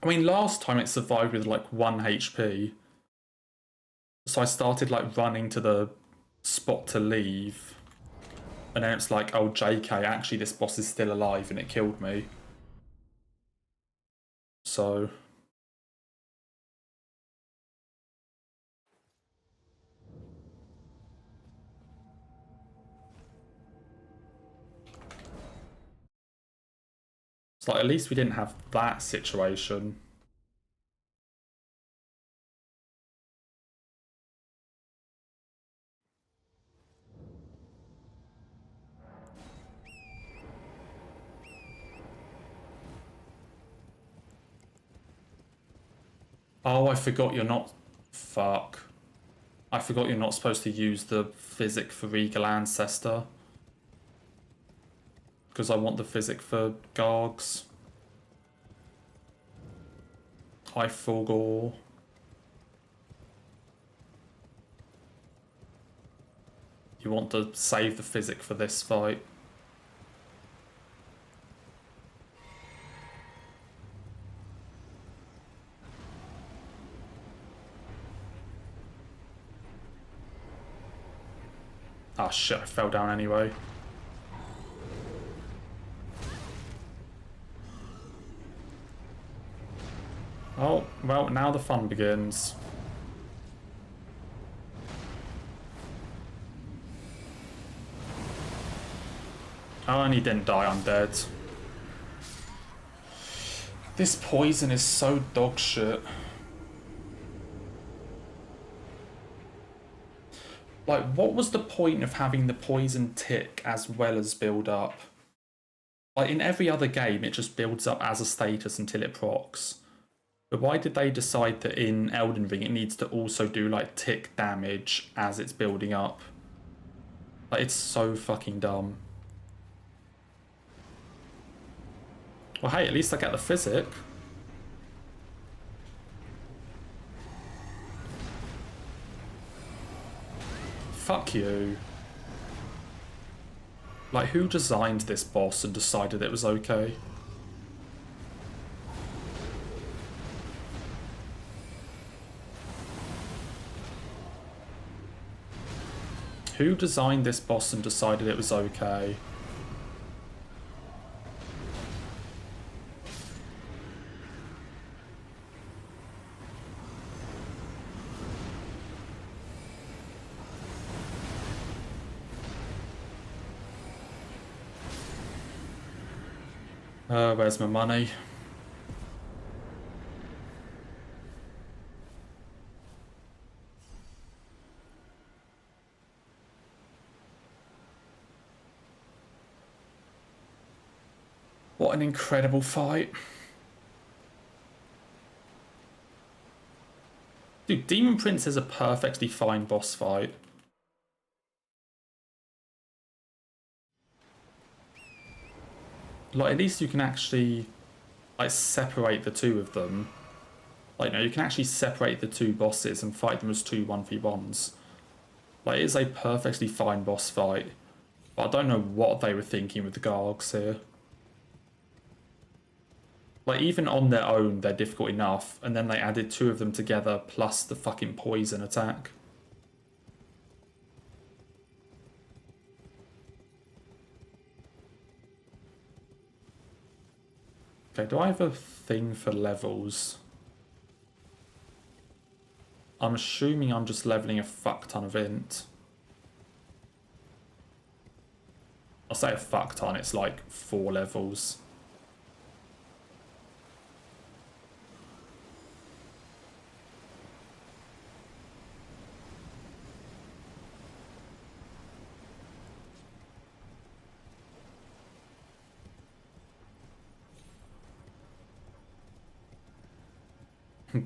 I mean, last time it survived with like 1 HP. So I started like running to the spot to leave. And then it's like, oh JK, actually this boss is still alive and it killed me. So... it's like, at least we didn't have that situation. Oh, I forgot you're not... Fuck. I forgot you're not supposed to use the physic for Regal Ancestor. Because I want the physic for Gargs. I forgot. You want to save the physic for this fight. Ah shit, I fell down anyway. Oh, well, now the fun begins. Oh, and he didn't die, I'm dead. This poison is so dog shit. Like, what was the point of having the poison tick as well as build up? Like, in every other game, it just builds up as a status until it procs. But why did they decide that in Elden Ring it needs to also do, like, tick damage as it's building up? Like, it's so fucking dumb. Well, hey, at least I get the physic. Fuck you. Like, who designed this boss and decided it was okay? Who designed this boss and decided it was okay? Where's my money? What an incredible fight. Dude, Demon Prince is a perfectly fine boss fight. Like, at least you can actually, like, separate the two of them. Like, no, you can actually separate the two bosses and fight them as two 1v1s. Like, it is a perfectly fine boss fight. But I don't know what they were thinking with the Gargs here. Like, even on their own, they're difficult enough, and then they added two of them together, plus the fucking poison attack. Okay, do I have a thing for levels? I'm assuming I'm just leveling a fuck ton of int. I'll say a fuck ton, it's like 4 levels.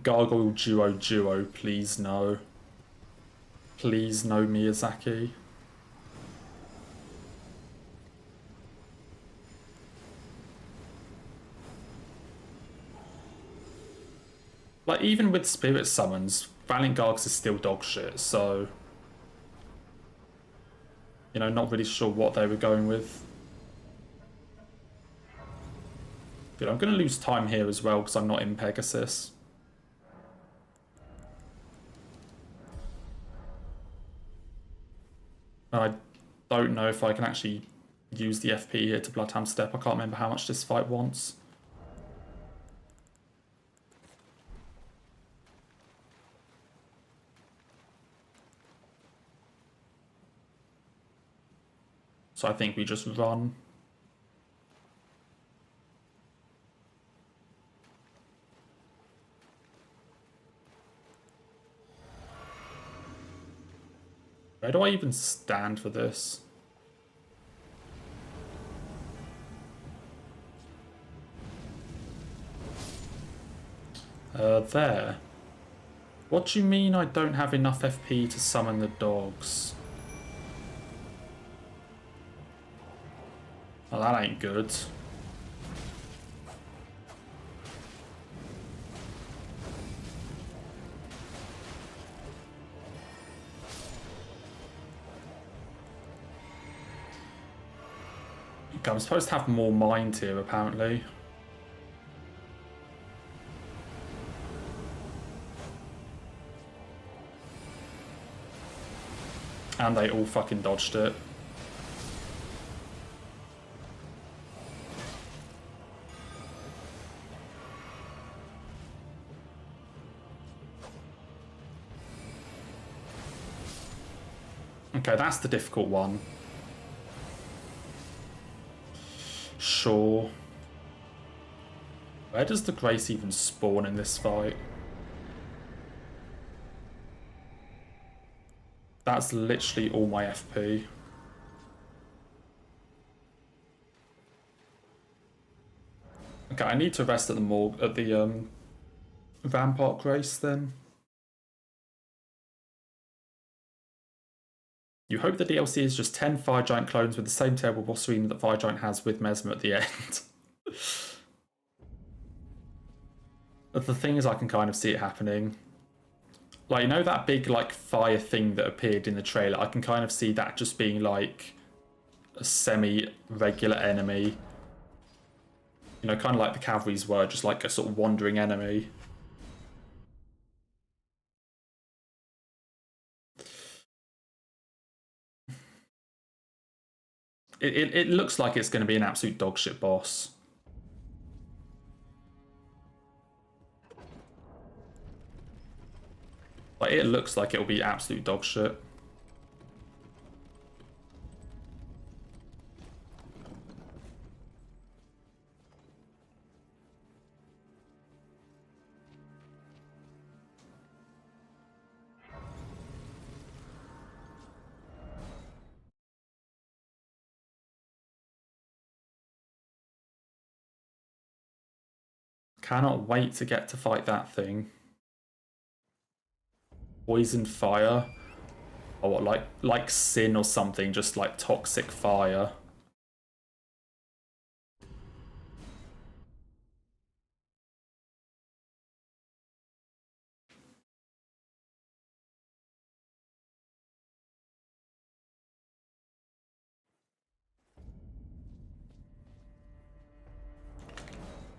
Gargoyle Duo, please no. Please no, Miyazaki. Like, even with spirit summons, Valiant Gargs is still dog shit, so... You know, not really sure what they were going with. Good, I'm going to lose time here as well because I'm not in Pegasus. I don't know if I can actually use the FP here to Bloodhound Step. I can't remember how much this fight wants. So I think we just run. Where do I even stand for this? There. What do you mean I don't have enough FP to summon the dogs? Well, that ain't good. Okay, I'm supposed to have more mind here, apparently. And they all fucking dodged it. Okay, that's the difficult one. Sure. Where does the Grace even spawn in this fight? That's literally all my FP. Okay, I need to rest at the Rampart Grace then. You hope the DLC is just 10 Fire Giant clones with the same terrible boss arena that Fire Giant has with Mesmer at the end. But the thing is, I can kind of see it happening. Like, you know that big, like, fire thing that appeared in the trailer? I can kind of see that just being, like, a semi-regular enemy. You know, kind of like the cavalries were, just like a sort of wandering enemy. It looks like it's going to be an absolute dogshit boss. Like, it looks like it'll be absolute dogshit. Cannot wait to get to fight that thing. Poison fire. Or what, like sin or something, just like toxic fire.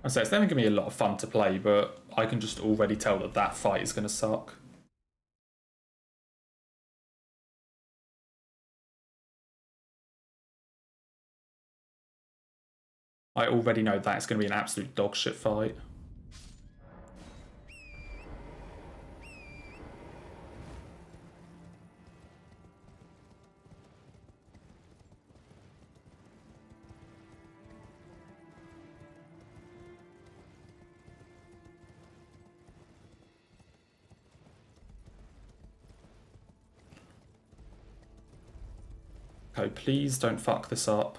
I say it's never going to be a lot of fun to play, but I can just already tell that that fight is going to suck. I already know that it's going to be an absolute dogshit fight. Okay, please don't fuck this up.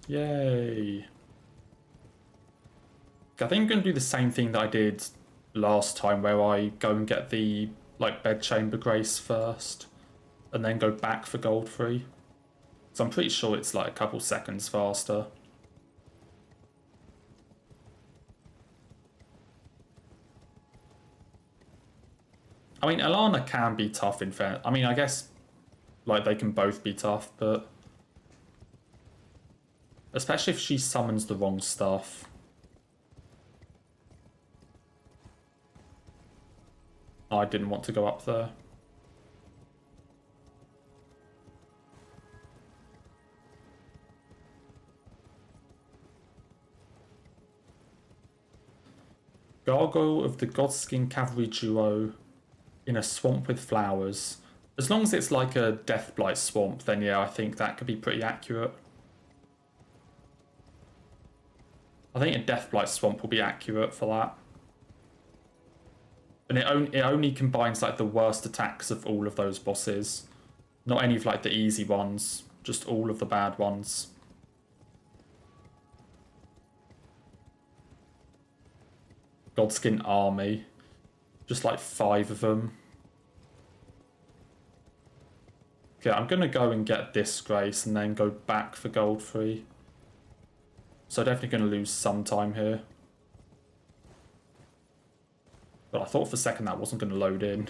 Yay. I think I'm going to do the same thing that I did last time, where I go and get the like Bedchamber Grace first, and then go back for Godfrey. So I'm pretty sure it's like a couple seconds faster. I mean, Alana can be tough in fairness. I mean, I guess like they can both be tough, but Especially if she summons the wrong stuff. I didn't want to go up there. Gargoyle of the Godskin Cavalry duo in a swamp with flowers. As long as it's like a Deathblight swamp, then yeah, I think that could be pretty accurate. I think a Deathblight swamp will be accurate for that. And it only combines like the worst attacks of all of those bosses. Not any of like the easy ones, just all of the bad ones. Godskin army. Just like 5 of them. Okay, I'm gonna go and get Disgrace and then go back for gold 3. So definitely gonna lose some time here. But I thought for a second that wasn't gonna load in.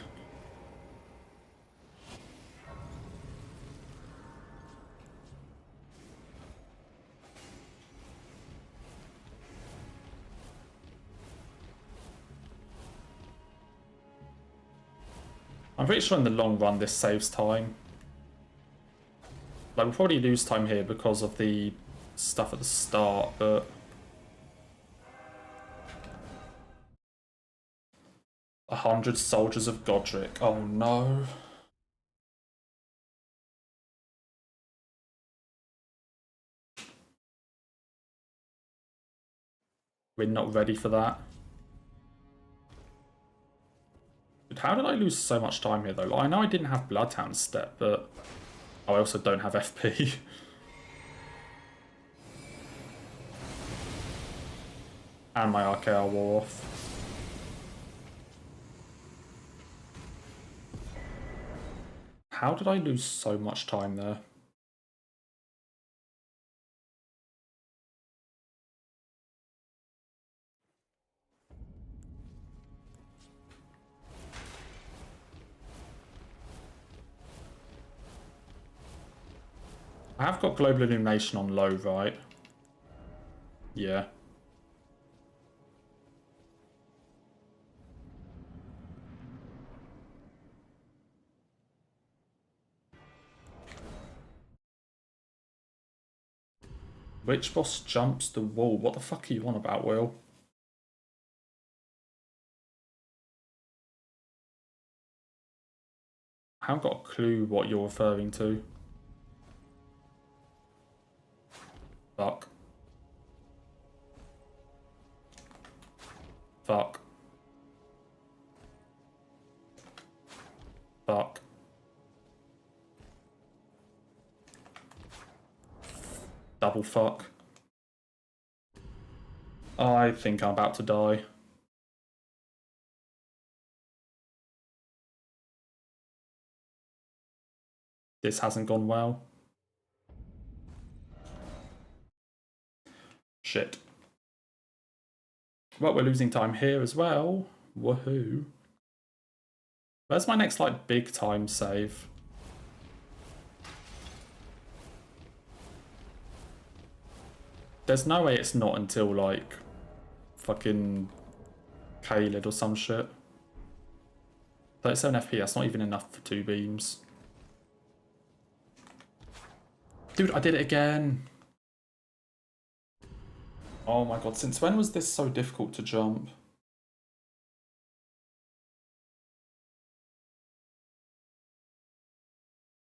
I'm pretty sure in the long run this saves time. Like, we'll probably lose time here because of the stuff at the start, but... 100 soldiers of Godric. Oh no. We're not ready for that. But how did I lose so much time here though? Like, I know I didn't have Bloodhound Step, but... Oh, I also don't have FP. And my RKR wore off. How did I lose so much time there? I have got Global Illumination on low, right? Yeah. Which boss jumps the wall? What the fuck are you on about, Will? I haven't got a clue what you're referring to. Fuck. Fuck. Fuck. Double fuck. I think I'm about to die. This hasn't gone well. Shit. Well, we're losing time here as well. Woohoo. Where's my next, like, big time save? There's no way it's not until, like, fucking Kaled or some shit. 37 FP, that's not even enough for 2 beams. Dude, I did it again. Oh my god, since when was this so difficult to jump?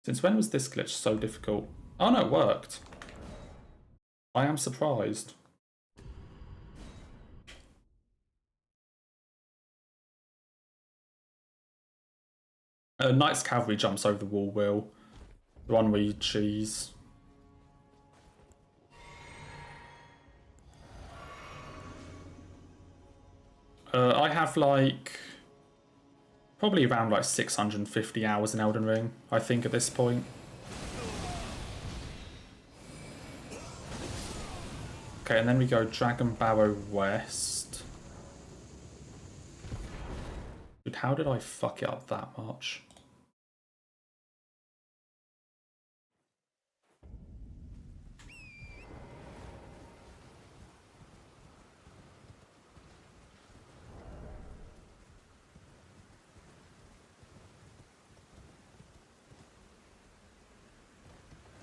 Since when was this glitch so difficult? Oh no, it worked. I am surprised. Knight's Cavalry jumps over the wall, Will. The one where you cheese. I have like... probably around like 650 hours in Elden Ring, I think, at this point. Okay, and then we go Dragon Barrow West. Dude, how did I fuck it up that much?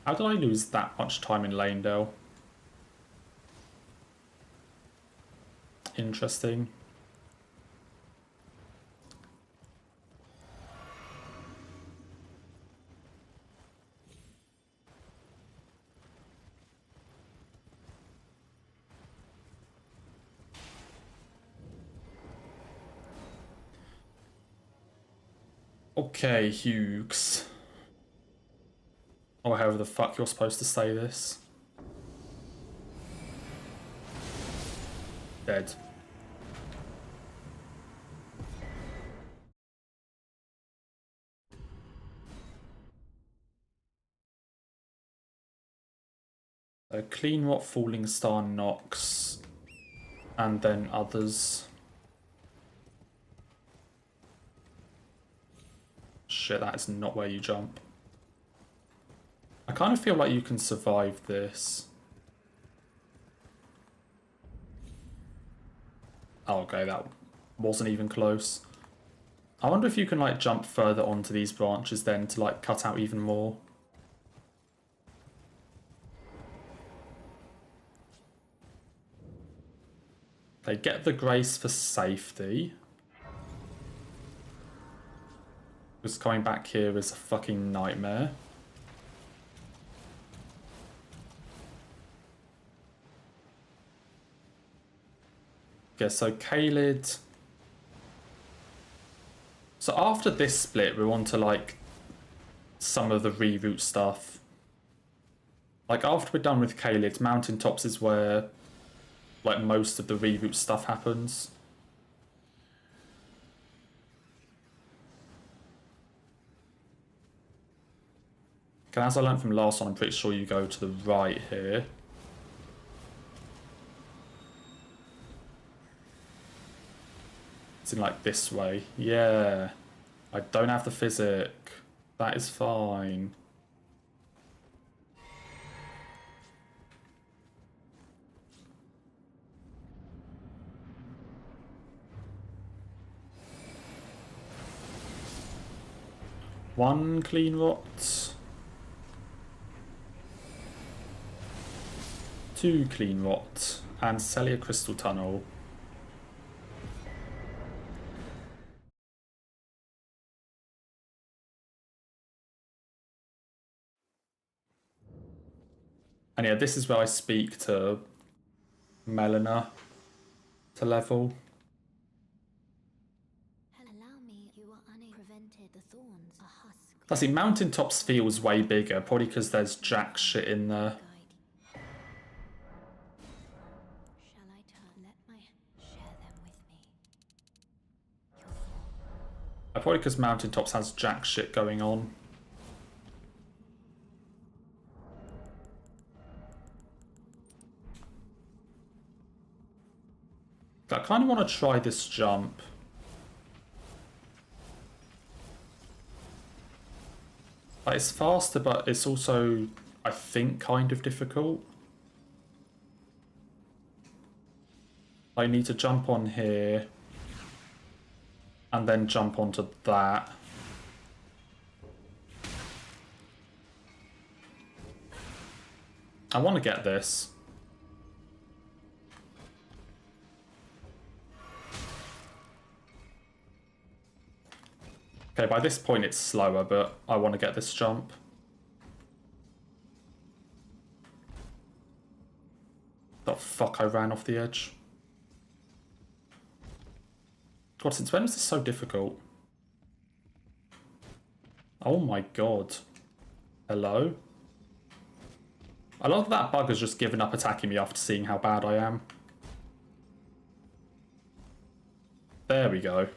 How did I lose that much time in Lanedale? Interesting. Okay, Hughes. Or however the fuck you're supposed to say this. Dead. Clean Rot, Falling Star, Nox, and then others. Shit, that is not where you jump. I kind of feel like you can survive this. Oh, okay, that wasn't even close. I wonder if you can, like, jump further onto these branches then to, like, cut out even more. Okay, get the Grace for safety. Because coming back here is a fucking nightmare. Okay, so Kaled. So after this split, we're on to, like, some of the reroute stuff. Like, after we're done with Kaled, Mountaintops is where, like, most of the reroute stuff happens. Okay, as I learned from last one, I'm pretty sure you go to the right here. It's in, like, this way. Yeah. I don't have the physic. That is fine. One Clean Rot. 2 Clean Rot. And Celia Crystal Tunnel. And yeah, this is where I speak to Melina to level. Allow me, you are prevented the thorns, a husk. I see, Mountaintops feels way bigger, probably because there's jack shit in there. Shall I let my share them with me? Probably because Mountaintops has jack shit going on. I kind of want to try this jump. Like, it's faster, but it's also, I think, kind of difficult. I need to jump on here. And then jump onto that. I want to get this. Okay, by this point it's slower, but I want to get this jump. The fuck, I ran off the edge. God, since when was this so difficult? Oh my god. Hello? I love that bugger's just given up attacking me after seeing how bad I am. There we go.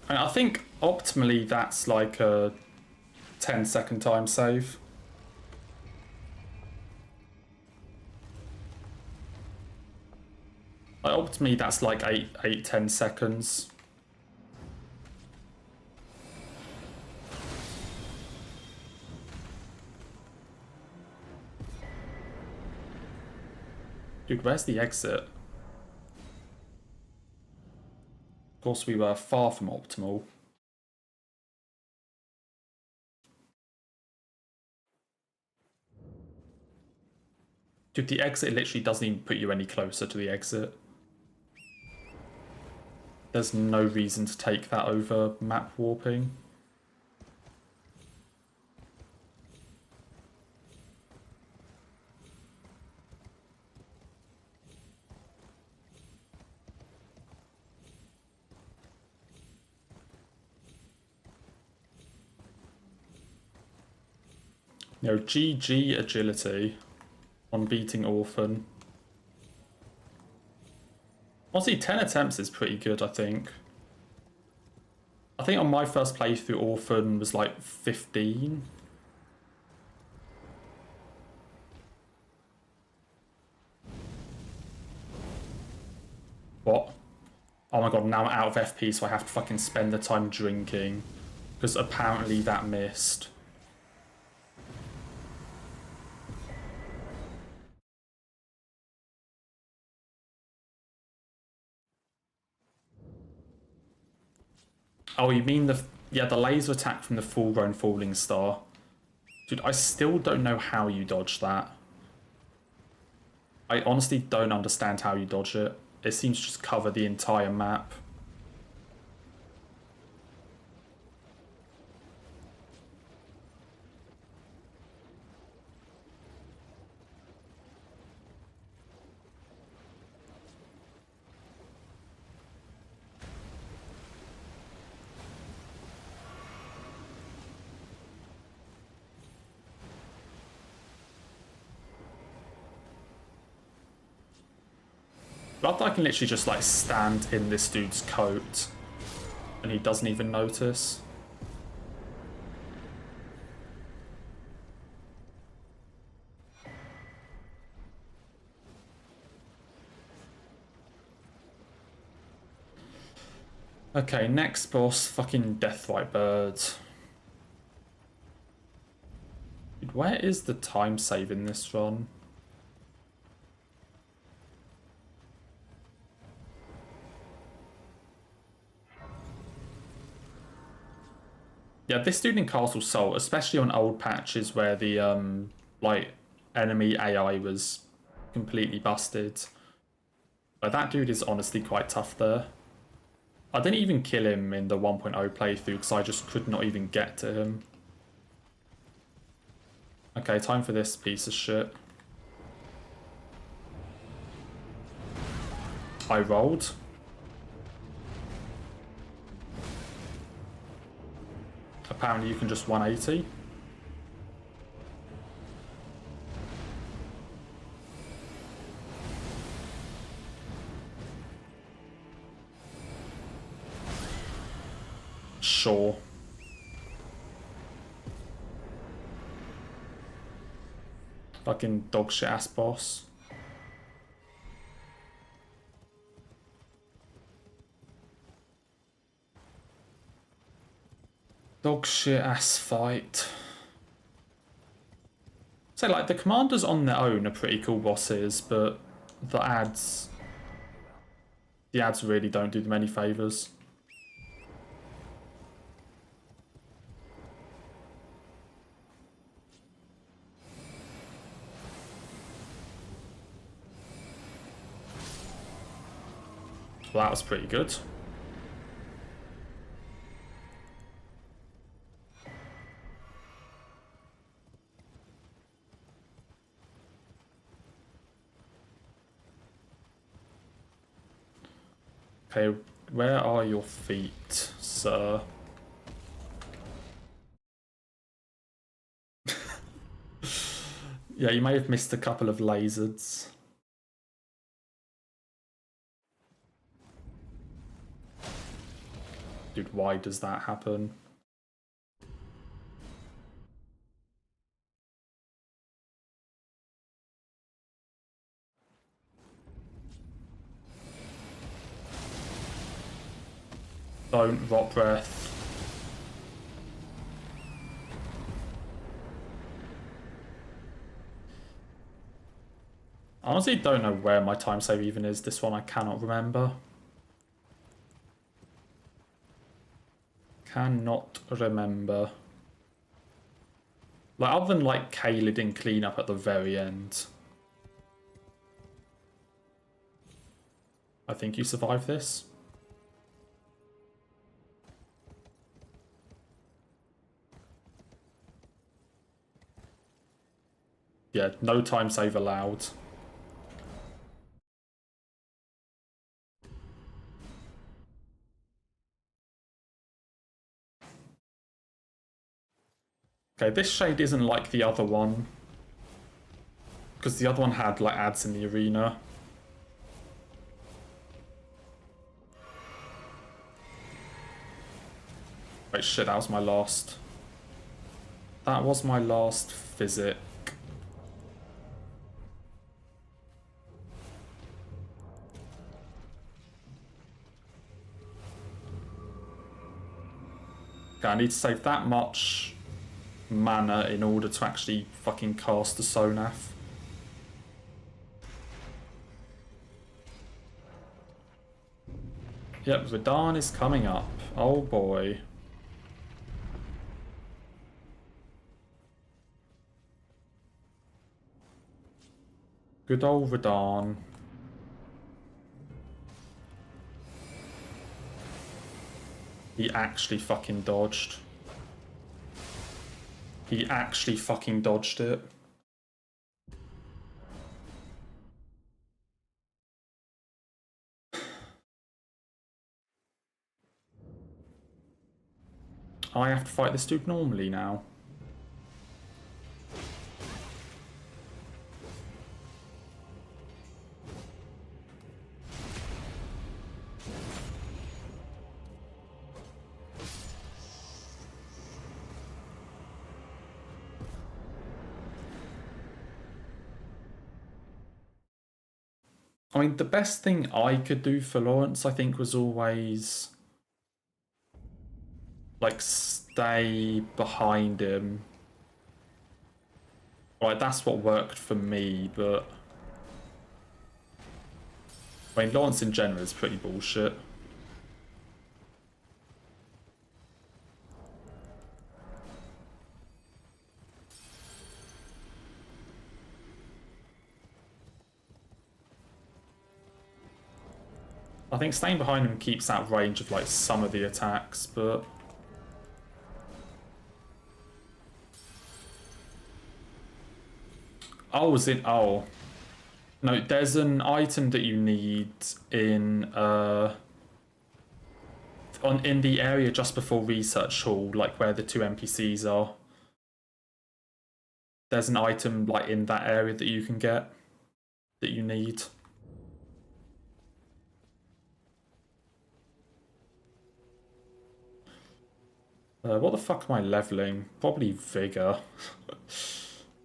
And I think optimally that's like a 10-second time save. Like optimally that's like 10 seconds. Dude, where's the exit? Of course, we were far from optimal. Dude, the exit literally doesn't even put you any closer to the exit. There's no reason to take that over map warping. You know, GG agility on beating Orphan. Honestly, 10 attempts is pretty good, I think. I think on my first playthrough, Orphan was like 15. What? Oh my god, now I'm out of FP, so I have to fucking spend the time drinking. Because apparently that missed. Oh, you mean the... Yeah, the laser attack from the full-grown falling star. Dude, I still don't know how you dodge that. I honestly don't understand how you dodge it. It seems to just cover the entire map. Love that I can literally just like stand in this dude's coat and he doesn't even notice. Okay, next boss, fucking Deathrite Bird. Dude, where is the time save in this run? Yeah, this dude in Castle Sol, especially on old patches where the like enemy AI was completely busted. But that dude is honestly quite tough there. I didn't even kill him in the 1.0 playthrough because I just could not even get to him. Okay, time for this piece of shit. I rolled. Apparently you can just 180. Sure. Fucking dog shit ass boss. Dog shit ass fight. So like the commanders on their own are pretty cool bosses, but the ads really don't do them any favours. Well, that was pretty good. Okay, where are your feet, sir? Yeah, you may have missed a couple of lasers. Dude, why does that happen? Don't rot breath. I honestly don't know where my time save even is. This one I cannot remember. Cannot remember. Like, other than like Kaled in cleanup at the very end. I think you survived this. Yeah, no time save allowed. Okay, this shade isn't like the other one. Because the other one had like ads in the arena. Wait, shit, that was my last. That was my last physic. Okay, I need to save that much mana in order to actually fucking cast the Sonath. Yep, Verdan is coming up. Oh boy. Good old Verdan. He actually fucking dodged. He actually fucking dodged it. I have to fight this dude normally now. I mean, the best thing I could do for Lawrence, I think, was always like stay behind him. Like, that's what worked for me, but I mean, Lawrence in general is pretty bullshit. I think staying behind him keeps out range of like some of the attacks, but oh, was it? Oh, no. There's an item that you need in in the area just before Research Hall, like where the two NPCs are. There's an item like in that area that you can get that you need. What the fuck am I leveling? Probably Vigor.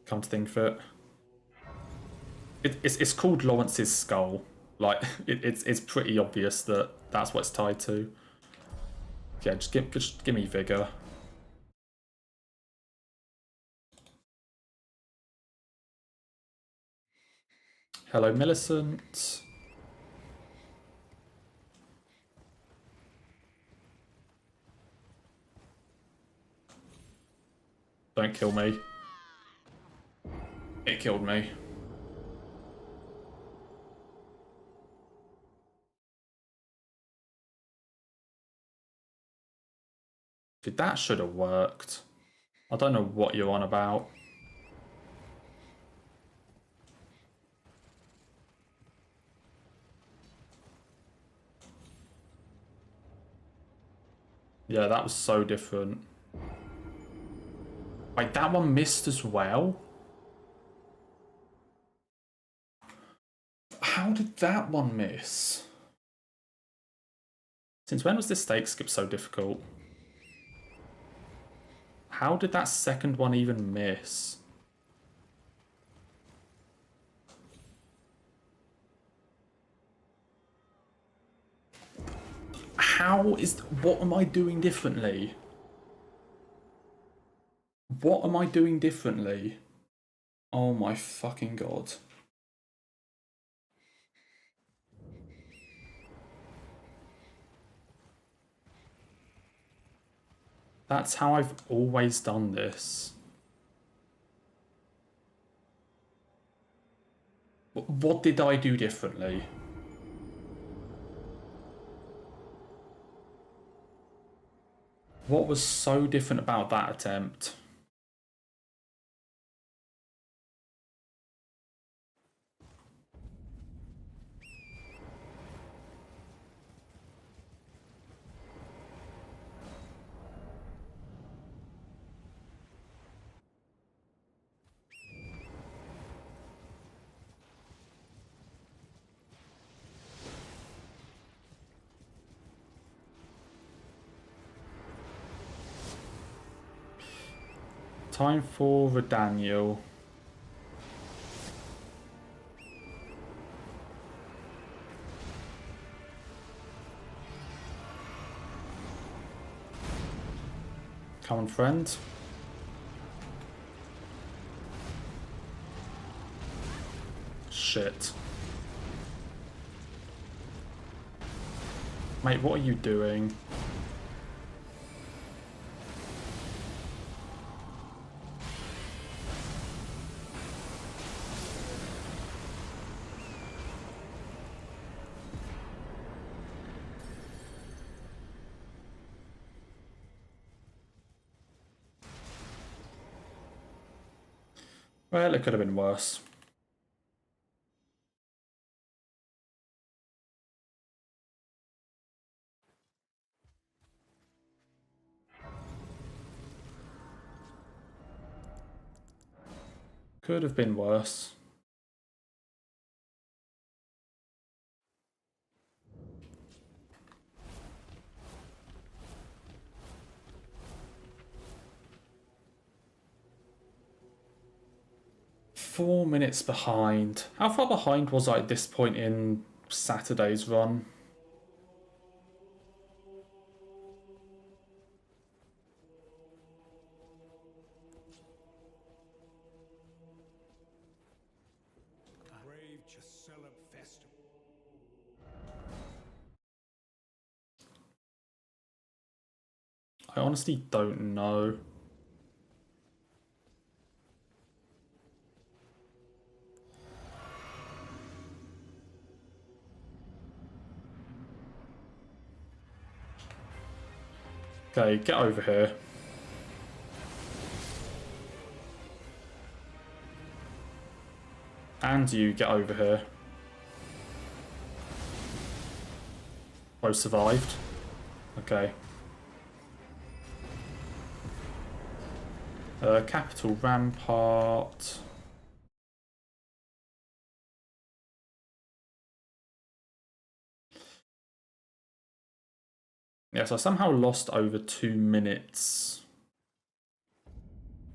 Come to think of it. It's called Lawrence's Skull. Like, it's pretty obvious that that's what it's tied to. Yeah, just give me Vigor. Hello, Millicent. Don't kill me. It killed me. Dude, that should have worked. I don't know what you're on about. Yeah, that was so different. Wait, that one missed as well? How did that one miss? Since when was this stake skip so difficult? How did that second one even miss? How is... What am I doing differently? What am I doing differently? Oh my fucking god. That's how I've always done this. What did I do differently? What was so different about that attempt? Time for Daniel. Come on, friend. Shit. Mate, what are you doing? Well, it could have been worse. Could have been worse. Four minutes behind. How far behind was I at this point in Saturday's run? Brave Chasselam Festival. I honestly don't know. Okay, get over here. And you, get over here. Both survived. Okay. Capital Rampart. Yes, I somehow lost over 2 minutes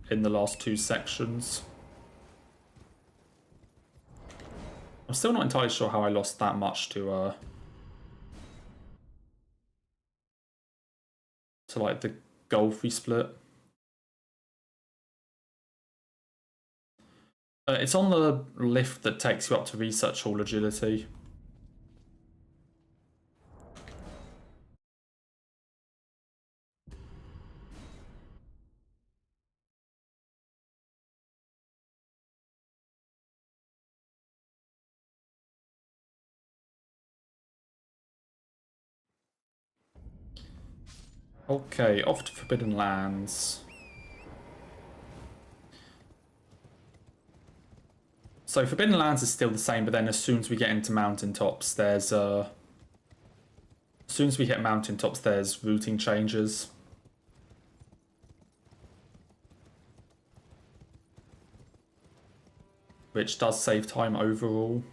in the last two sections. I'm still not entirely sure how I lost that much to like the Golfy split. It's on the lift that takes you up to Research Hall Agility. Okay, off to Forbidden Lands. So Forbidden Lands is still the same, but then as soon as we get into mountaintops, there's as soon as we hit mountaintops, there's routing changes. Which does save time overall.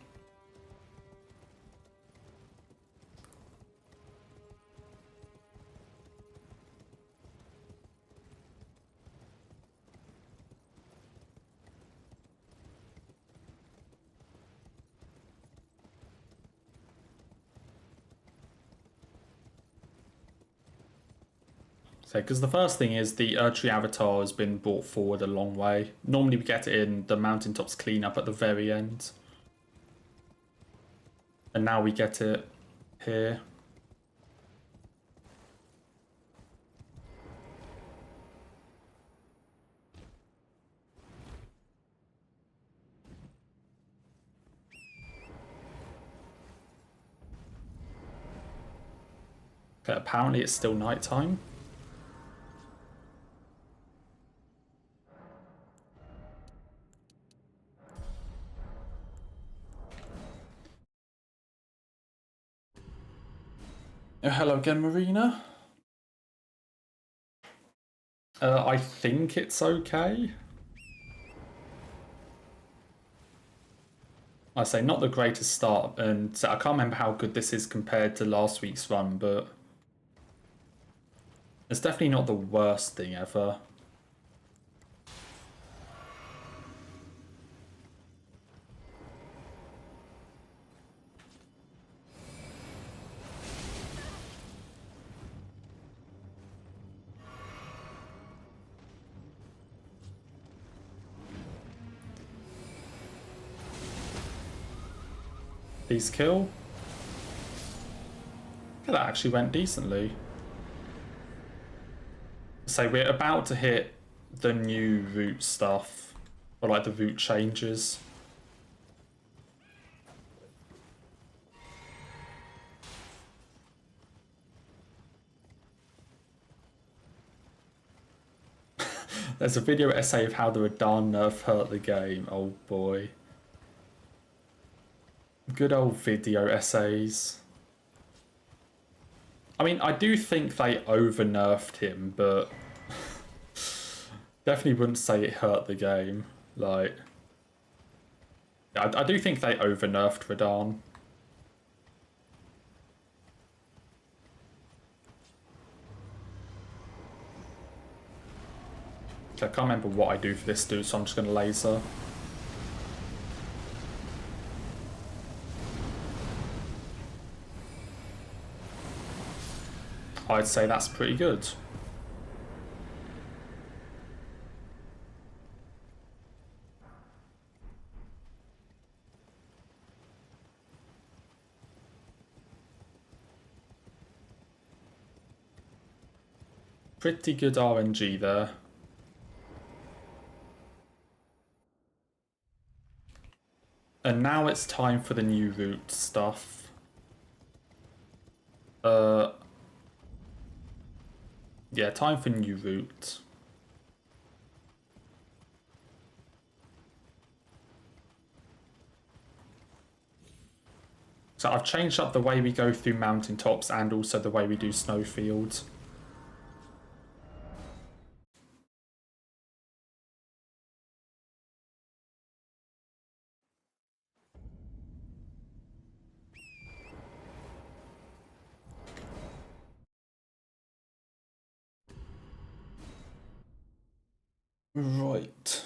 So, because the first thing is the Erdtree Avatar has been brought forward a long way. Normally we get it in the mountaintops cleanup at the very end. And now we get it here. Okay, apparently it's still nighttime. Oh, hello again, Marina. I think it's okay. I say not the greatest start, and I can't remember how good this is compared to last week's run, but it's definitely not the worst thing ever. Please kill. Yeah, that actually went decently. So we're about to hit the new route stuff, or like the route changes. There's a video essay of how the Radahn nerf hurt the game. Oh boy. Good old video essays. I mean, I do think they over-nerfed him, but definitely wouldn't say it hurt the game. Like, I do think they over-nerfed Radahn. Okay, I can't remember what I do for this dude, so I'm just going to laser. I'd say that's pretty good. Pretty good RNG there. And now it's time for the new route stuff. Yeah, time for new route. So I've changed up the way we go through mountaintops and also the way we do snowfields. Right.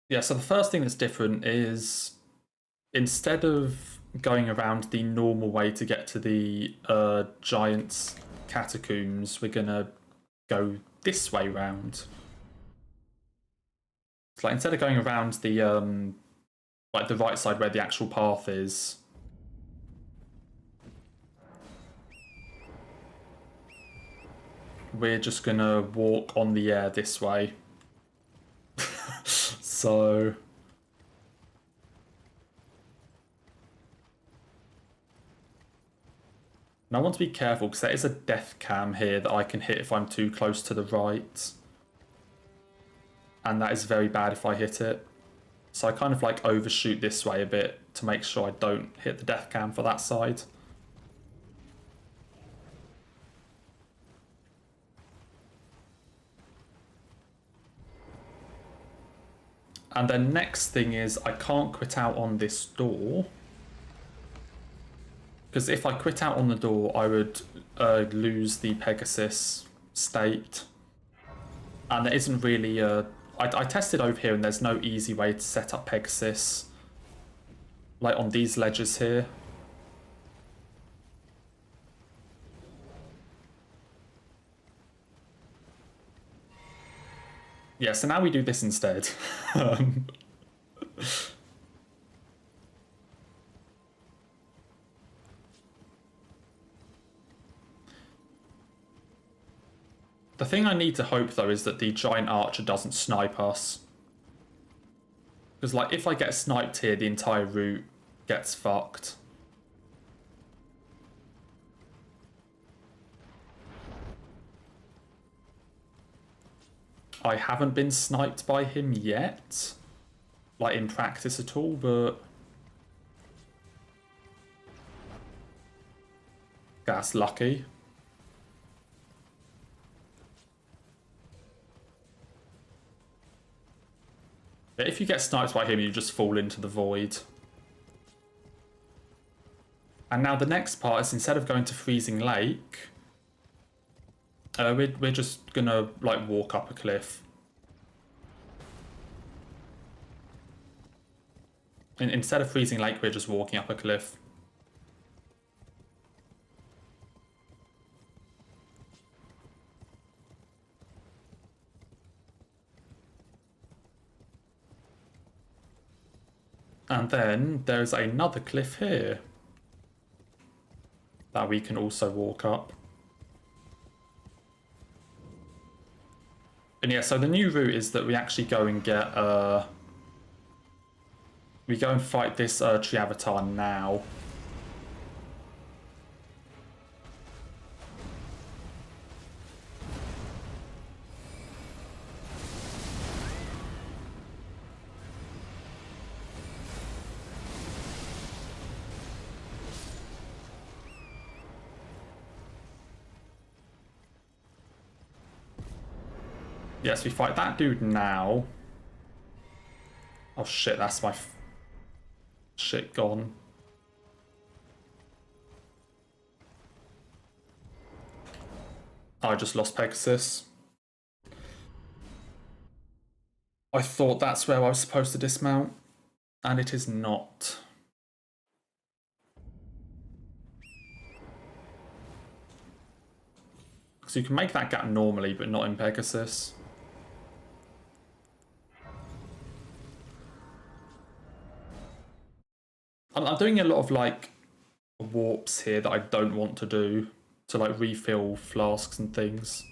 Yeah, so the first thing that's different is instead of going around the normal way to get to the giant's catacombs, we're gonna go this way round. It's like instead of going around the like the right side where the actual path is, we're just gonna walk on the air this way. So and I want to be careful because there is a death cam here that I can hit if I'm too close to the right. And that is very bad if I hit it. So I kind of like overshoot this way a bit to make sure I don't hit the death cam for that side. And then next thing is I can't quit out on this door. Because if I quit out on the door, I would lose the Pegasus state. And there isn't really a... I tested over here and there's no easy way to set up Pegasus. Like on these ledges here. Yeah, so now we do this instead. The thing I need to hope, though, is that the giant archer doesn't snipe us. Because, like, if I get sniped here, the entire route gets fucked. I haven't been sniped by him yet, like in practice at all, but that's lucky. But if you get sniped by him, you just fall into the void. And now the next part is, instead of going to Freezing Lake, we're just gonna like walk up a cliff. Instead of Freezing Lake, we're just walking up a cliff. And then there's another cliff here that we can also walk up. And yeah, so the new route is that we actually go and get we go and fight this tree avatar now. Yes, we fight that dude now. Oh shit, that's my shit gone. I just lost Pegasus. I thought that's where I was supposed to dismount, and it is not. So you can make that gap normally, but not in Pegasus. I'm doing a lot of like warps here that I don't want to do, to like refill flasks and things.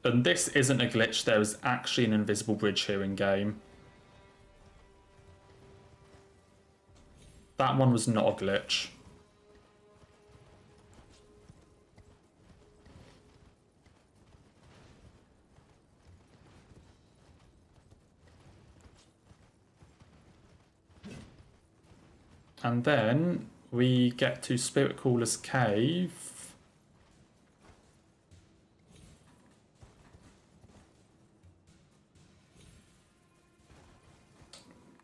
And this isn't a glitch, there is actually an invisible bridge here in game. That one was not a glitch. And then we get to Spirit Caller's Cave.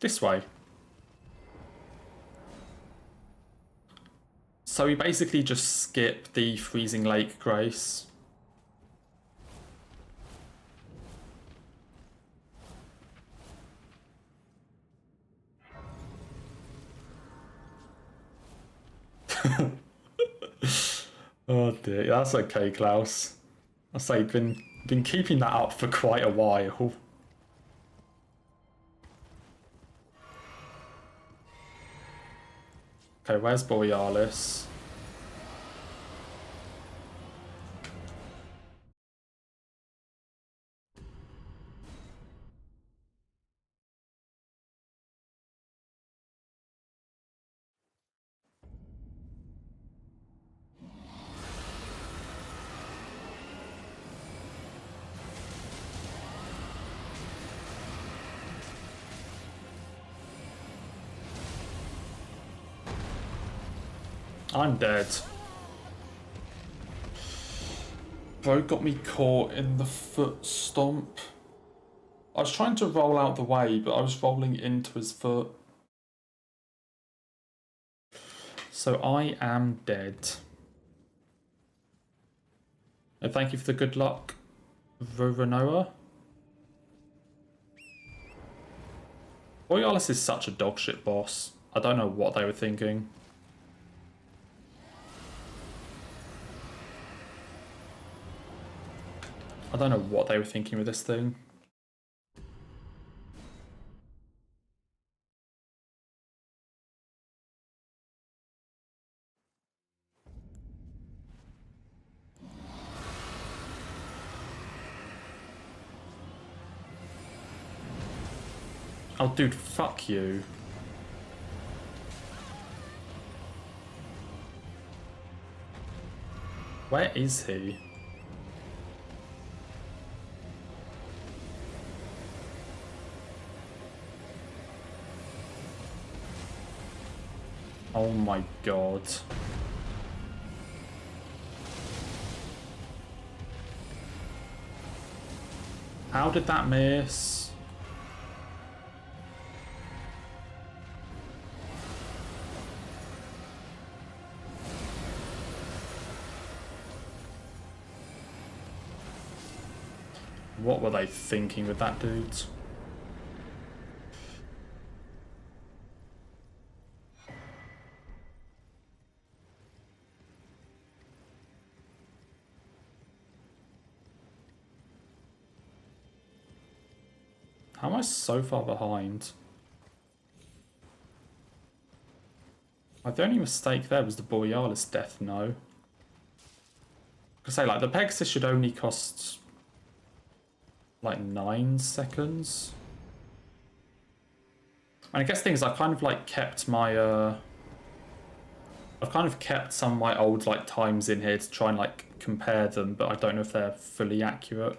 This way. So we basically just skip the Freezing Lake Grace. Oh dear, that's okay, Klaus. I say, been keeping that up for quite a while. Okay, where's Borealis? I'm dead. Bro got me caught in the foot stomp. I was trying to roll out the way, but I was rolling into his foot. So I am dead. And thank you for the good luck, Roronoa. Borealis is such a dogshit boss. I don't know what they were thinking. I don't know what they were thinking with this thing. Oh, dude, fuck you. Where is he? Oh my god. How did that miss? What were they thinking with that, dude? How am I so far behind? Like, the only mistake there was the Borealis death, no. I say, like, the Pegasus should only cost like 9 seconds. And I guess things I've kind of like kept my I've kind of kept some of my old like times in here to try and like compare them, but I don't know if they're fully accurate.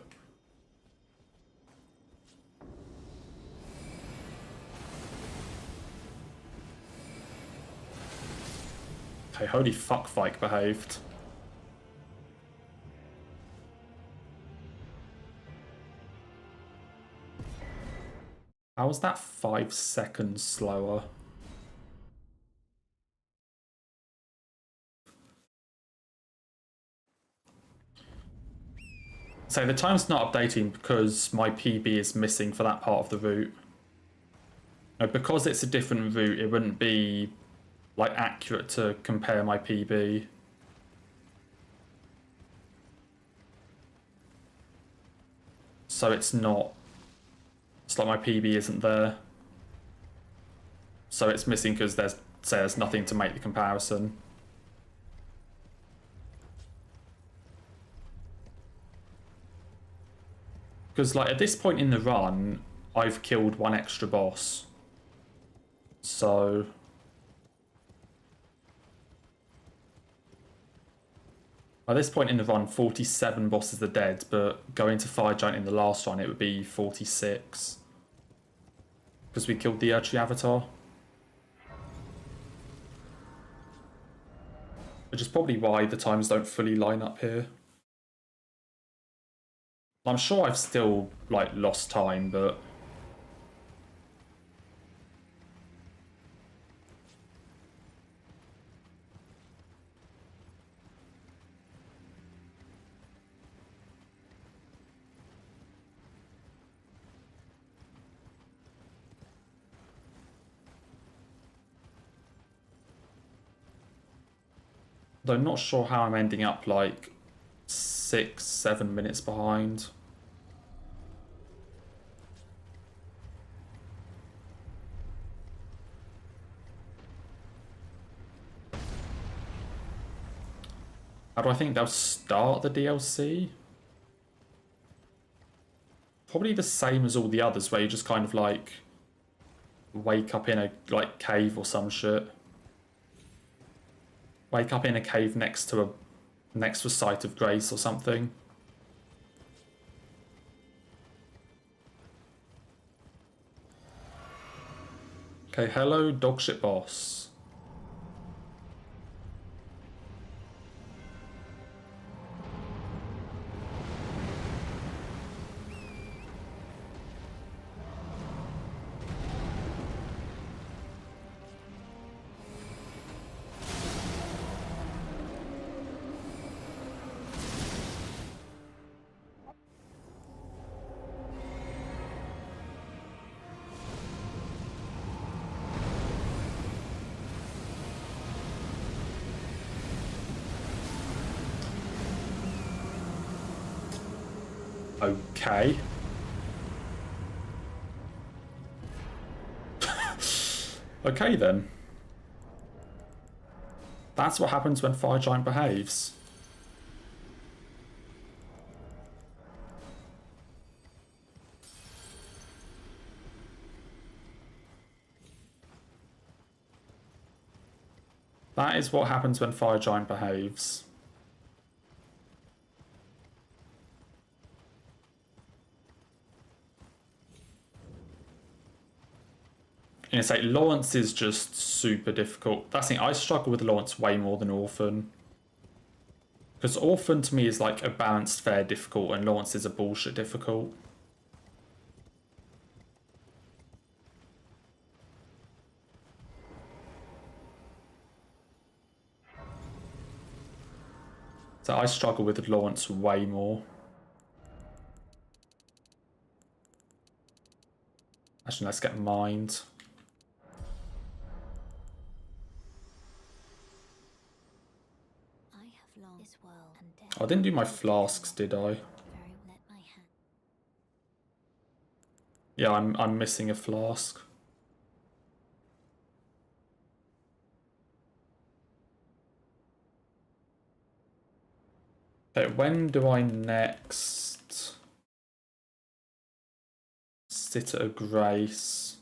Okay, holy fuck, Vike behaved. How was that 5 seconds slower? So the time's not updating because my PB is missing for that part of the route. No, because it's a different route, it wouldn't be like accurate to compare my PB. So it's not. It's like my PB isn't there. So it's missing because there's nothing to make the comparison. Because like at this point in the run, I've killed one extra boss. So at this point in the run, 47 bosses are dead, but going to Fire Giant in the last run, it would be 46. Because we killed the Erdtree Avatar. Which is probably why the times don't fully line up here. I'm sure I've still, like, lost time, but... Though I'm not sure how I'm ending up, like, 6, 7 minutes behind. How do I think they'll start the DLC? Probably the same as all the others, where you just kind of, like, wake up in a, like, cave or some shit. Wake up in a cave next to a site of grace or something. Okay, hello, dogshit boss. Okay. Okay then. That's what happens when Fire Giant behaves. That is what happens when Fire Giant behaves. You know, say Lawrence is just super difficult. That's the thing, I struggle with Lawrence way more than Orphan. Because Orphan to me is like a balanced, fair difficult, and Lawrence is a bullshit difficult. So I struggle with Lawrence way more. Actually, let's get Mind. I have long this world and death. I didn't do my flasks, did I? Very let my hand. Yeah, I'm missing a flask. Okay, when do I next sit at a Grace?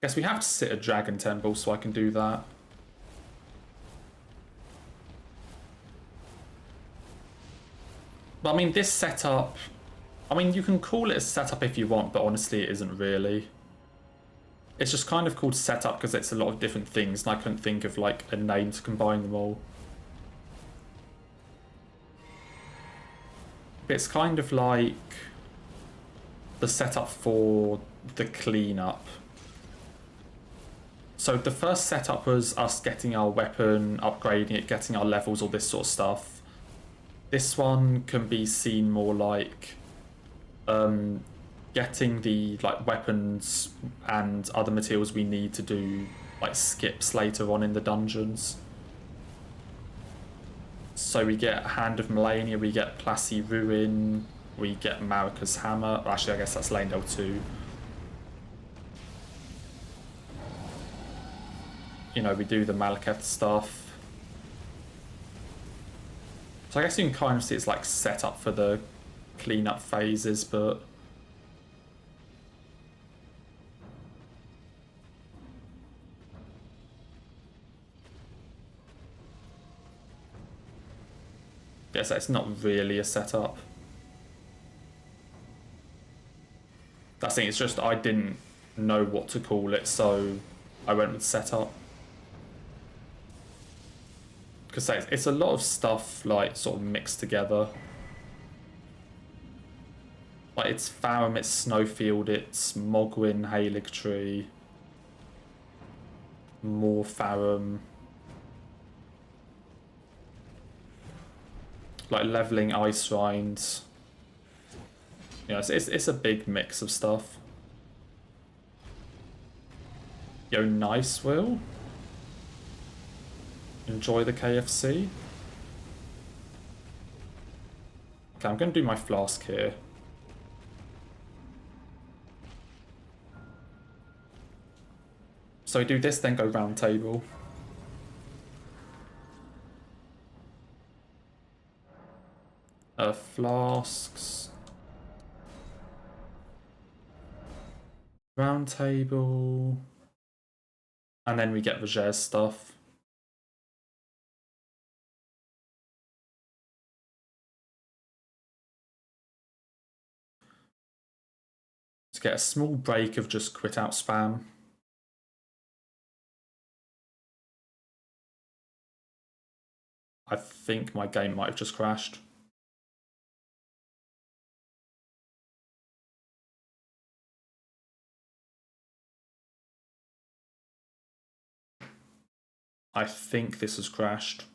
Guess we have to sit at Dragon Temple, so I can do that. But I mean, this setup, I mean, you can call it a setup if you want, but honestly, it isn't really. It's just kind of called setup because it's a lot of different things, and I couldn't think of like a name to combine them all. It's kind of like the setup for the cleanup. So the first setup was us getting our weapon, upgrading it, getting our levels, all this sort of stuff. This one can be seen more like getting the like weapons and other materials we need to do like skips later on in the dungeons. So we get Hand of Melania, we get Plassey Ruin, we get Marika's Hammer. Actually, I guess that's Lanedale 2. You know, we do the Malekith stuff. So I guess you can kind of see it's like set up for the cleanup phases, but yes, it's not really a setup. That's the thing, it's just I didn't know what to call it, so I went with setup. Because it's a lot of stuff like sort of mixed together. Like it's Farum, it's Snowfield, it's Mogwin, Haligtree, more Farum. Like leveling Ice Rines. You know, it's a big mix of stuff. Yo, nice, Will. Enjoy the KFC. Okay, I'm going to do my flask here. So we do this, then go round table. Flasks. Round table. And then we get Roger's stuff. To get a small break of just quit out spam. I think my game might have just crashed. I think this has crashed.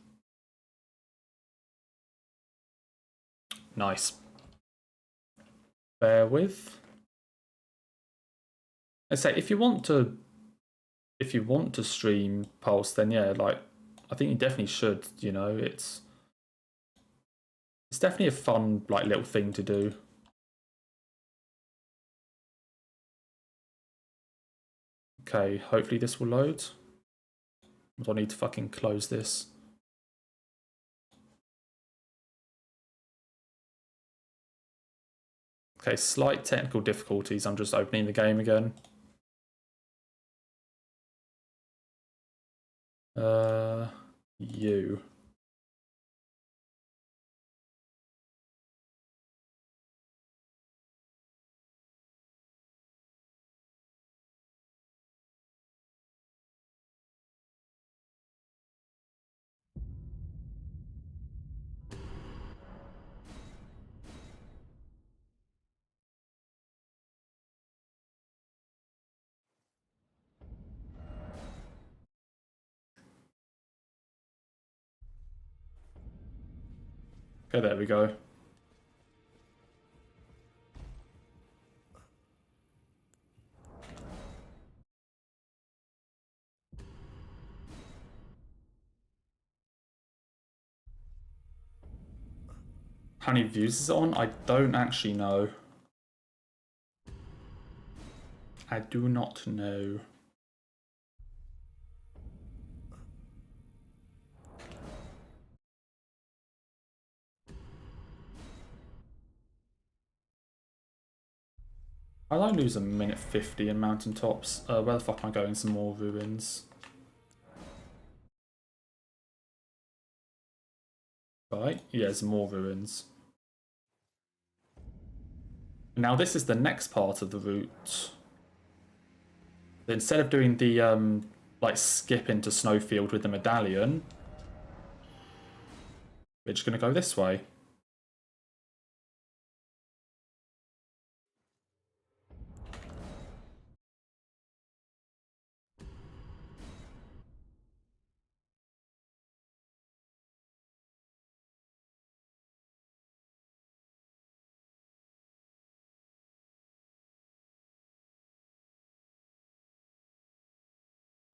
Nice. Bear with. I say if you want to stream Pulse, then yeah, like I think you definitely should, you know, it's definitely a fun like little thing to do. Okay, hopefully this will load. I don't need to fucking close this. Okay, slight technical difficulties. I'm just opening the game again. you. Okay, there we go. How many views is it on? I don't actually know. I do not know. I like lose a minute 50 in mountaintops. Where the fuck am I going? Some more ruins. Right, yeah, some more ruins. Now this is the next part of the route. Instead of doing the like skip into Snowfield with the medallion, we're just gonna go this way.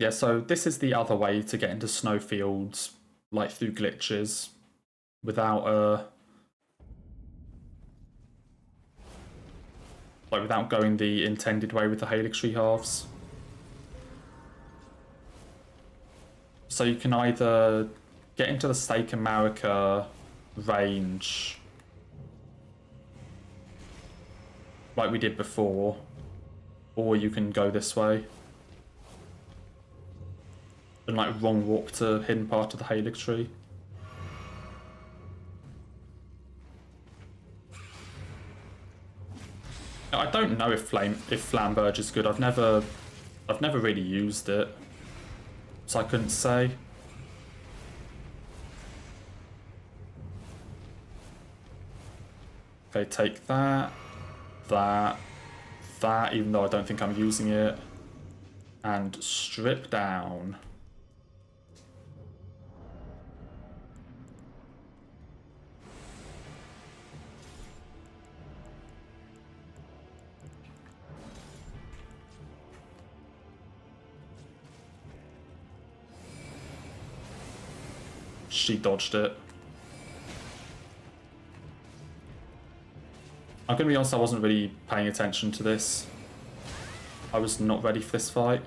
Yeah, so this is the other way to get into Snowfields, like through glitches, without like without going the intended way with the Helix tree halves. So you can either get into the Stake America range, like we did before, or you can go this way. And like wrong walk to hidden part of the Helix tree. I don't know if Flamberge is good. I've never really used it, so I couldn't say. Okay, take that, that, even though I don't think I'm using it, and strip down. She dodged it. I'm gonna be honest, I wasn't really paying attention to this. I was not ready for this fight.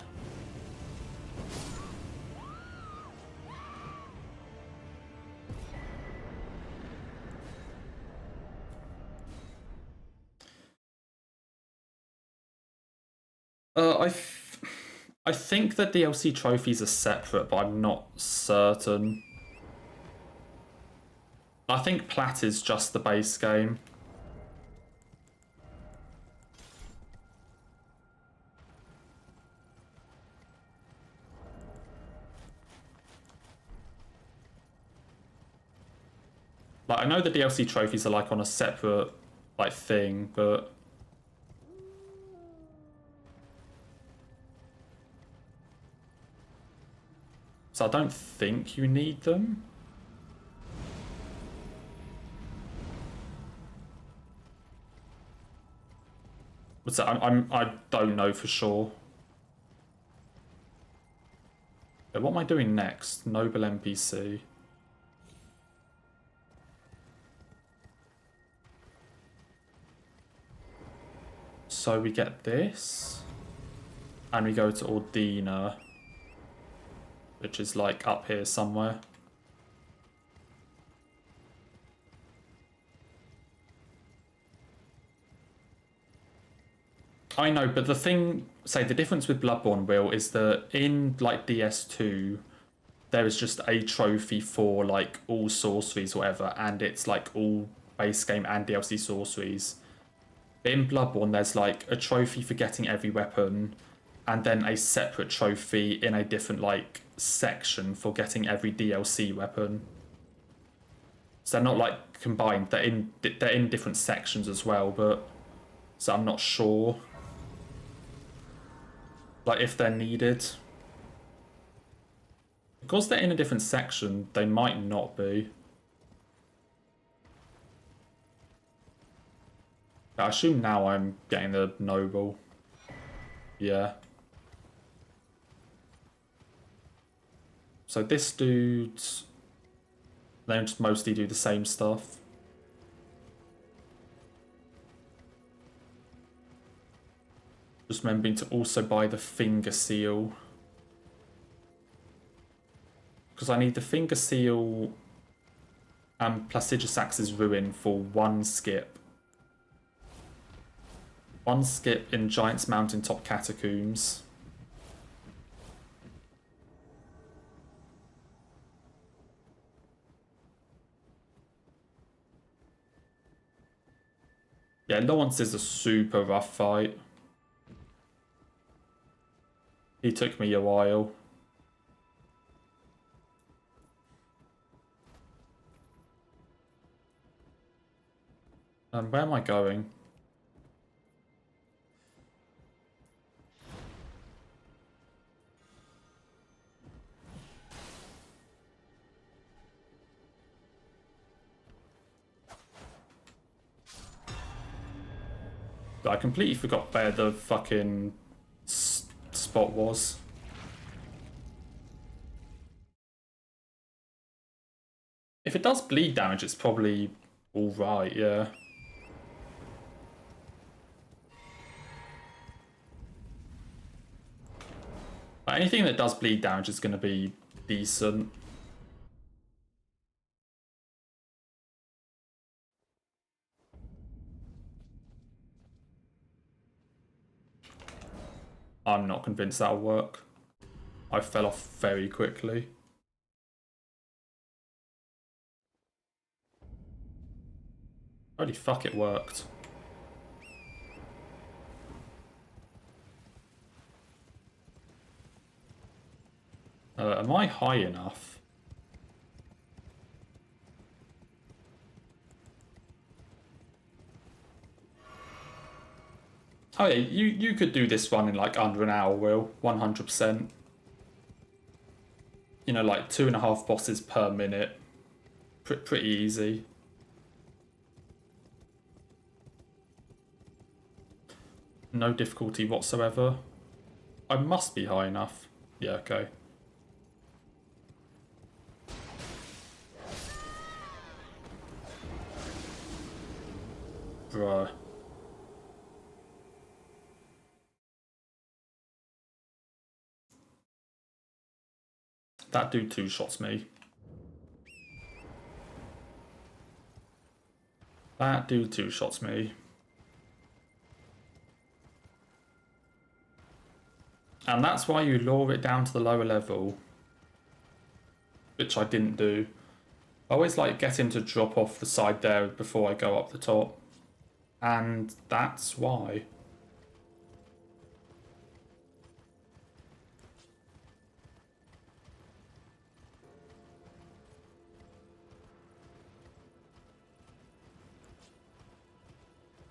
I think that DLC trophies are separate, but I'm not certain. I think Plat is just the base game. Like, I know the DLC trophies are like on a separate like thing, but so I don't think you need them. What's that? I don't know for sure. Okay, what am I doing next? Noble NPC. So we get this, and we go to Ordina, which is like up here somewhere. I know, but the thing, say the difference with Bloodborne, Will, is that in like DS2, there is just a trophy for like all sorceries or whatever, and it's like all base game and DLC sorceries. In Bloodborne, there's like a trophy for getting every weapon, and then a separate trophy in a different like section for getting every DLC weapon. So they're not like combined. They're in different sections as well, but so I'm not sure like if they're needed. Because they're in a different section, they might not be. I assume now I'm getting the noble. Yeah. So this dude, they just mostly do the same stuff. Just remembering to also buy the finger seal. Because I need the finger seal and Placidusax's ruin for one skip. One skip in Giant's Mountaintop Catacombs. Yeah, Lawrence is a super rough fight. He took me a while. Where am I going? I completely forgot where the fucking spot was. If it does bleed damage, it's probably alright, yeah. Anything that does bleed damage is going to be decent. I'm not convinced that'll work. I fell off very quickly. Holy fuck, it worked. Am I high enough? Oh yeah, you could do this one in like under an hour, Will. 100%. You know, like 2.5 bosses per minute. Pretty easy. No difficulty whatsoever. I must be high enough. Yeah, okay. Bruh. That dude two-shots me. That dude two-shots me. And that's why you lure it down to the lower level. Which I didn't do. I always like get him to drop off the side there before I go up the top. And that's why.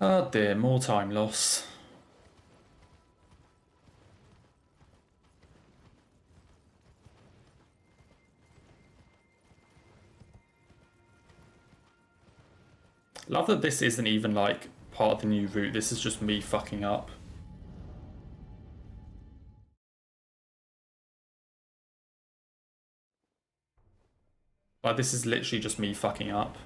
Oh dear, more time loss. Love that this isn't even like part of the new route, this is just me fucking up. Like this is literally just me fucking up.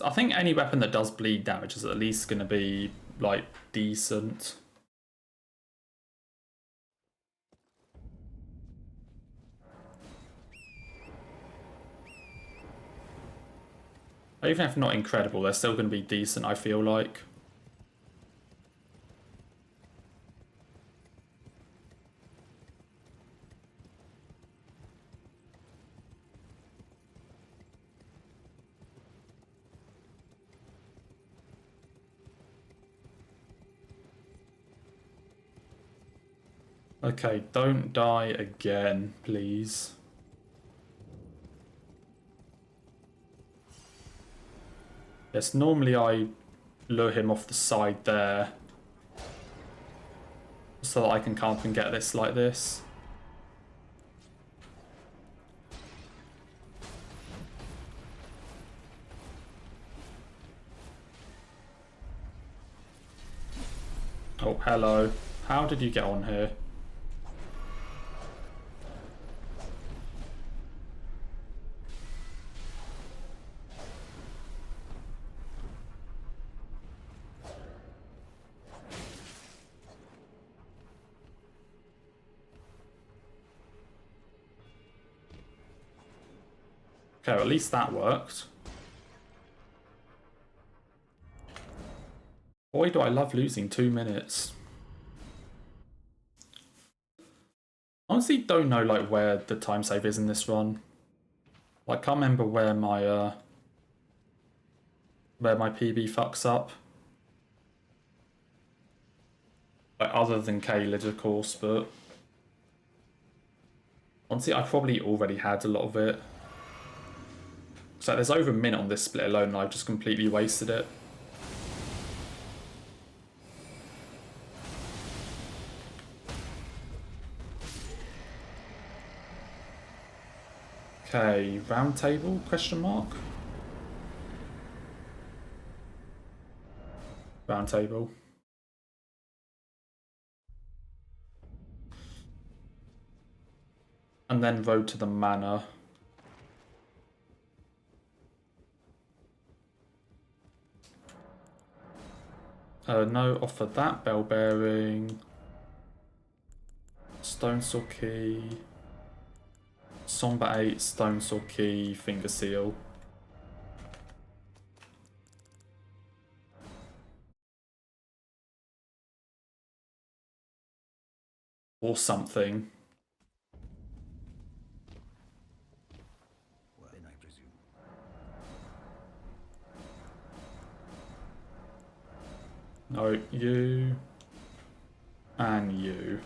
I think any weapon that does bleed damage is at least going to be, like, decent. Even if not incredible, they're still going to be decent, I feel like. Okay, don't die again, please. Yes, normally I lure him off the side there so that I can come up and get this like this. Oh, hello. How did you get on here? Okay, well, at least that worked. Boy, do I love losing 2 minutes. Honestly, don't know like where the time save is in this run. I can't remember where my PB fucks up. Like other than Caelid, of course, but honestly, I probably already had a lot of it. So there's over a minute on this split alone, and I've just completely wasted it. Okay, round table, question mark? Round table. And then road to the manor. No, offer that, bell bearing. Stone sword key. Somber 8, stone sword key, finger seal. Or something. Well, then I presume. No, you. And you.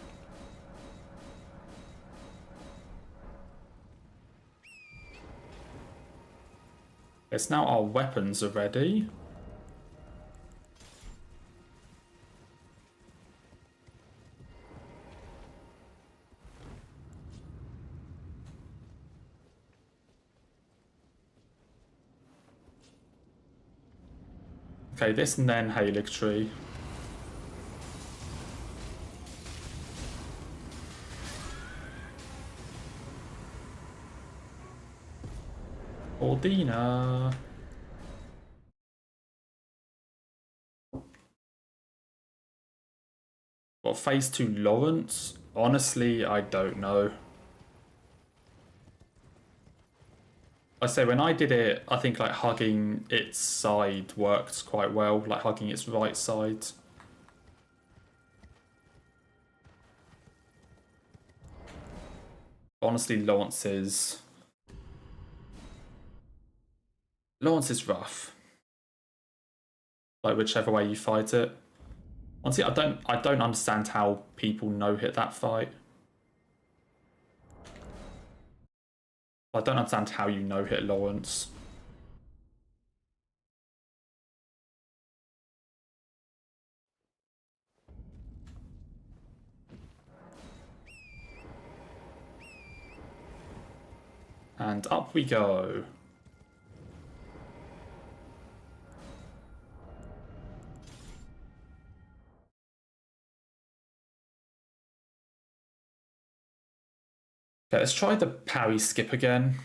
It's now our weapons are ready. Okay, this and then Halig Tree. Ordina. What, phase 2 Lawrence? Honestly, I don't know. I say when I did it, I think like hugging its side worked quite well, like hugging its right side. Honestly, Lawrence is rough. Like whichever way you fight it. Honestly, I don't understand how people no-hit that fight. I don't understand how you no-hit Lawrence. And up we go. Okay, let's try the parry skip again.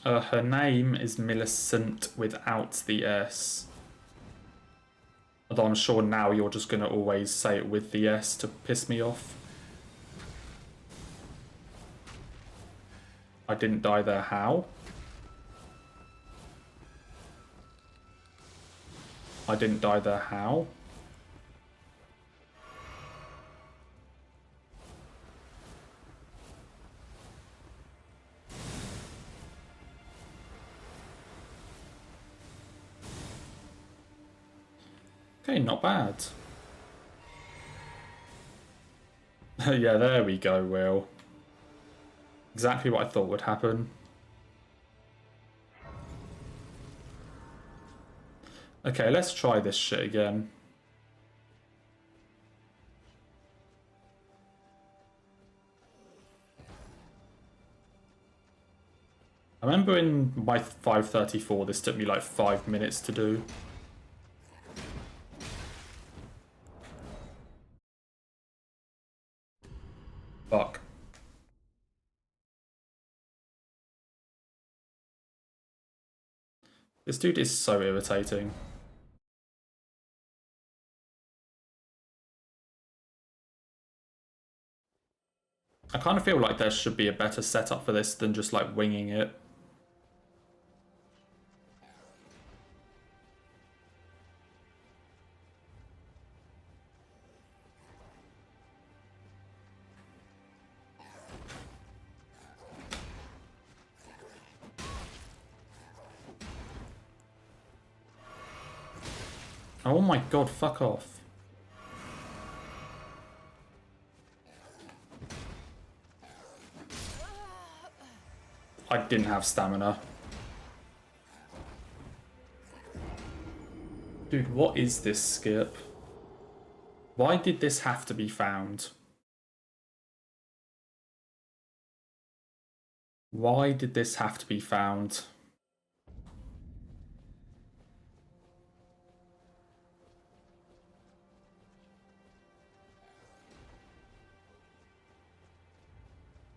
Her name is Millicent without the S. I Although I'm sure now you're just going to always say it with the S to piss me off. I didn't die there, how? I didn't die there, how? Okay, not bad. Yeah, there we go, Will. Exactly what I thought would happen. Okay, let's try this shit again. I remember in my 534 this took me like 5 minutes to do. Fuck. This dude is so irritating. I kind of feel like there should be a better setup for this than just like winging it. Oh my god, fuck off. I didn't have stamina. Dude, what is this skip? Why did this have to be found? Why did this have to be found?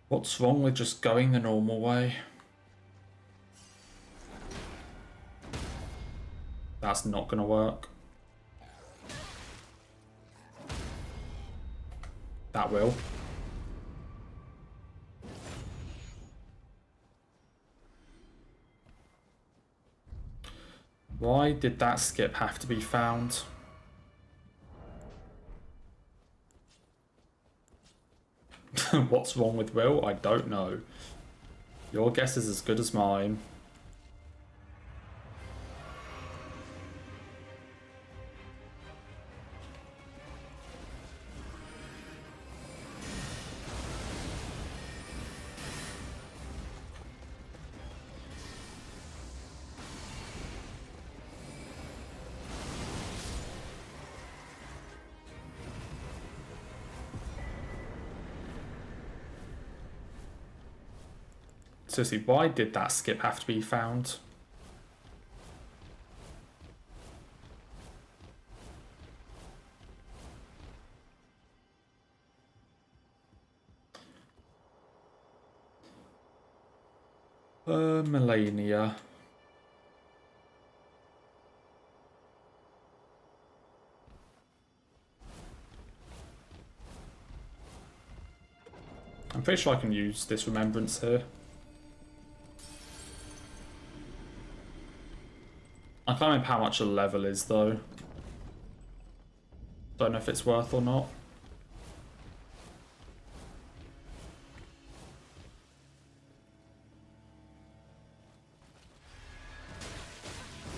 What's wrong with just going the normal way? That's not gonna work. That will. Why did that skip have to be found? What's wrong with Will? I don't know. Your guess is as good as mine. Seriously, why did that skip have to be found? Millennia. I'm pretty sure I can use this remembrance here. I can't remember how much a level is though. Don't know if it's worth or not.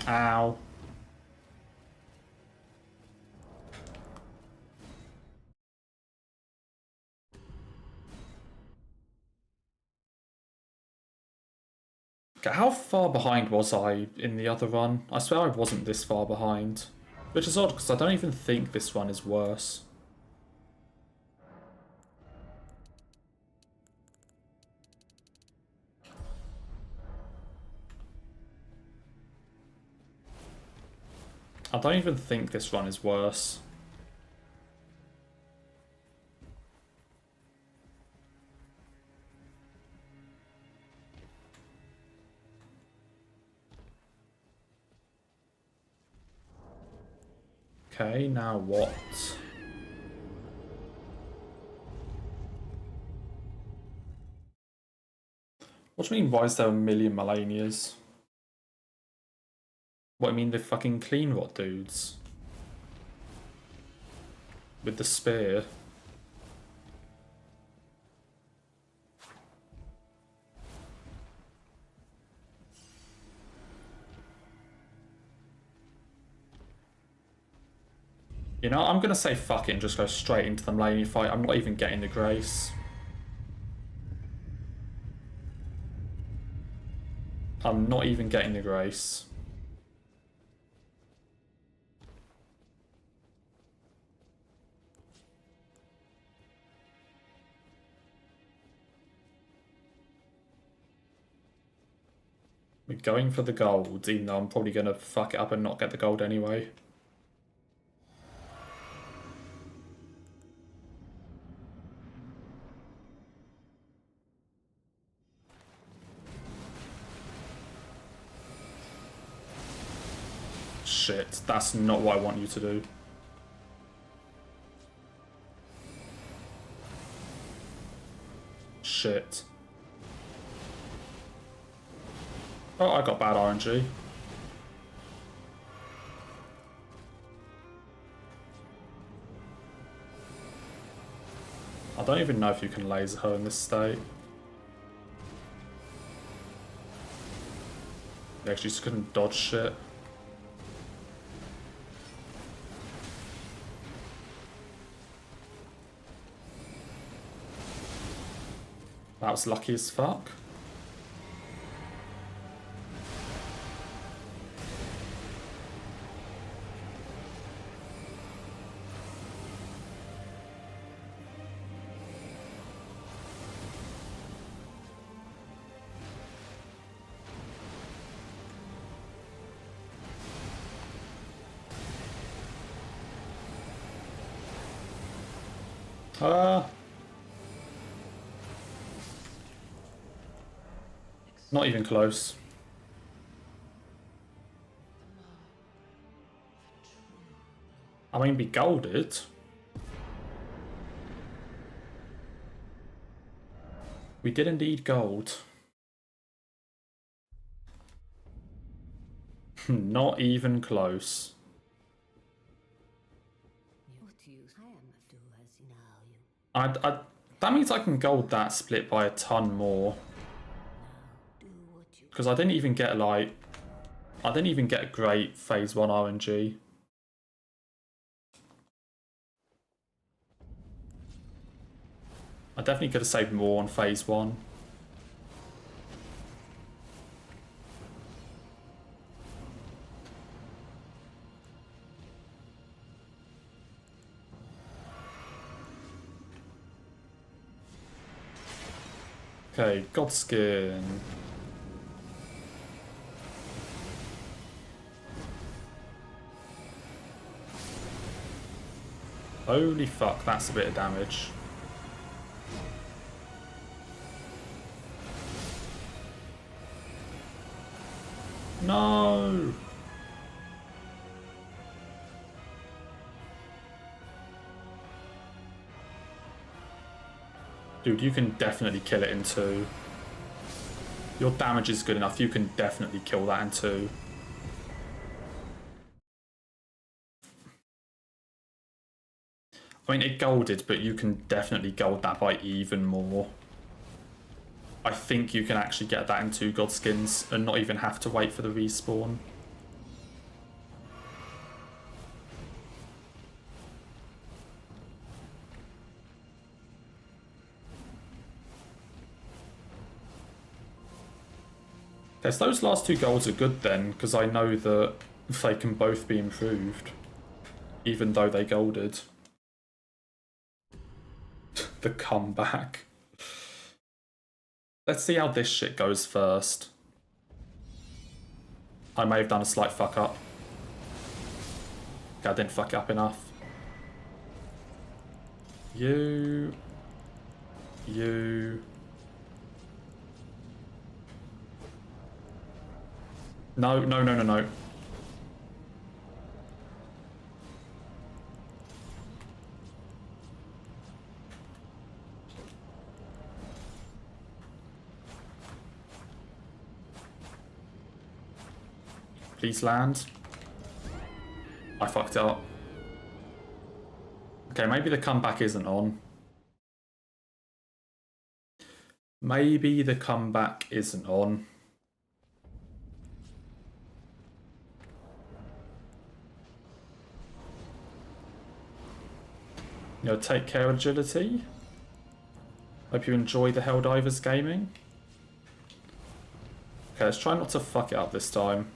Ow. Okay, how far behind was I in the other run? I swear I wasn't this far behind. Which is odd because I don't even think this one is worse. I don't even think this one is worse. Okay, now what? What do you mean, why is there a million Melanias? What, I mean the fucking clean rot dudes? With the spear? You know, I'm gonna say fuck it and just go straight into the Melania fight. I'm not even getting the grace. I'm not even getting the grace. We're going for the gold, even though I'm probably gonna fuck it up and not get the gold anyway. Shit, that's not what I want you to do. Shit. Oh, I got bad RNG. I don't even know if you can laser her in this state. Yeah, she just couldn't dodge shit. That was lucky as fuck. Not even close. I mean, be golded. We did indeed gold. Not even close. That means I can gold that split by a ton more. Because I didn't even get like... I didn't even get great phase 1 RNG. I definitely could have saved more on phase 1. Okay, Godskin. Holy fuck, that's a bit of damage. No! Dude, you can definitely kill it in 2. Your damage is good enough, you can definitely kill that in 2. I mean, it golded, but you can definitely gold that by even more. I think you can actually get that in 2 Godskins and not even have to wait for the respawn. Yes, those last 2 golds are good then, because I know that they can both be improved, even though they golded. The comeback. Let's see how this shit goes first. I may have done a slight fuck up. Okay, I didn't fuck up enough. You. No. Please land. I fucked it up. Okay, maybe the comeback isn't on. Maybe the comeback isn't on. You know, take care, agility. Hope you enjoy the Helldivers gaming. Okay, let's try not to fuck it up this time.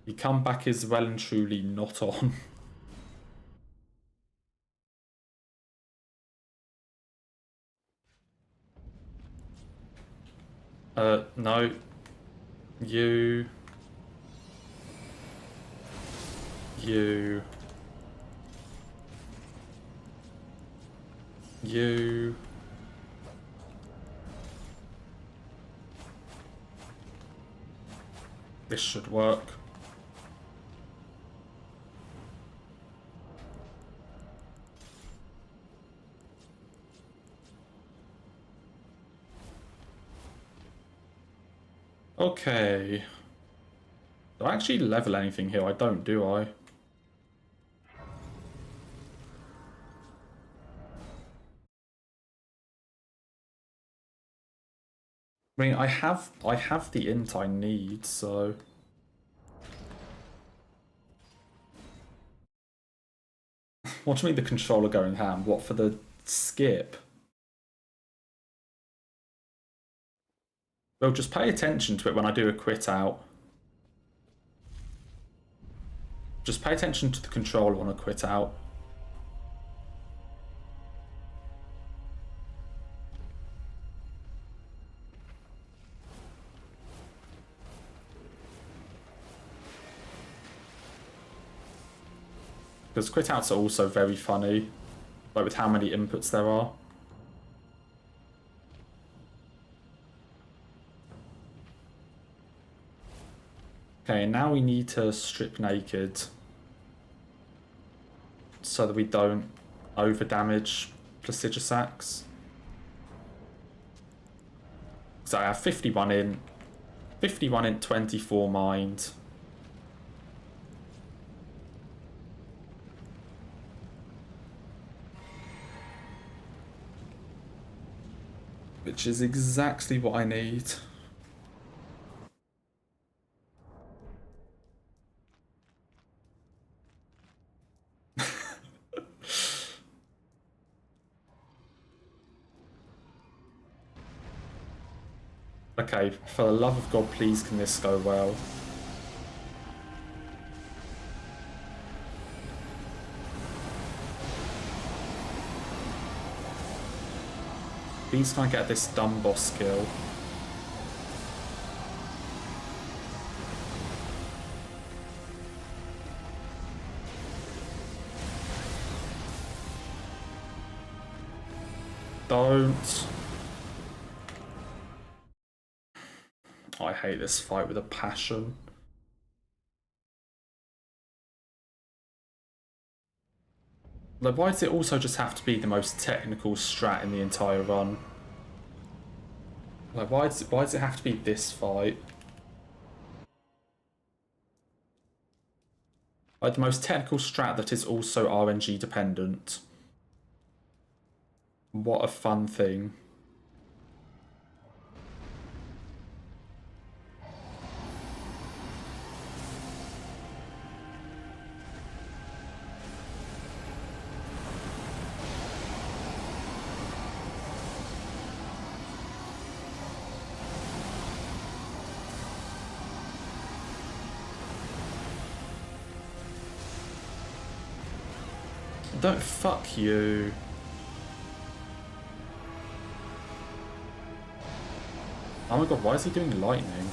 The comeback is well and truly not on. No. You. This should work. Okay. Do I actually level anything here? I don't, do I? I mean, I have the int I need, so what do you mean the controller going ham? What, for the skip? Well, just pay attention to it when I do a quit out. Just pay attention to the controller when I quit out. Because quit outs are also very funny, like with how many inputs there are. Okay, now we need to strip naked so that we don't over damage prestigious axe. So I have 51 in, 24 mind. Which is exactly what I need. Okay, for the love of God, please can this go well? Please can I get this dumb boss kill? Don't. I hate this fight with a passion. Like, why does it also just have to be the most technical strat in the entire run? Like, why does it have to be this fight? Like, the most technical strat that is also RNG dependent. What a fun thing. Don't fuck you. Oh my god, why is he doing lightning?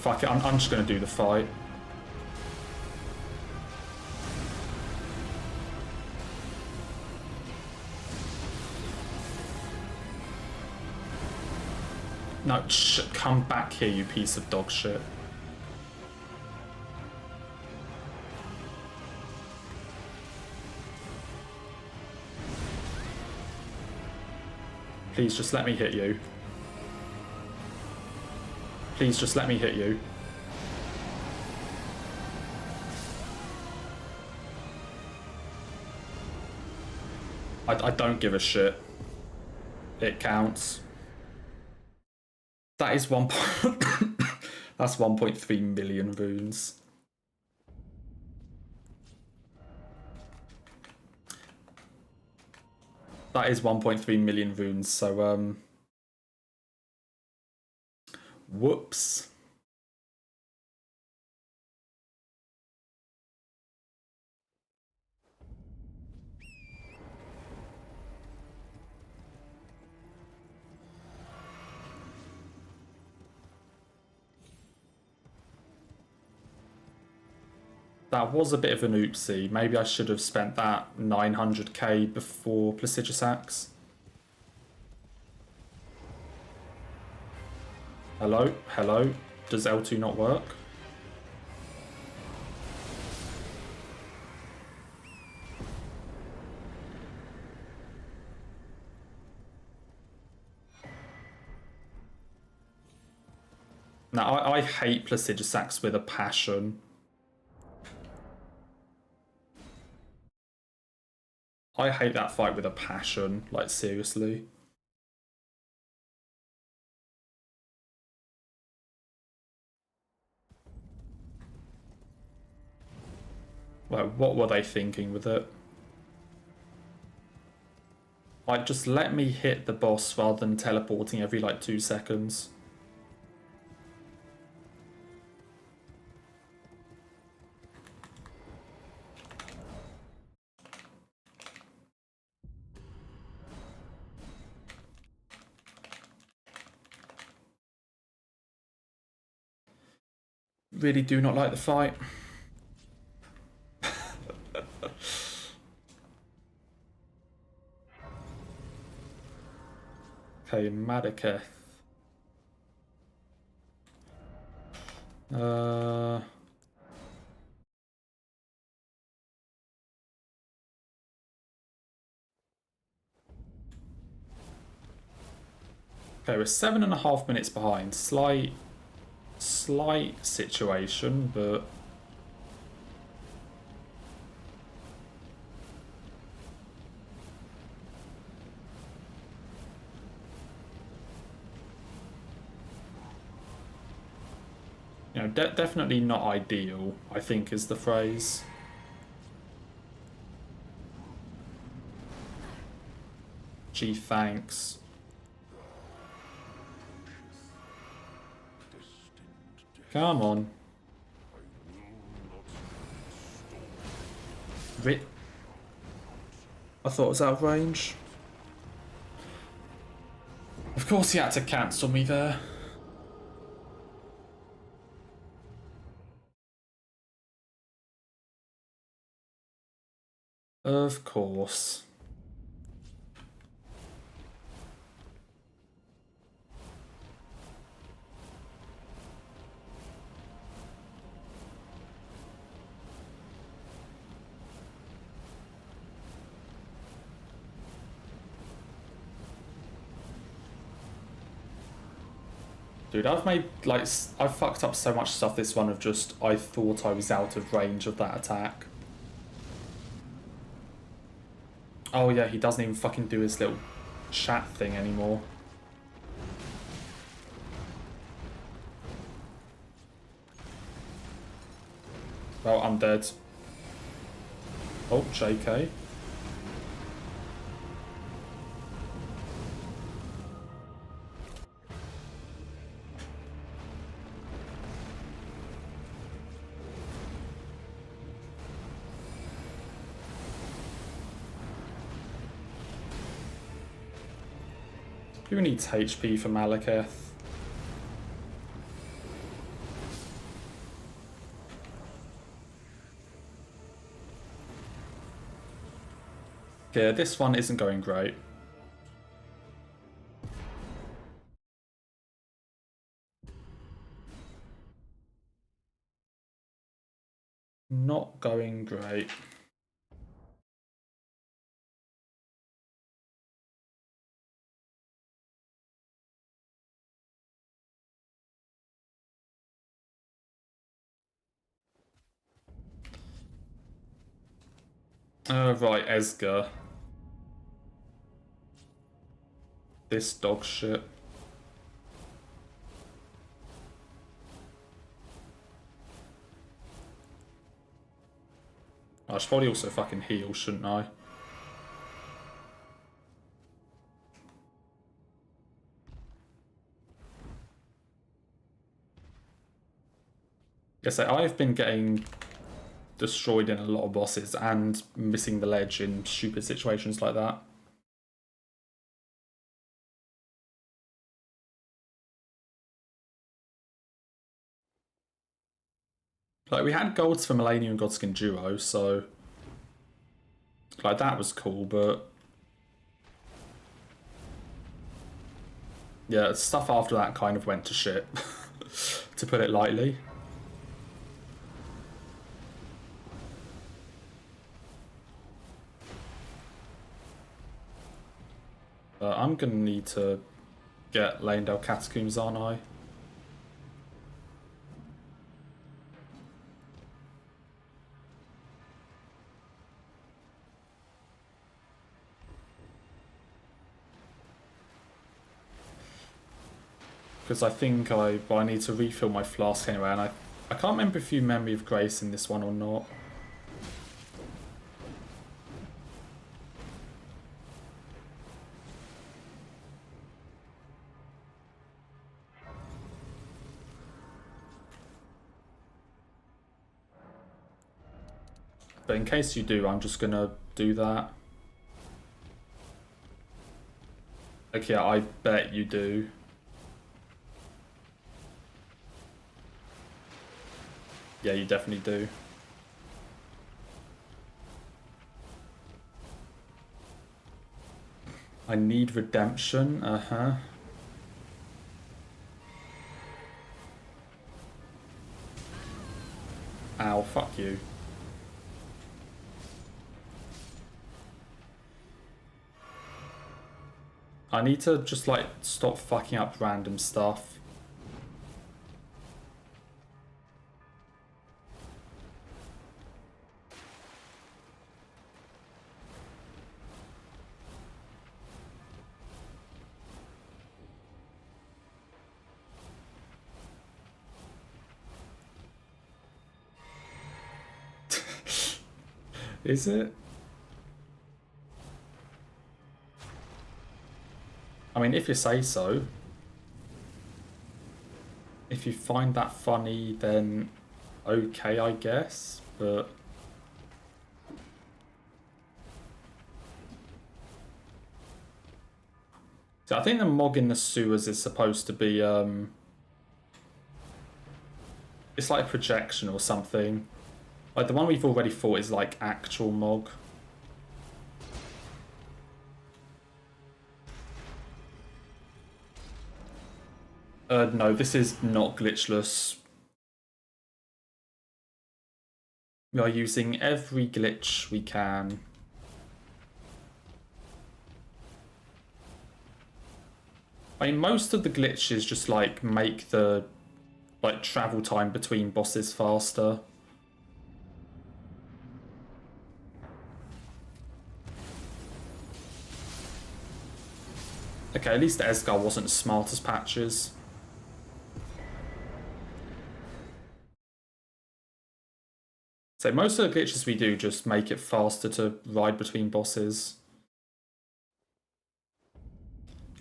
Fuck it, I'm just going to do the fight. No, come back here, you piece of dog shit. Please just let me hit you. Please just let me hit you. I don't give a shit. It counts. That is that's 1.3 million runes. That is 1.3 million runes, so whoops. That was a bit of an oopsie. Maybe I should have spent that 900k before Placiduous Axe. Hello? Hello? Does L2 not work? Now, I hate Placiduous Axe with a passion. I hate that fight with a passion, like seriously. Like, what were they thinking with it? Like, just let me hit the boss rather than teleporting every, like, 2 seconds. Really do not like the fight. Okay, Madaketh. Okay, we're 7.5 minutes behind. Slight situation, but you know, definitely not ideal, I think is the phrase. Gee, thanks. Come on. I thought it was out of range. Of course he had to cancel me there. Of course. Dude, I've made, like, I've fucked up so much stuff this one of just, I thought I was out of range of that attack. Oh yeah, he doesn't even fucking do his little chat thing anymore. Well, I'm dead. Oh, JK. Who needs HP for Malekith? Yeah, this one isn't going great. Not going great. Right, Esgar. This dog shit. I should probably also fucking heal, shouldn't I? Yes, I've been getting destroyed in a lot of bosses and missing the ledge in stupid situations like that. Like, we had golds for Millennium and Godskin Duo, so like that was cool, but yeah, stuff after that kind of went to shit, to put it lightly. I'm gonna need to get Lanedale Catacombs, aren't I? Because I think I need to refill my flask anyway, and I can't remember if you Memory of Grace in this one or not. But in case you do, I'm just gonna do that. Okay, I bet you do. Yeah, you definitely do. I need redemption, Ow, fuck you. I need to just, like, stop fucking up random stuff. Is it? I mean, if you say so. If you find that funny, then okay, I guess, but... So I think the Mog in the sewers is supposed to be, it's like a projection or something. Like, the one we've already fought is, like, actual Mog. No, this is not glitchless. We are using every glitch we can. I mean, most of the glitches just, like, make the, like, travel time between bosses faster. Okay, at least Esgar wasn't as smart as Patches. So most of the glitches we do just make it faster to ride between bosses.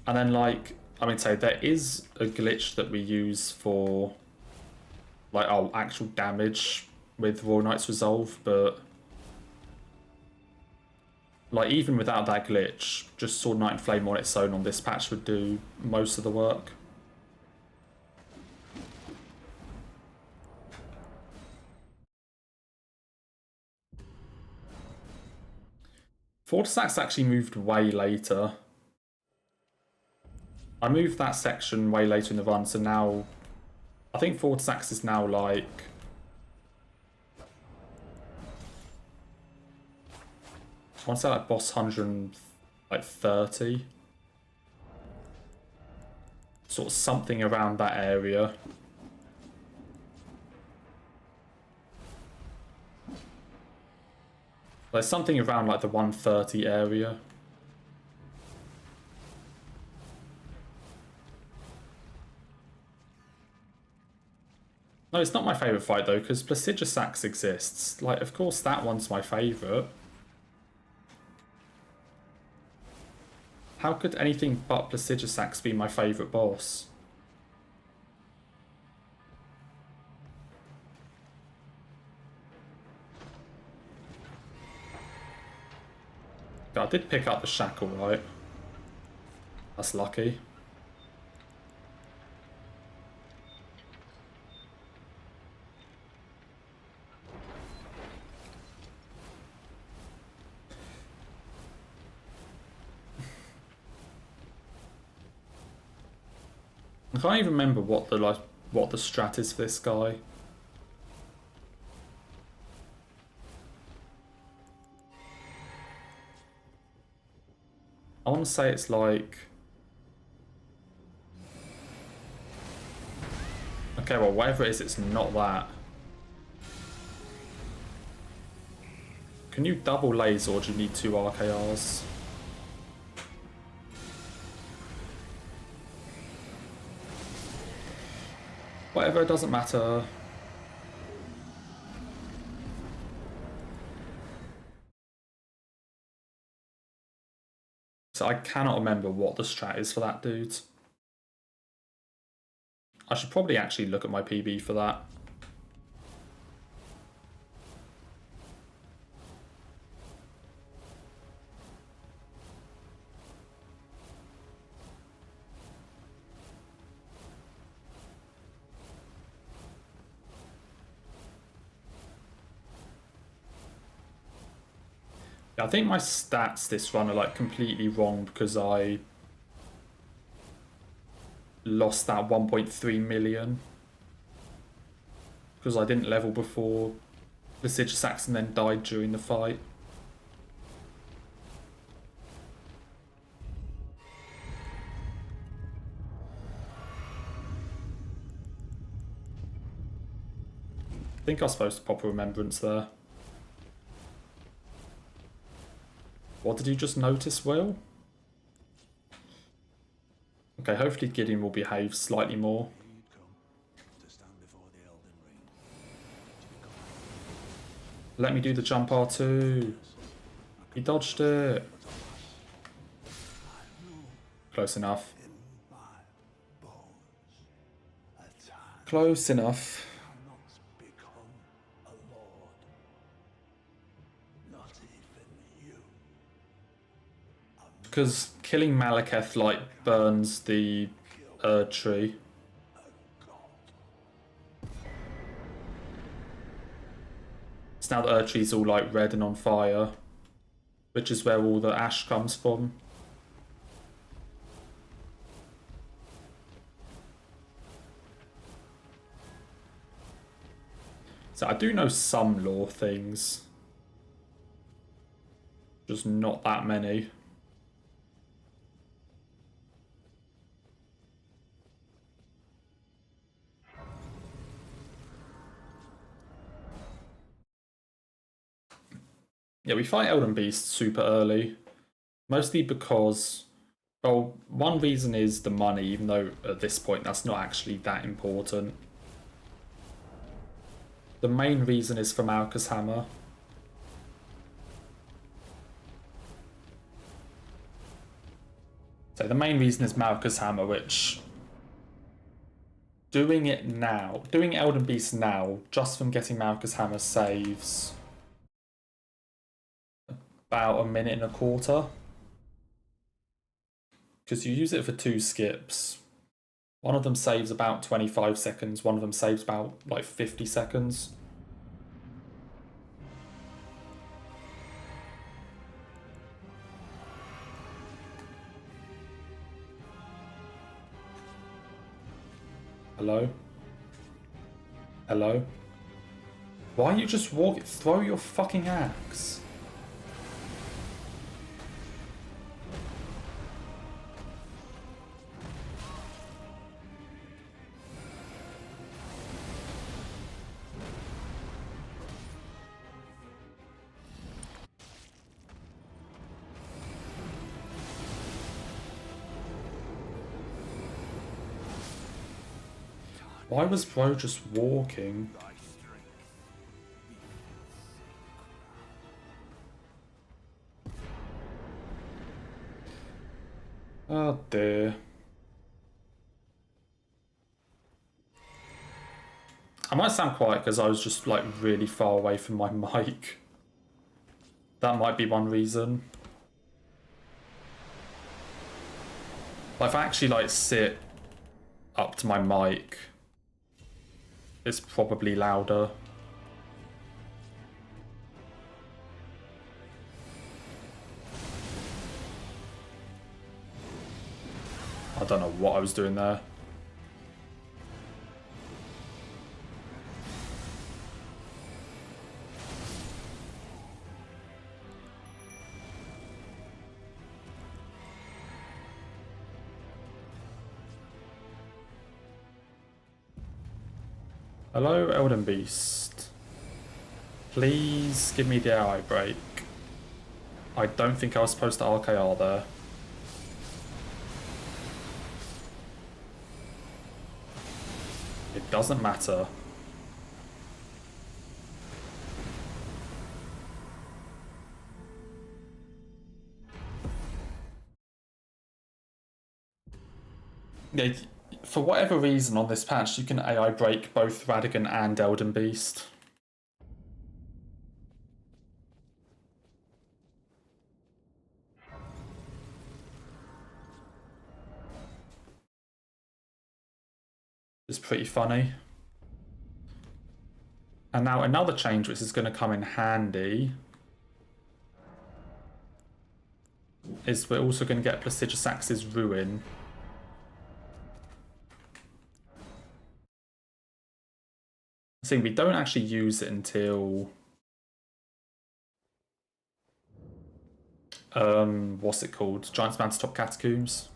And then, like, I mean, say there is a glitch that we use for, like, oh, actual damage with Royal Knight's Resolve, but like, even without that glitch, just Sword Knight and Flame on its own on this patch would do most of the work. Fortisac's actually moved way later. I moved that section way later in the run, so now I think Fortisax is now like I want to say like boss 130. Sort of something around that area. There's something around like the 130 area. No, it's not my favourite fight though, because Placidusax exists. Like, of course that one's my favourite. How could anything but Placidusax be my favourite boss? I did pick up the shackle, right? That's lucky. I can't even remember what the strat is for this guy. I want to say it's like... Okay, well, whatever it is, it's not that. Can you double laser or do you need 2 RKRs? Whatever, it doesn't matter. So I cannot remember what the strat is for that dude. I should probably actually look at my PB for that. Yeah, I think my stats this run are like completely wrong because I lost that 1.3 million because I didn't level before Placidusax and then died during the fight. I think I was supposed to pop a remembrance there. What did you just notice, Will? Okay, hopefully Gideon will behave slightly more. Let me do the jump R2. He dodged it. Close enough. Close enough. Because killing Malekith like burns the Erd tree. So now the Erd tree's all like red and on fire, which is where all the ash comes from. So I do know some lore things, just not that many. Yeah, we fight Elden Beast super early, mostly because, well, one reason is the money, even though at this point that's not actually that important. The main reason is for Malchus Hammer. So the main reason is Malchus Hammer, which... Doing it now, doing Elden Beast now, just from getting Malchus Hammer saves... about 1.25 minutes. Because you use it for 2 skips. One of them saves about 25 seconds, one of them saves about like 50 seconds. Hello? Hello? Why are you just walking? Throw your fucking axe. Why was bro just walking? Thy strength Oh dear. I might sound quiet because I was just like really far away from my mic. That might be one reason. Like if I actually like sit up to my mic, it's probably louder. I don't know what I was doing there. Hello, Elden Beast. Please give me the AI break. I don't think I was supposed to RKR there. It doesn't matter. Yeah, for whatever reason on this patch, you can AI break both Radigan and Elden Beast. It's pretty funny. And now another change which is going to come in handy is we're also going to get Placiduous Axe's Ruin. See, we don't actually use it until what's it called? Giant's Mountaintop Catacombs.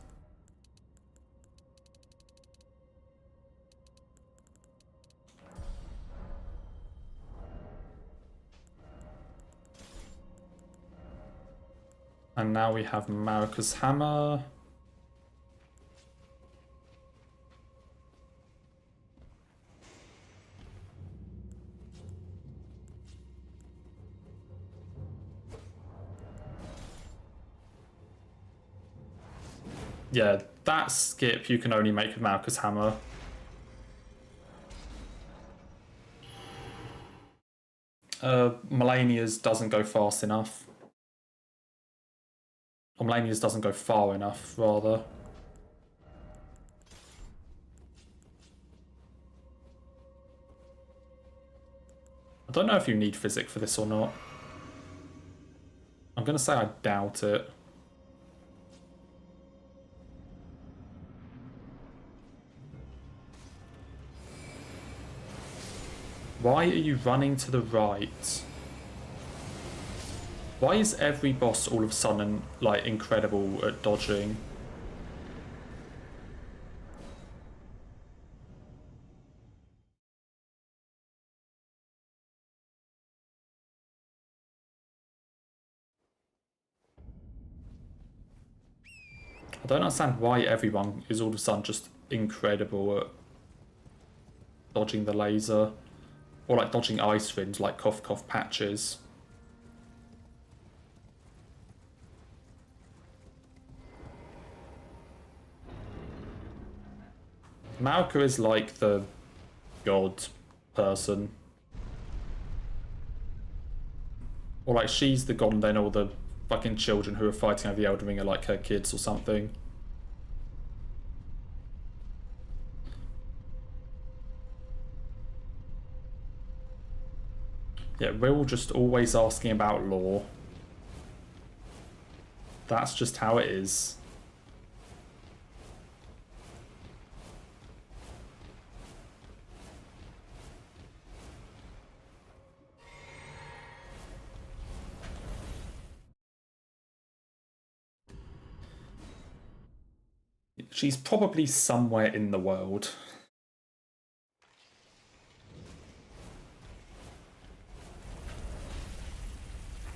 And now we have Marika's Hammer. Yeah, that skip you can only make with Marika's Hammer. Melania's doesn't go fast enough. Or Melania's doesn't go far enough, rather. I don't know if you need physic for this or not. I'm going to say I doubt it. Why are you running to the right? Why is every boss all of a sudden, like, incredible at dodging? I don't understand why everyone is all of a sudden just incredible at dodging the laser. Or like dodging ice fins like Cough Cough Patches. Marika is like the god person. Or like she's the god and then all the fucking children who are fighting over the Elden Ring are like her kids or something. Yeah, we're all just always asking about lore. That's just how it is. She's probably somewhere in the world.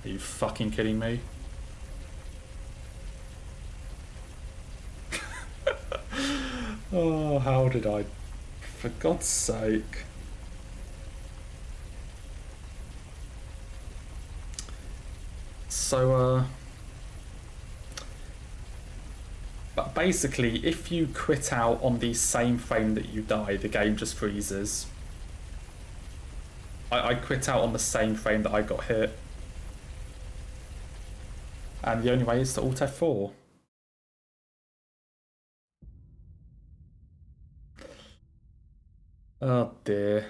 Are you fucking kidding me? Oh, how did I... For God's sake. So, but basically, if you quit out on the same frame that you die, the game just freezes. I quit out on the same frame that I got hit. And the only way is to Alt F4. Oh dear.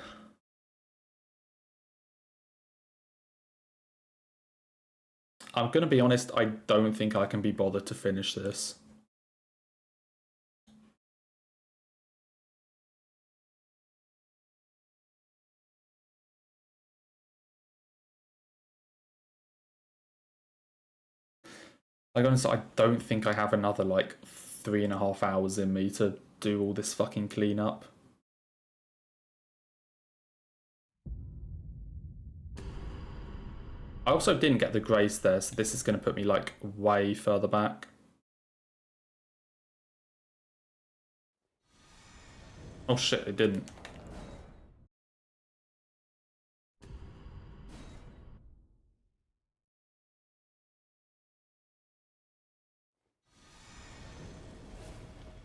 I'm gonna be honest, I don't think I can be bothered to finish this. Like honestly, I don't think I have another like 3.5 hours in me to do all this fucking cleanup. I also didn't get the grace there, so this is going to put me like way further back. Oh shit, it didn't.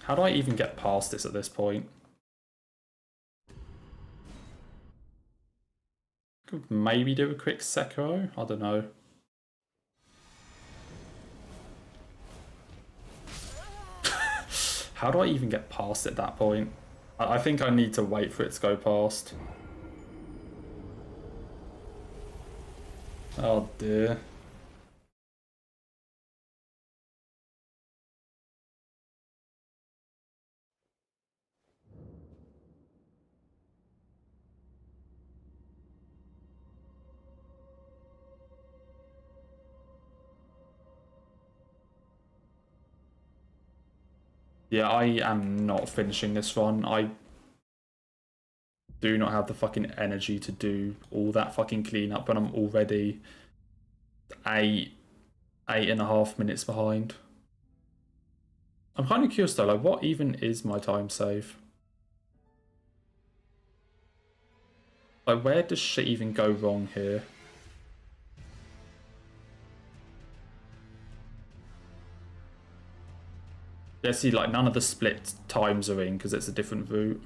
How do I even get past this at this point? Could maybe do a quick Sekiro? I don't know. How do I even get past it at that point? I think I need to wait for it to go past. Oh dear. Yeah, I am not finishing this run. I do not have the fucking energy to do all that fucking cleanup when I'm already 8.5 minutes behind. I'm kind of curious though, like what even is my time save? Like where does shit even go wrong here? Yeah, see, like none of the split times are in because it's a different route.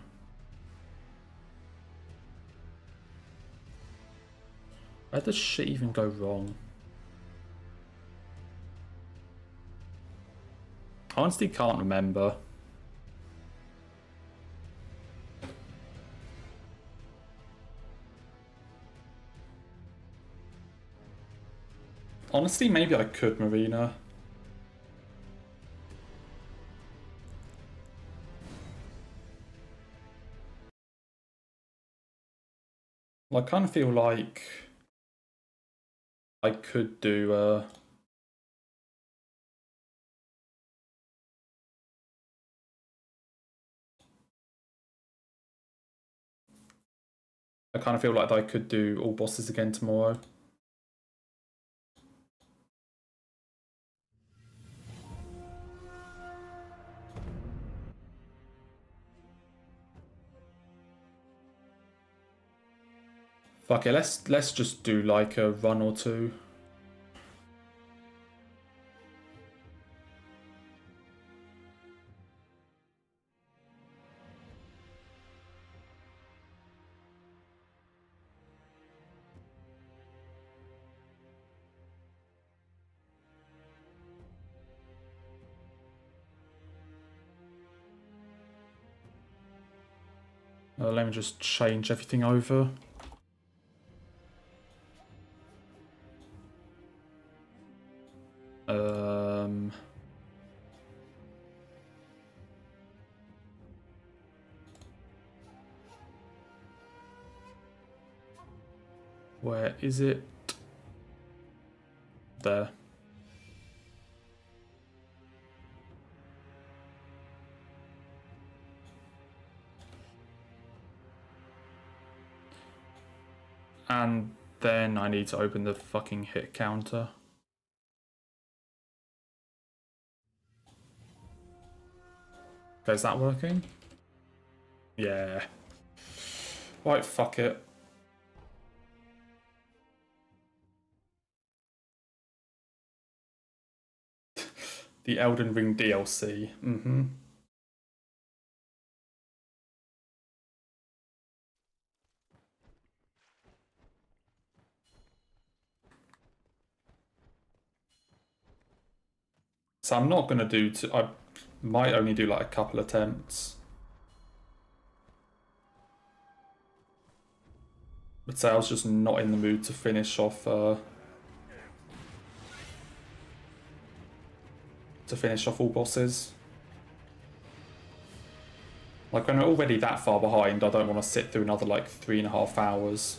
Where does shit even go wrong? I honestly can't remember. Honestly, maybe I could, Marina. Well, I kind of feel like I could do I kind of feel like I could do all bosses again tomorrow. Fuck it, let's just do like a run or two. Let me just change everything over. Where is it? There. And then I need to open the fucking hit counter. Okay, is that working? Yeah. Right, fuck it. The Elden Ring DLC. Mm-hmm. So I'm not gonna do. I might only do like a couple attempts. But say I was just not in the mood to finish off. To finish off all bosses. Like when I'm already that far behind, I don't want to sit through another like 3.5 hours.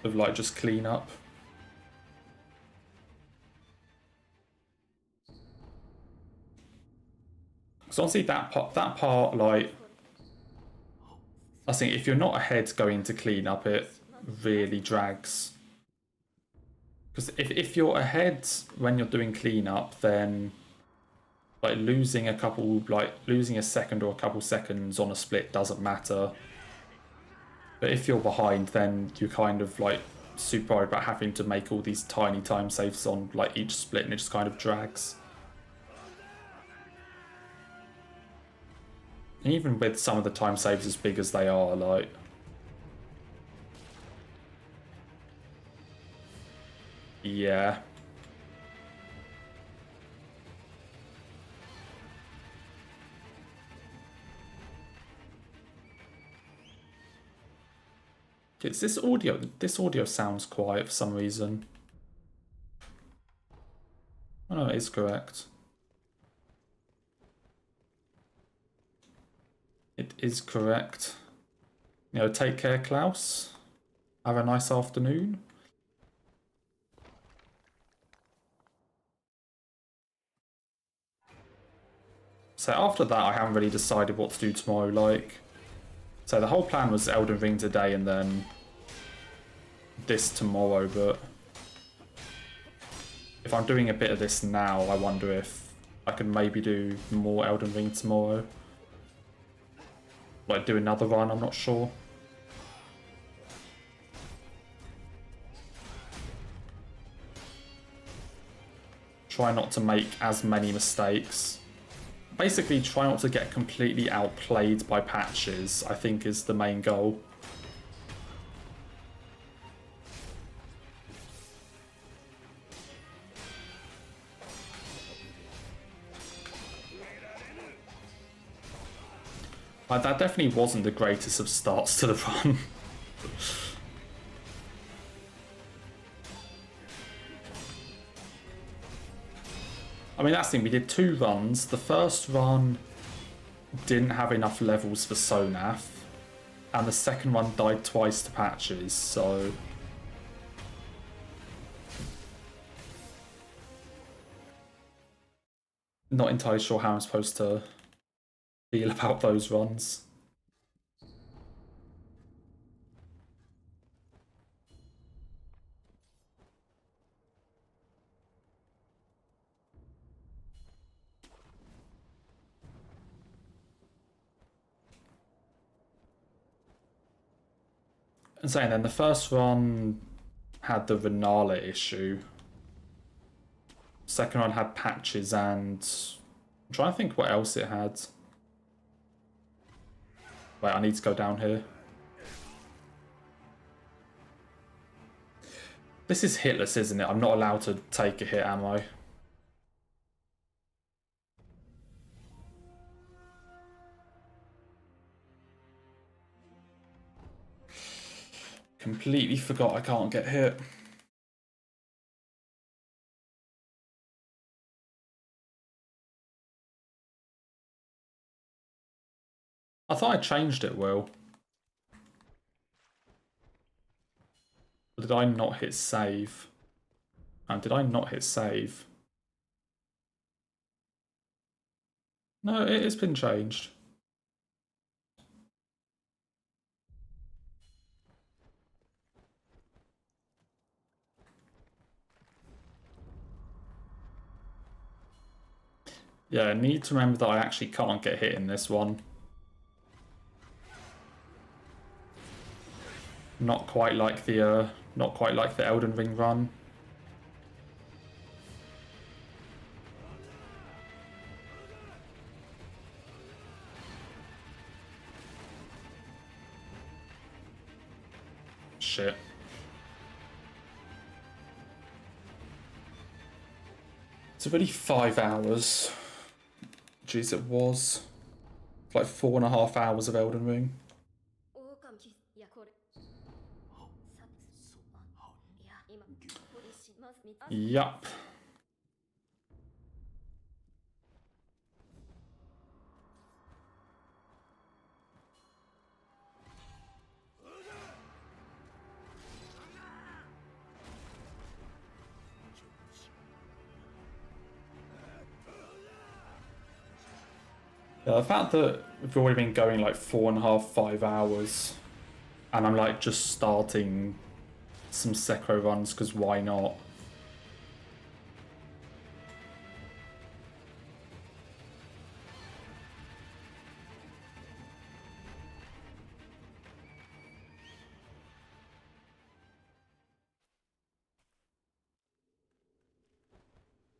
Of like just clean up. So honestly, that part, like, I think if you're not ahead going to clean up, it really drags. Because if you're ahead when you're doing cleanup, then like losing a second or a couple seconds on a split doesn't matter. But if you're behind, then you're kind of like super worried about having to make all these tiny time saves on like each split, and it just kind of drags. And even with some of the time saves as big as they are, like, yeah. It's this audio. This audio sounds quiet for some reason. Oh no, it is correct. It is correct. You know, take care, Klaus. Have a nice afternoon. So after that, I haven't really decided what to do tomorrow. Like, so the whole plan was Elden Ring today and then this tomorrow. But if I'm doing a bit of this now, I wonder if I can maybe do more Elden Ring tomorrow. Like do another run. I'm not sure. Try not to make as many mistakes. Basically, try not to get completely outplayed by patches, I think is the main goal. Like, that definitely wasn't the greatest of starts to the run. I mean, that's the thing, we did 2 runs. The first run didn't have enough levels for Sonaf, and the second one died twice to patches, so... Not entirely sure how I'm supposed to feel about those runs. And saying then, the first run had the Renala issue. Second one had patches and... I'm trying to think what else it had. Wait, I need to go down here. This is hitless, isn't it? I'm not allowed to take a hit, am I? Completely forgot I can't get hit. I thought I changed it, Will. Or did I not hit save? Did I not hit save? No, it has been changed. Yeah, I need to remember that I actually can't get hit in this one. Not quite like the Elden Ring run. Shit. It's already 5 hours. Jeez, it was. Like 4.5 hours of Elden Ring. Yup. Yeah, the fact that we've already been going like 4.5, 5 hours, and I'm like just starting some Sekiro runs because why not?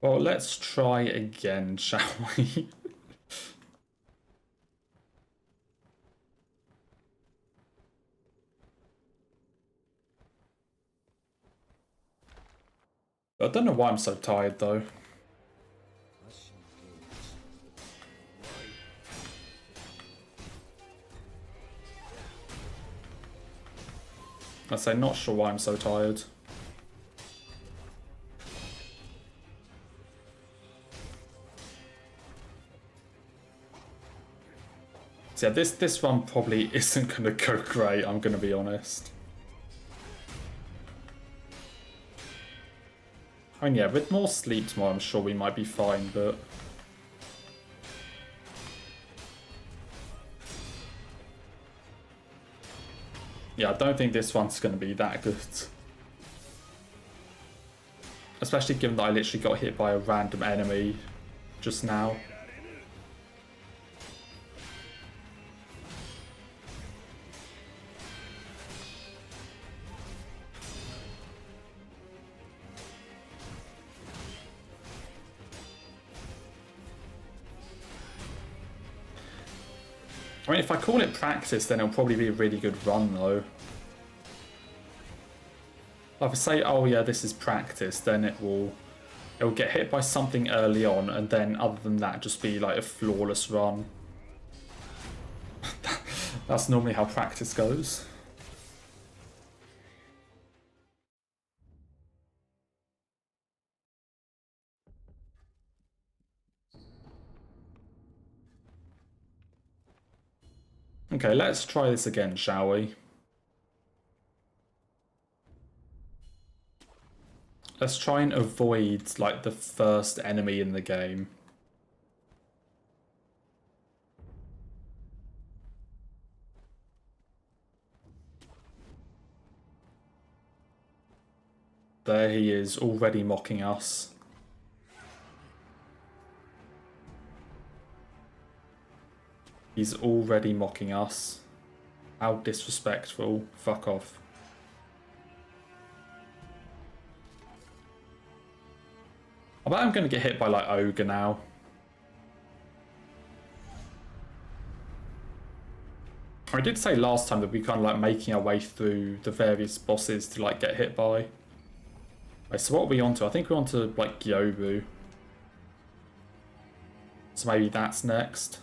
Well, let's try again, shall we? I don't know why I'm so tired though. I say not sure why I'm so tired. So yeah, this run probably isn't gonna go great, I'm gonna be honest. I mean, yeah, with more sleep tomorrow, I'm sure we might be fine, but... yeah, I don't think this one's gonna be that good. Especially given that I literally got hit by a random enemy just now. I mean, if I call it practice, then it'll probably be a really good run, though. If I say, oh yeah, this is practice, then it'll get hit by something early on, and then other than that, just be like a flawless run. That's normally how practice goes. Okay, let's try this again, shall we? Let's try and avoid, like, the first enemy in the game. There he is, already mocking us. He's already mocking us. How disrespectful. Fuck off. I bet I'm going to get hit by, like, Ogre now. I did say last time that we kind of, like, making our way through the various bosses to, like, get hit by. Right, so what are we on to? I think we're on to, like, Gyobu. So maybe that's next.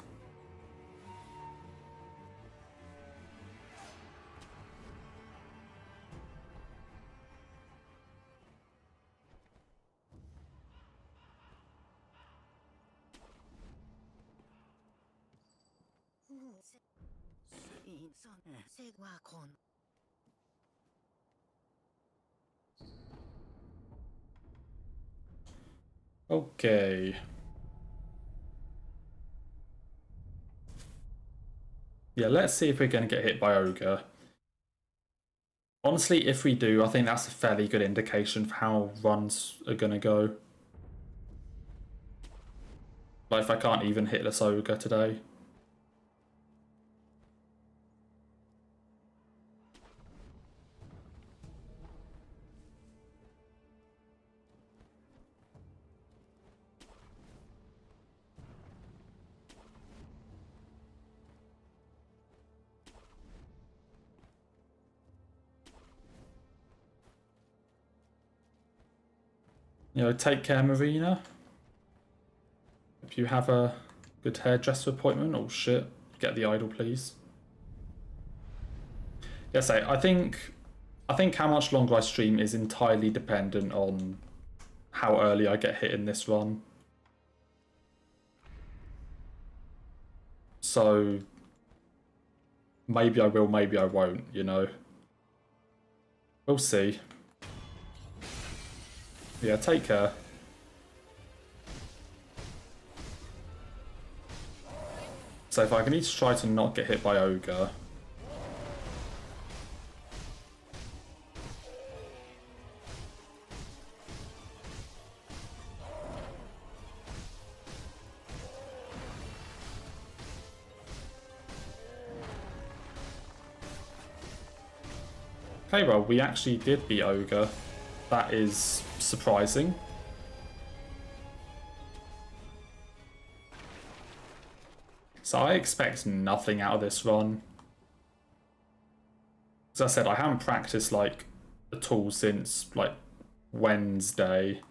Okay. Yeah, let's see if we're going to get hit by Ogre. Honestly, if we do, I think that's a fairly good indication for how runs are going to go. Like if I can't even Hitless Ogre today. You know, take care, Marina. If you have a good hairdresser appointment, oh shit, get the idol, please. Yes, I think how much longer I stream is entirely dependent on how early I get hit in this run. So maybe I will, maybe I won't, you know. We'll see. Yeah, take care. So if I can at least try to not get hit by Ogre. Okay, well, we actually did beat Ogre. That is surprising. So I expect nothing out of this run. As I said, I haven't practiced like at all since like Wednesday.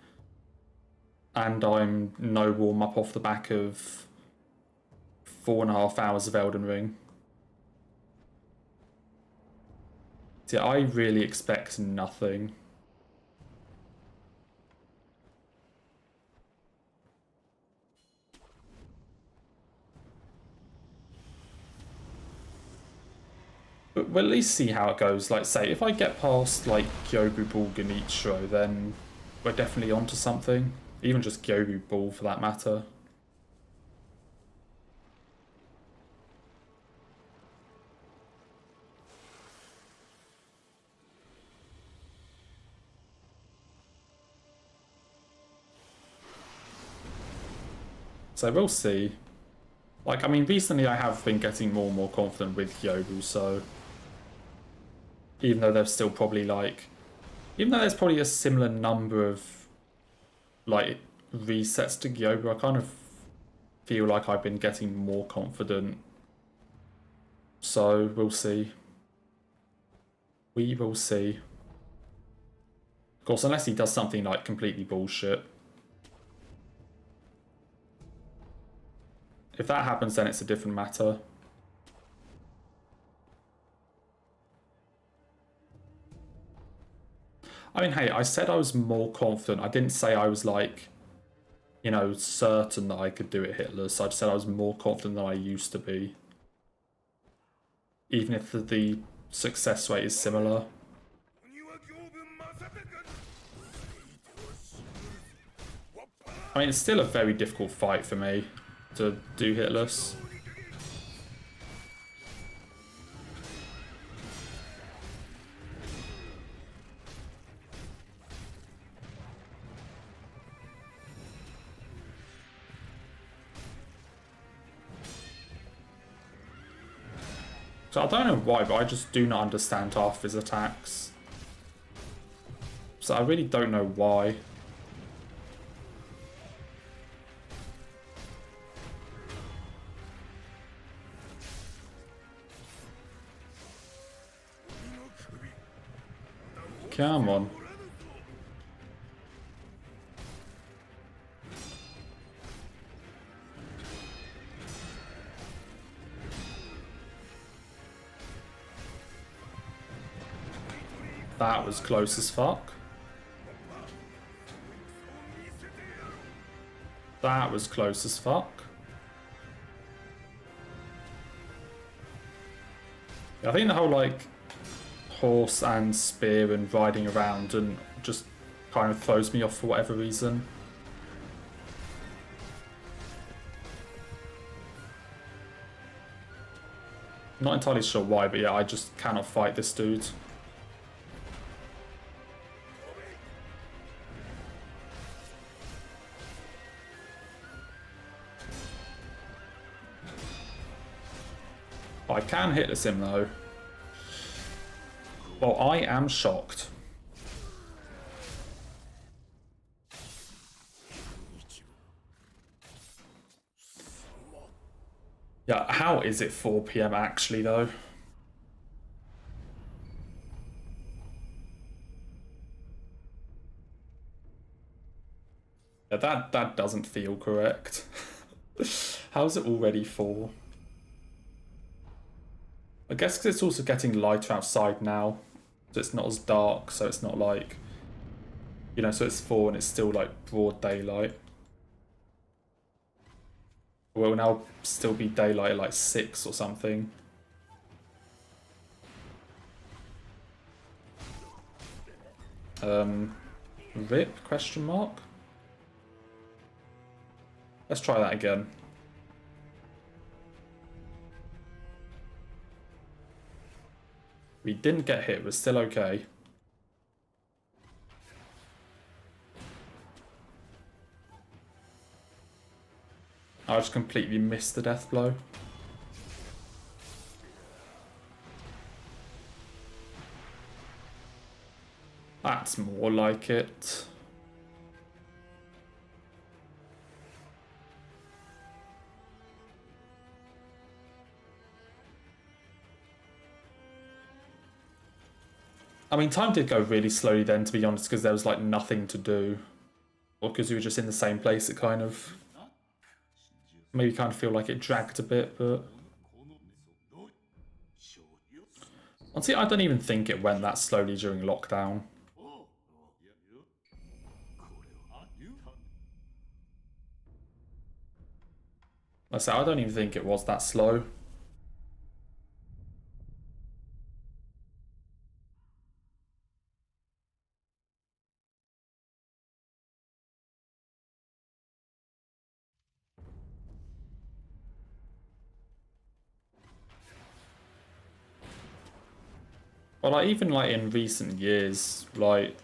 And I'm no warm up off the back of 4.5 hours of Elden Ring. So yeah, I really expect nothing. But we'll at least see how it goes. Like, say, if I get past, like, Gyobu Ball Genichiro, then we're definitely onto something. Even just Gyobu Ball, for that matter. So we'll see. Like, I mean, recently I have been getting more and more confident with Gyobu, so... Even though there's still probably, like... Even though there's probably a similar number of, like, resets to Gyobu, I kind of feel like I've been getting more confident. So, we'll see. We will see. Of course, unless he does something, like, completely bullshit. If that happens, then it's a different matter. I mean, hey, I said I was more confident. I didn't say I was, like, you know, certain that I could do it Hitless. I just said I was more confident than I used to be. Even if the success rate is similar. I mean, it's still a very difficult fight for me to do Hitless. So I don't know why, but I just do not understand half his attacks. So I really don't know why. Come on. That was close as fuck. That was close as fuck. I think the whole, like, horse and spear and riding around and just kind of throws me off for whatever reason. Not entirely sure why, but yeah, I just cannot fight this dude. I can hit the sim though. Well, I am shocked. Yeah, how is it 4 PM actually though? Yeah, that doesn't feel correct. How's it already 4? I guess because it's also getting lighter outside now. So it's not as dark, so it's not like... You know, so it's 4 and it's still like broad daylight. Will now still be daylight at like 6 or something. RIP, question mark? Let's try that again. We didn't get hit, we're still okay. I just completely missed the death blow. That's more like it. I mean, time did go really slowly then, to be honest, because there was like nothing to do. Or because we were just in the same place, it kind of... Maybe kind of feel like it dragged a bit, but... Honestly, I don't even think it went that slowly during lockdown. Like I say, I don't even think it was that slow. Well, like, even like in recent years, like...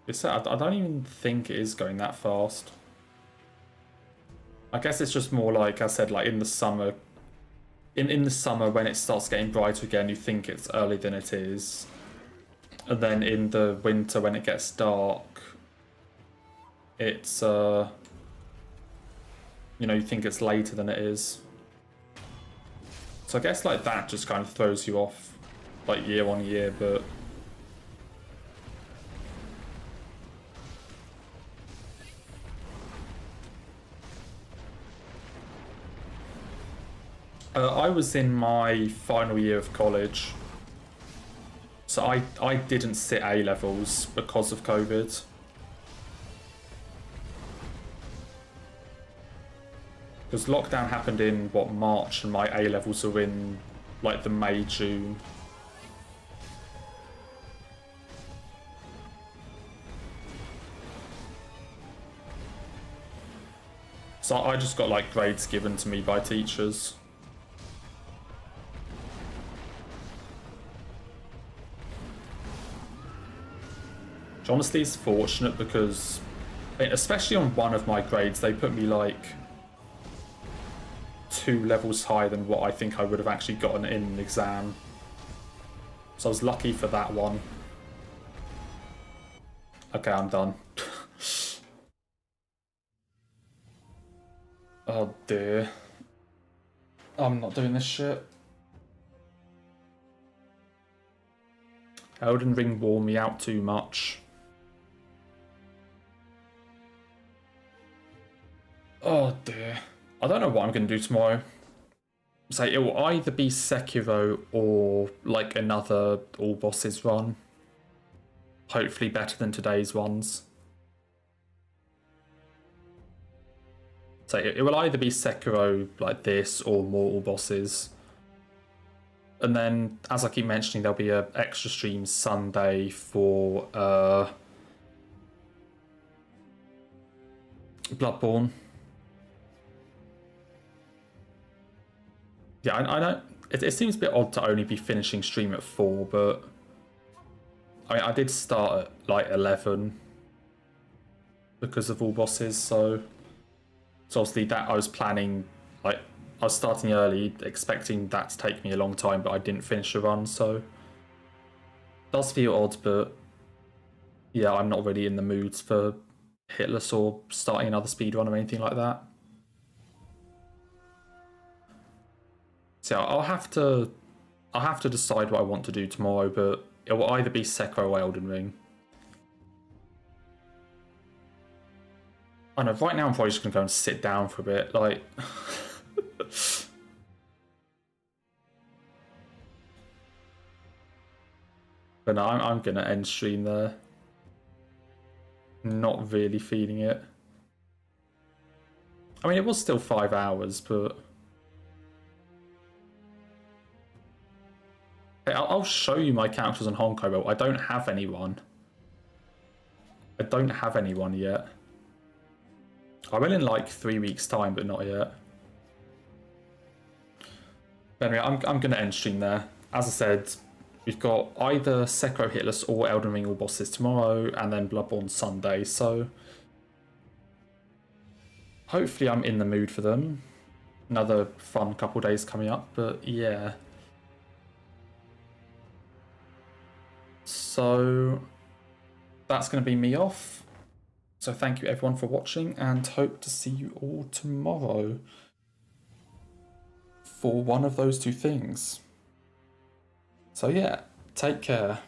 I don't even think it is going that fast. I guess it's just more like I said, like in the summer. In the summer when it starts getting brighter again, you think it's earlier than it is. And then in the winter when it gets dark, it's you know, you think it's later than it is. So I guess like that just kind of throws you off like year on year, but I was in my final year of college, so I didn't sit A levels because of COVID. Because lockdown happened in what, March, and my A levels are in like the May, June. So I just got like grades given to me by teachers. Which honestly is fortunate because, especially on one of my grades, they put me like 2 levels higher than what I think I would have actually gotten in an exam. So I was lucky for that one. Okay, I'm done. Oh dear. I'm not doing this shit. Elden Ring wore me out too much. Oh dear. I don't know what I'm going to do tomorrow. So it will either be Sekiro or like another all bosses run. Hopefully better than today's ones. So it will either be Sekiro like this or more all bosses. And then, as I keep mentioning, there'll be an extra stream Sunday for Bloodborne. Yeah, I know it seems a bit odd to only be finishing stream at 4, but I mean, I did start at like 11 because of all bosses, so obviously that I was planning like I was starting early, expecting that to take me a long time, but I didn't finish the run, so it does feel odd, but yeah, I'm not really in the mood for Hitless or starting another speedrun or anything like that. So I'll have to decide what I want to do tomorrow, but it will either be Sekiro or Elden Ring. I know, right now I'm probably just going to go and sit down for a bit, like... But no, I'm going to end stream there. Not really feeling it. I mean, it was still 5 hours, but... Hey, I'll show you my characters on Honkai, but I don't have anyone. I don't have anyone yet. I will in like 3 weeks' time, but not yet. But anyway, I'm going to end stream there. As I said, we've got either Sekiro Hitless or Elden Ring all bosses tomorrow, and then Bloodborne Sunday, so... Hopefully I'm in the mood for them. Another fun couple days coming up, but yeah. So that's going to be me off. So thank you everyone for watching, and hope to see you all tomorrow for one of those two things. So yeah, take care.